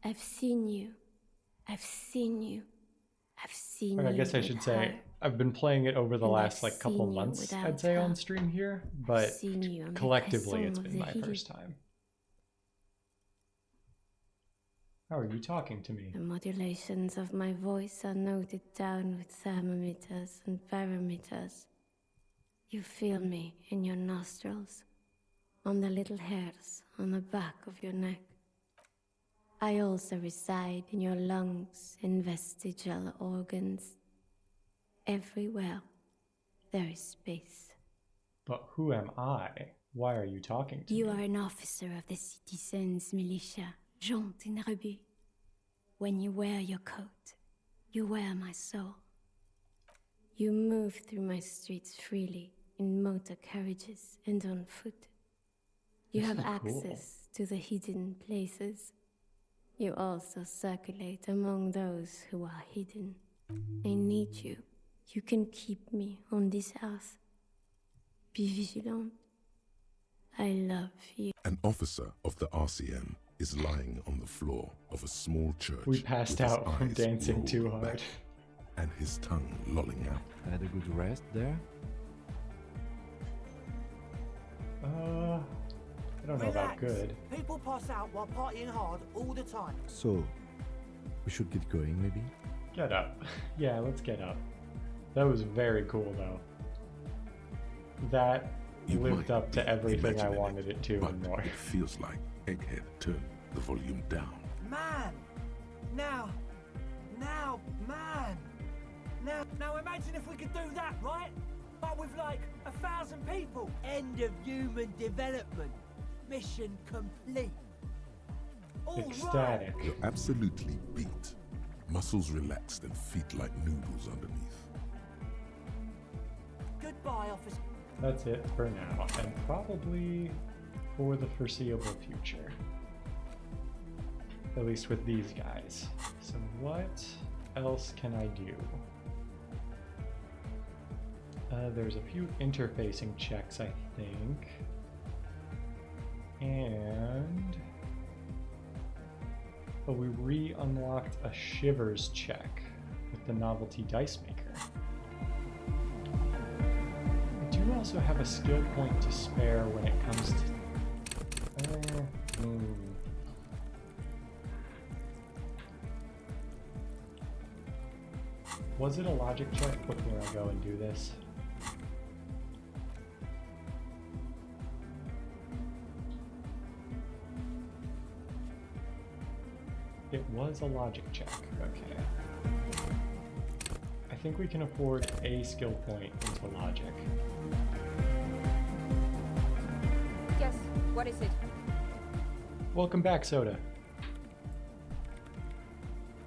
I've seen you. I've seen you. I've seen Or I you guess I with should her. say I've been playing it over the And last I've like couple seen you months, without I'd say, her. on stream here, I've but seen you on the collectively crescent it's of been the my hill. first time. How are you talking to me? The modulations of my voice are noted down with thermometers and barometers. You feel me in your nostrils, on the little hairs on the back of your neck. I also reside in your lungs and vestigial organs. Everywhere there is space. But who am I? Why are you talking to You me? are an officer of the citizens' militia, Jaunt and Rebut. When you wear your coat, you wear my soul. You move through my streets freely, in motor carriages and on foot. You This have is cool. access to the hidden places. You also circulate among those who are hidden. I need you. You can keep me on this earth. Be vigilant. I love you. An officer of the RCM is lying on the floor of a small church. We passed with his out from eyes dancing rolled too hard. back and his tongue lolling out. Had a good rest there? I don't know about good. People pass out while partying hard all the time. So, we should get going maybe? Get up. Yeah, let's get up. That was very cool though. That lived up to everything I wanted it to and more. It feels like Egghead turned the volume down. Man! Now, man! Now imagine if we could do that, right? But with like 1,000 people. End of human development. Mission complete. All Ecstatic. You're absolutely beat. Muscles relaxed and feet like noodles underneath. Goodbye, officer. That's it for now, and probably for the foreseeable future. At least with these guys. So what else can I do? There's a few interfacing checks, I think. And... oh, we re-unlocked a Shivers check with the novelty dice maker. I do also have a skill point to spare when it comes to... Was it a logic check before I go and do this? It was a logic check, okay. I think we can afford a skill point into logic. Yes, what is it? Welcome back, Soda.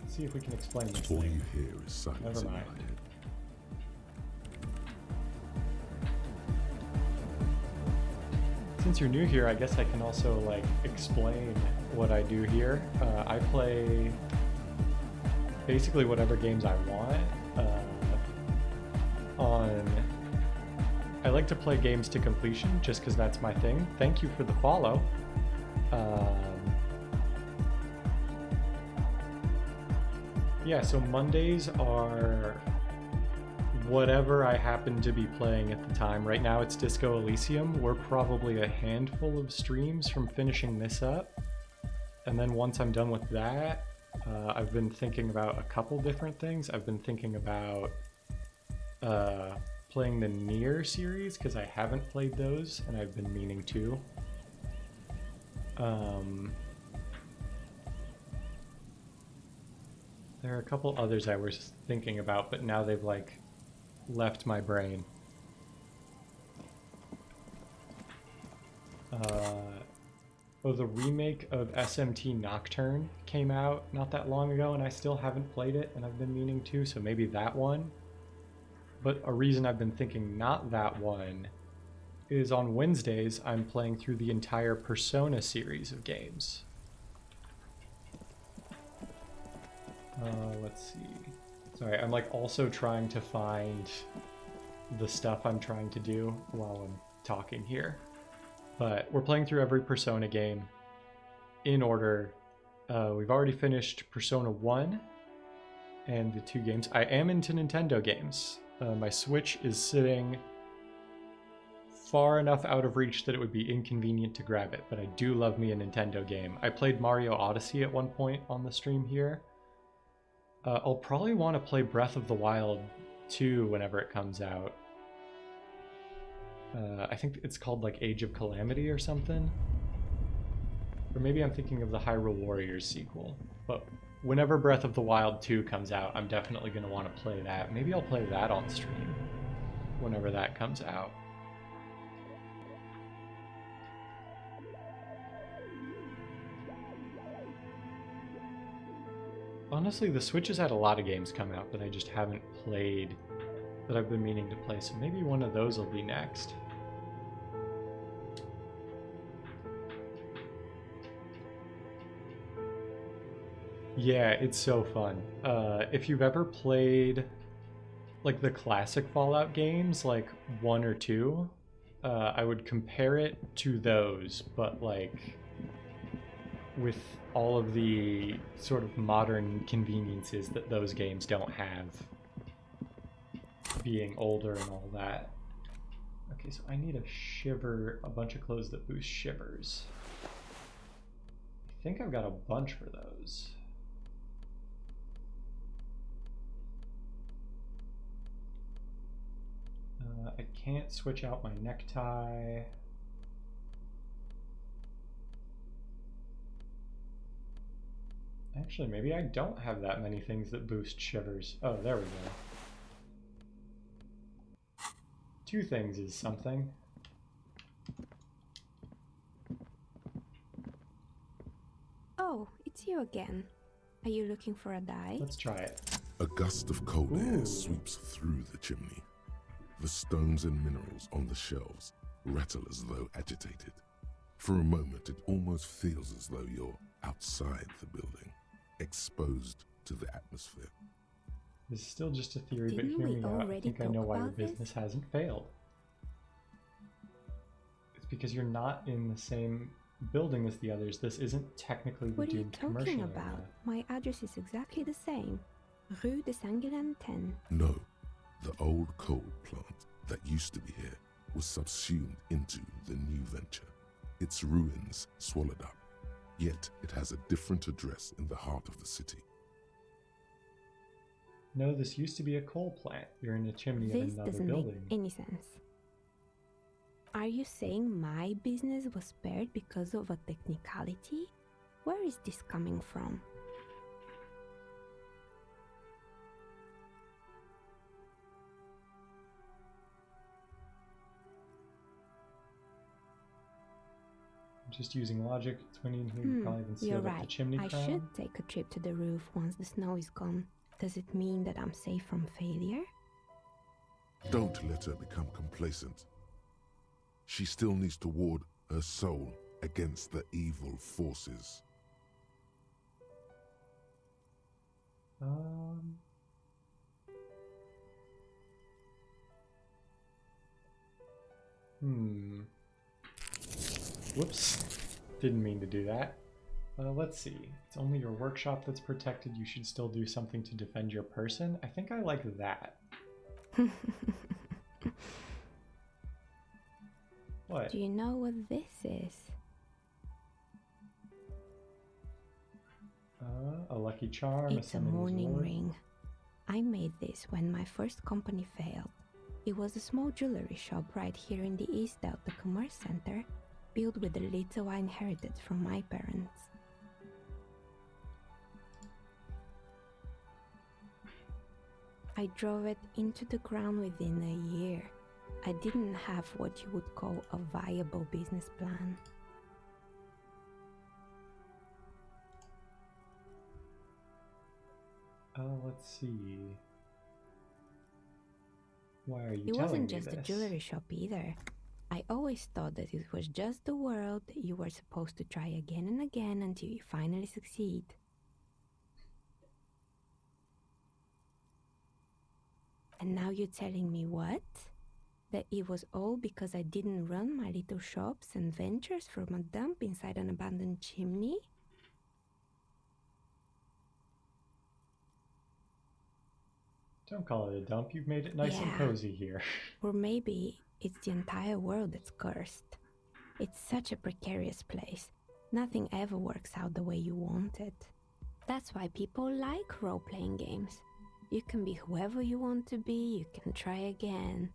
Let's see if we can explain this All thing. you hear is silence Never in your mind. head. Since you're new here, I guess I can also like explain what I do here. I play basically whatever games I want. I like to play games to completion just because that's my thing. Thank you for the follow. Yeah, so Mondays are whatever I happen to be playing at the time. Right now it's Disco Elysium. We're probably a handful of streams from finishing this up. And then once I'm done with that, I've been thinking about a couple different things. I've been thinking about playing the Nier series because I haven't played those and I've been meaning to. There are a couple others I was thinking about, but now they've like left my brain. Oh, the remake of SMT Nocturne came out not that long ago and I still haven't played it and I've been meaning to, so maybe that one. But a reason I've been thinking not that one is on Wednesdays I'm playing through the entire Persona series of games. Let's see. Sorry, I'm like also trying to find the stuff I'm trying to do while I'm talking here. But we're playing through every Persona game in order. We've already finished Persona 1 and the 2 games. I am into Nintendo games. My Switch is sitting far enough out of reach that it would be inconvenient to grab it, but I do love me a Nintendo game. I played Mario Odyssey at one point on the stream here. I'll probably want to play Breath of the Wild 2 whenever it comes out. I think it's called like Age of Calamity or something. Or maybe I'm thinking of the Hyrule Warriors sequel. But whenever Breath of the Wild 2 comes out, I'm definitely going to want to play that. Maybe I'll play that on stream whenever that comes out. Honestly, the Switch has had a lot of games come out that I just haven't played, that I've been meaning to play, so maybe one of those will be next. Yeah, it's so fun. If you've ever played like the classic Fallout games, like 1 or 2, I would compare it to those, but like with all of the sort of modern conveniences that those games don't have, being older and all that. Okay, so I need a bunch of clothes that boost shivers. I think I've got a bunch for those. I can't switch out my necktie. Actually, maybe I don't have that many things that boost shivers. Oh, there we go. 2 things is something. Oh, it's you again. Are you looking for a dye? Let's try it. A gust of cold air sweeps through the chimney. The stones and minerals on the shelves rattle as though agitated. For a moment, it almost feels as though you're outside the building, exposed to the atmosphere. This is still just a theory, but Didn't hear we me out. I already think I know talk why your about this? business hasn't failed. It's because you're not in the same building as the others. This isn't technically the What are you doomed commercial talking area. about? My address is exactly the same. Rue de Saint-Guélan 10. No, the old coal plant that used to be here was subsumed into the new venture. Its ruins swallowed up, yet it has a different address in the heart of the city. No, this used to be a coal plant. You're in a chimney of This another doesn't building. make any sense. Are you saying my business was spared because of a technicality? Where is this coming from? Just using logic, it's windy in here. You probably haven't You're sealed up the right. chimney I crown. should take a trip to the roof once the snow is gone. Does it mean that I'm safe from failure? Don't let her become complacent. She still needs to ward her soul against the evil forces. Whoops. Didn't mean to do that. Let's see. It's only your workshop that's protected. You should still do something to defend your person. I think I like that. What? Do you know what this is? A lucky charm. It's a mourning ring. I made this when my first company failed. It was a small jewelry shop right here in the East Delta Commerce Center, built with the little I inherited from my parents. I drove it into the ground within a year. I didn't have what you would call a viable business plan. Let's see. Why are you It telling wasn't me just this? a jewelry shop either. I always thought that it was just the world you were supposed to try again and again until you finally succeed. And now you're telling me what? That it was all because I didn't run my little shops and ventures from a dump inside an abandoned chimney? Don't call it a dump. You've made it nice and cozy here. Or maybe it's the entire world that's cursed. It's such a precarious place. Nothing ever works out the way you want it. That's why people like role-playing games. You can be whoever you want to be, you can try again.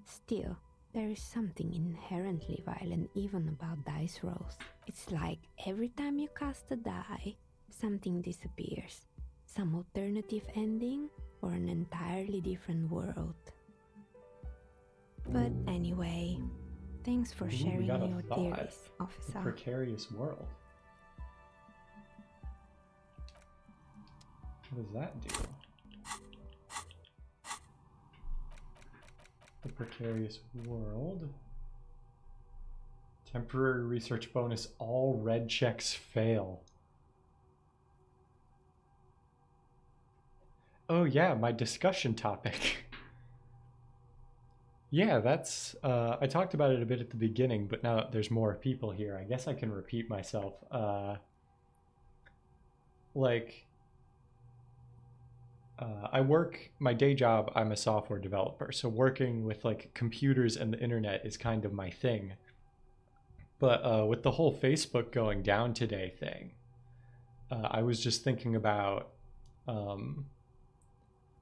Still, there is something inherently violent even about dice rolls. It's like every time you cast a die, something disappears. Some alternative ending or an entirely different world. But anyway, thanks for sharing your theories, officer. The precarious world. What does that do? The precarious world. Temporary research bonus. All red checks fail. Oh yeah, my discussion topic. Yeah, that's, I talked about it a bit at the beginning, but now that there's more people here, I guess I can repeat myself. I work, my day job, I'm a software developer, so working with like computers and the internet is kind of my thing. But with the whole Facebook going down today thing, I was just thinking about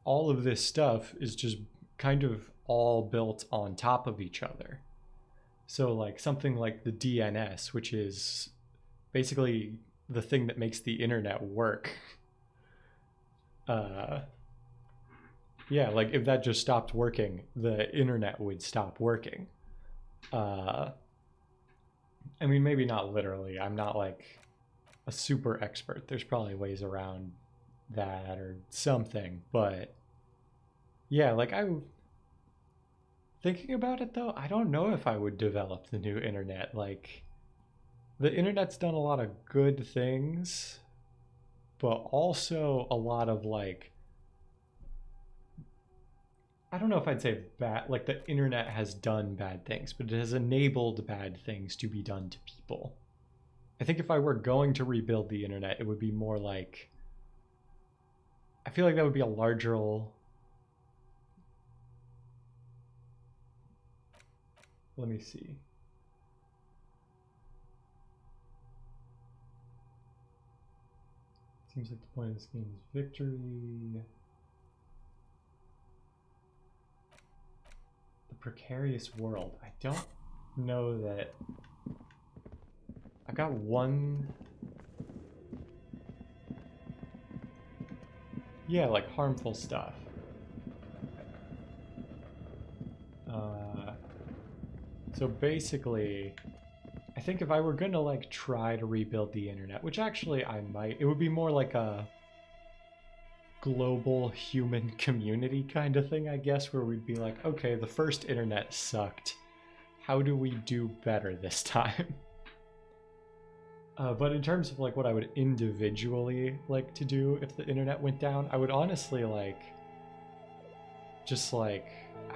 all of this stuff is just kind of all built on top of each other. So like something like the DNS, which is basically the thing that makes the internet work. Yeah, like if that just stopped working, the internet would stop working. I mean, maybe not literally. I'm not like a super expert. There's probably ways around that or something, but yeah, like thinking about it though, I don't know if I would develop the new internet. Like the internet's done a lot of good things, but also a lot of like, I don't know if I'd say bad, like the internet has done bad things, but it has enabled bad things to be done to people. I think if I were going to rebuild the internet, it would be more like, I feel like that would be a larger, let me see. Seems like the point of this game is victory. The precarious world. I don't know that. I got one. Yeah, like harmful stuff. So basically, I think if I were gonna like try to rebuild the internet, which actually I might, it would be more like a global human community kind of thing, I guess, where we'd be like, okay, the first internet sucked. How do we do better this time? But in terms of like what I would individually like to do if the internet went down, I would honestly like, just like,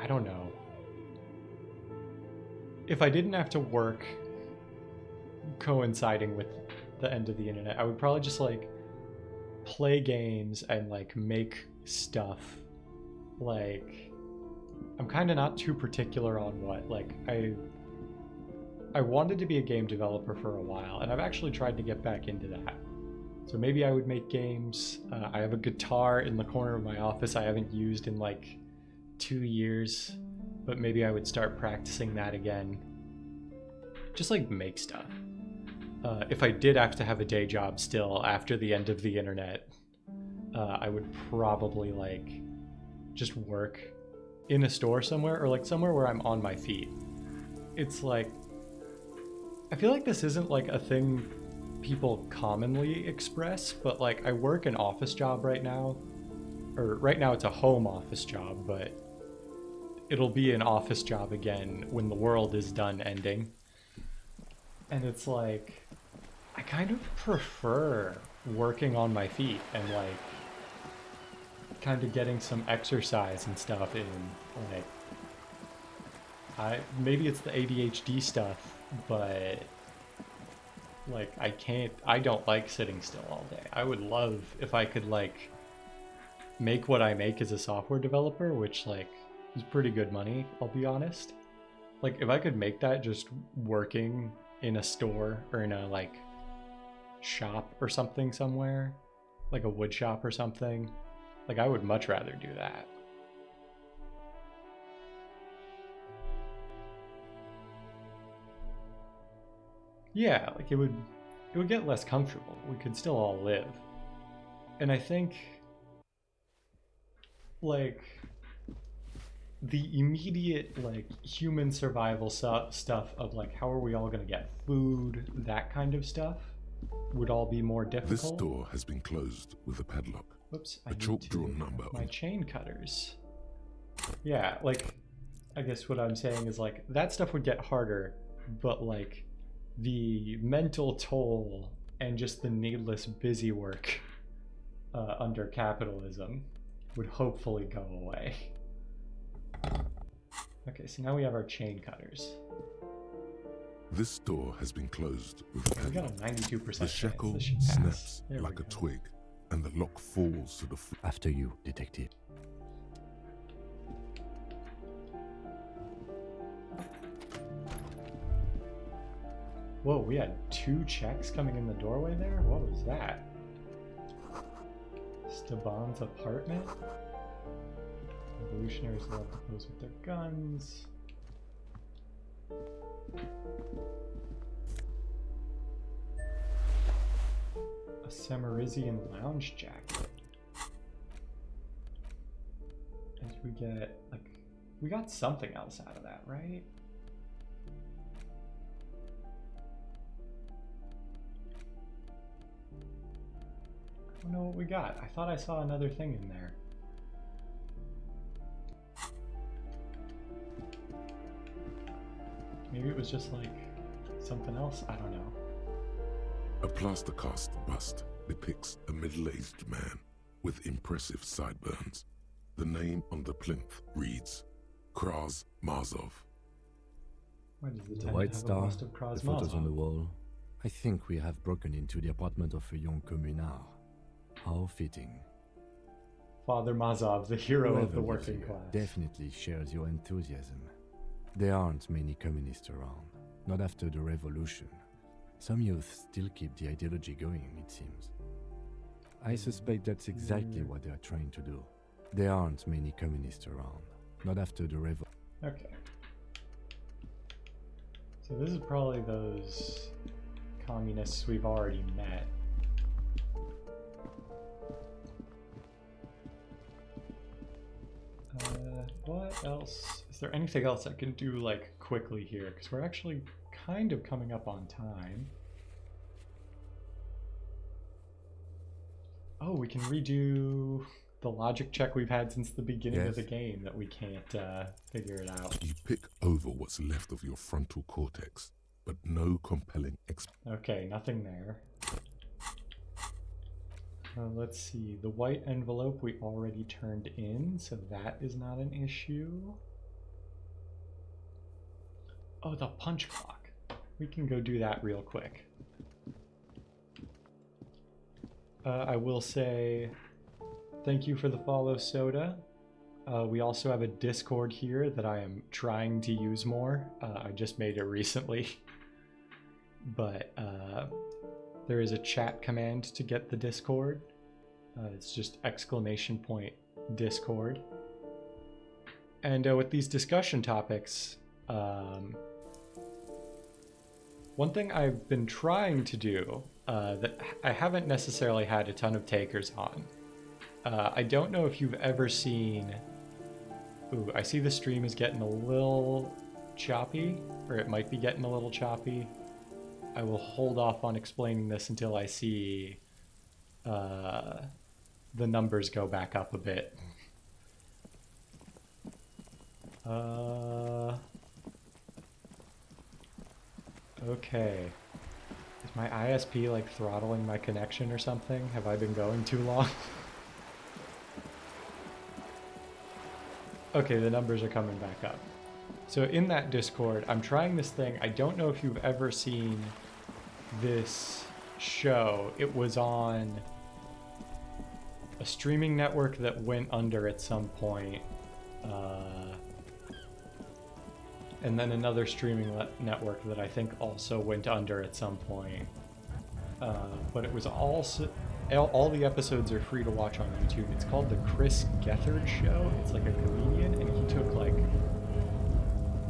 I don't know. If I didn't have to work coinciding with the end of the internet, I would probably just like play games and like make stuff. Like, I'm kind of not too particular on what, like I wanted to be a game developer for a while, and I've actually tried to get back into that. So maybe I would make games. I have a guitar in the corner of my office I haven't used in like 2 years, but maybe I would start practicing that again. Just like make stuff. If I did have to have a day job still after the end of the internet, I would probably like just work in a store somewhere, or like somewhere where I'm on my feet. It's like, I feel like this isn't like a thing people commonly express, but like I work an office job right now, or right now it's a home office job, but it'll be an office job again when the world is done ending. And it's like, I kind of prefer working on my feet and like kind of getting some exercise and stuff in. Like, maybe it's the ADHD stuff, but like I don't like sitting still all day. I would love if I could like make what I make as a software developer, which like is pretty good money, I'll be honest. Like if I could make that just working in a store or in a like shop or something somewhere, like a wood shop or something, like I would much rather do that. Yeah, like it would get less comfortable. We could still all live. And I think like the immediate like human survival stuff of like how are we all going to get food, that kind of stuff would all be more difficult. This door has been closed with a padlock. Oops, a chalk drawn number my chain cutters. Yeah, like I guess what I'm saying is like that stuff would get harder, but like the mental toll and just the needless busy work under capitalism would hopefully go away. Okay, so now we have our chain cutters. This door has been closed with a padlock. We got a 92% The shackle chance snaps like a twig, and the lock falls to the floor. After you, detective. Whoa, we had 2 checks coming in the doorway there? What was that? Staban's apartment? Revolutionaries love to pose with their guns. A Samarizian lounge jacket. And we get, like, we got something else out of that, right? I don't know what we got. I thought I saw another thing in there. Maybe it was just like something else. I don't know. A plaster cast bust depicts a middle-aged man with impressive sideburns. The name on the plinth reads Kraz Marzov. Why does The White Star, the photos on the wall. I think we have broken into the apartment of a young communard. How fitting. Father Mazov, the hero Whoever of the lives working here class. definitely shares your enthusiasm. There aren't many communists around, not after the revolution. Some youth still keep the ideology going, it seems. I suspect that's exactly what they are trying to do. There aren't many communists around, not after the revolution. Okay. So this is probably those communists we've already met. What else? Is there anything else I can do like quickly here? Because we're actually kind of coming up on time. Oh, we can redo the logic check we've had since the beginning of the game that we can't figure it out. You pick over what's left of your frontal cortex, but no compelling Okay, nothing there. Let's see, the white envelope we already turned in, so that is not an issue. Oh, the punch clock. We can go do that real quick. I will say thank you for the follow, Soda. We also have a Discord here that I am trying to use more. I just made it recently. But there is a chat command to get the Discord. It's just !Discord. And with these discussion topics, one thing I've been trying to do that I haven't necessarily had a ton of takers on. I don't know if you've ever seen... Ooh, I see the stream is getting a little choppy, or it might be getting a little choppy. I will hold off on explaining this until I see the numbers go back up a bit. Okay. Is my ISP like throttling my connection or something? Have I been going too long? Okay, the numbers are coming back up. So in that Discord, I'm trying this thing. I don't know if you've ever seen this show. It was on a streaming network that went under at some point. And then another streaming network that I think also went under at some point. But it was all the episodes are free to watch on YouTube. It's called The Chris Gethard Show. It's like a comedian, and he took like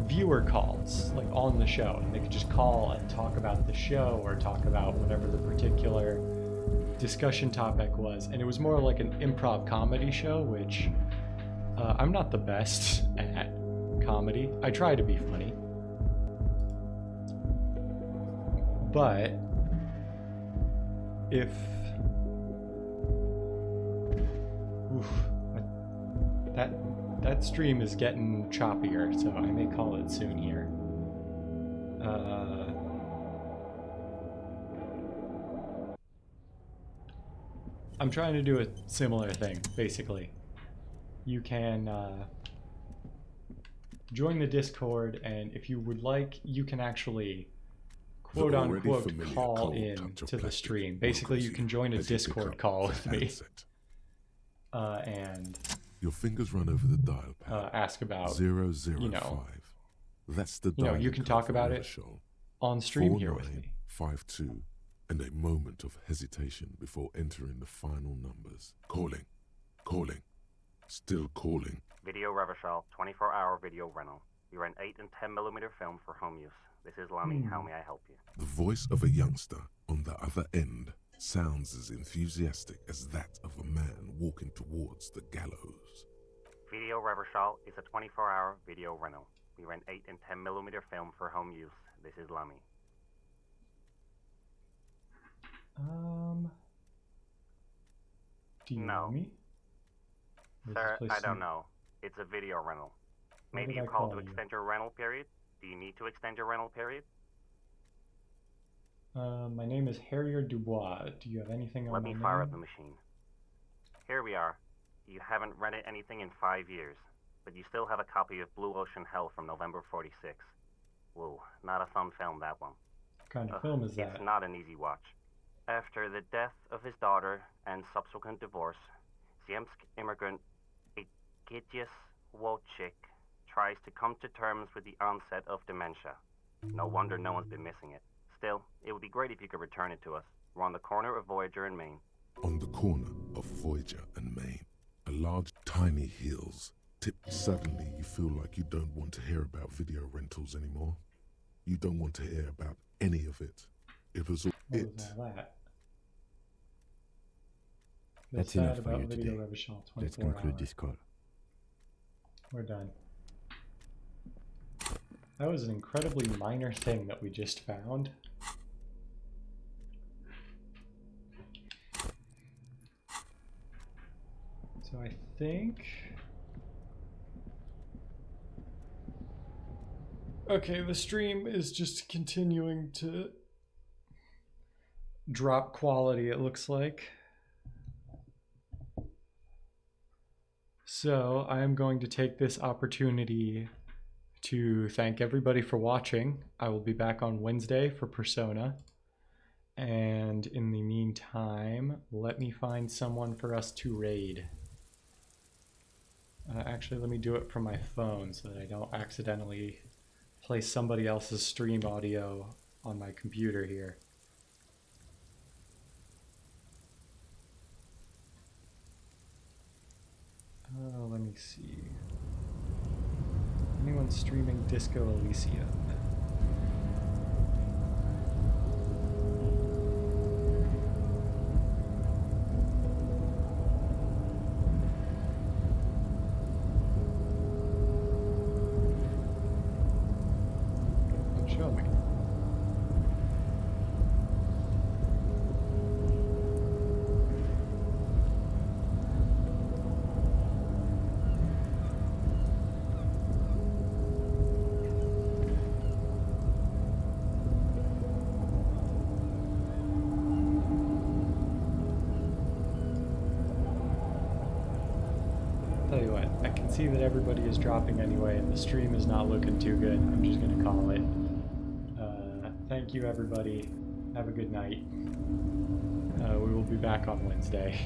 viewer calls like on the show, and they could just call and talk about the show or talk about whatever the particular discussion topic was. And it was more like an improv comedy show, which I'm not the best at comedy. I try to be funny, but if that stream is getting choppier, so I may call it soon here. I'm trying to do a similar thing, basically. You can join the Discord, and if you would like, you can actually quote-unquote call in to the stream. Basically, you can join a Discord call with me. And your fingers run over the dial pad. Ask about 005. You know, that's the you can talk about it on stream here with me. 4952, and a moment of hesitation before entering the final numbers. Calling, still calling. Video Revachol, 24-hour video rental. We rent 8 and 10mm film for home use. This is Lamy. How may I help you? The voice of a youngster on the other end sounds as enthusiastic as that of a man walking towards the gallows. Video Revachol is a 24-hour video rental. We rent 8 and 10mm film for home use. This is Lamy. Do you know me? Sir, I don't know. It's a video rental. Maybe you called to extend your rental period? Do you need to extend your rental period? My name is Harrier Dubois. Do you have anything on my name? Let me fire up the machine. Here we are. You haven't rented anything in 5 years, but you still have a copy of Blue Ocean Hell from November *46. Whoa, not a fun film, that one. What kind of film is that? It's not an easy watch. After the death of his daughter and subsequent divorce, Ziemsk immigrant Egidius Wojcik tries to come to terms with the onset of dementia. No wonder no one's been missing it. Still, it would be great if you could return it to us. We're on the corner of Voyager and Maine. On the corner of Voyager and Maine, a large, tiny hills tip. Suddenly, you feel like you don't want to hear about video rentals anymore. You don't want to hear about any of it. It was all it. That's enough for you today. Let's conclude this call. We're done. That was an incredibly minor thing that we just found. So I think... Okay, the stream is just continuing to drop quality, it looks like. So I am going to take this opportunity to thank everybody for watching. I will be back on Wednesday for Persona. And in the meantime, let me find someone for us to raid. Actually, let me do it from my phone so that I don't accidentally place somebody else's stream audio on my computer here. see. Anyone streaming Disco Elysium? Show me. Tell you what, I can see that everybody is dropping anyway, and the stream is not looking too good. I'm just gonna call it. Thank you, everybody. Have a good night. We will be back on Wednesday.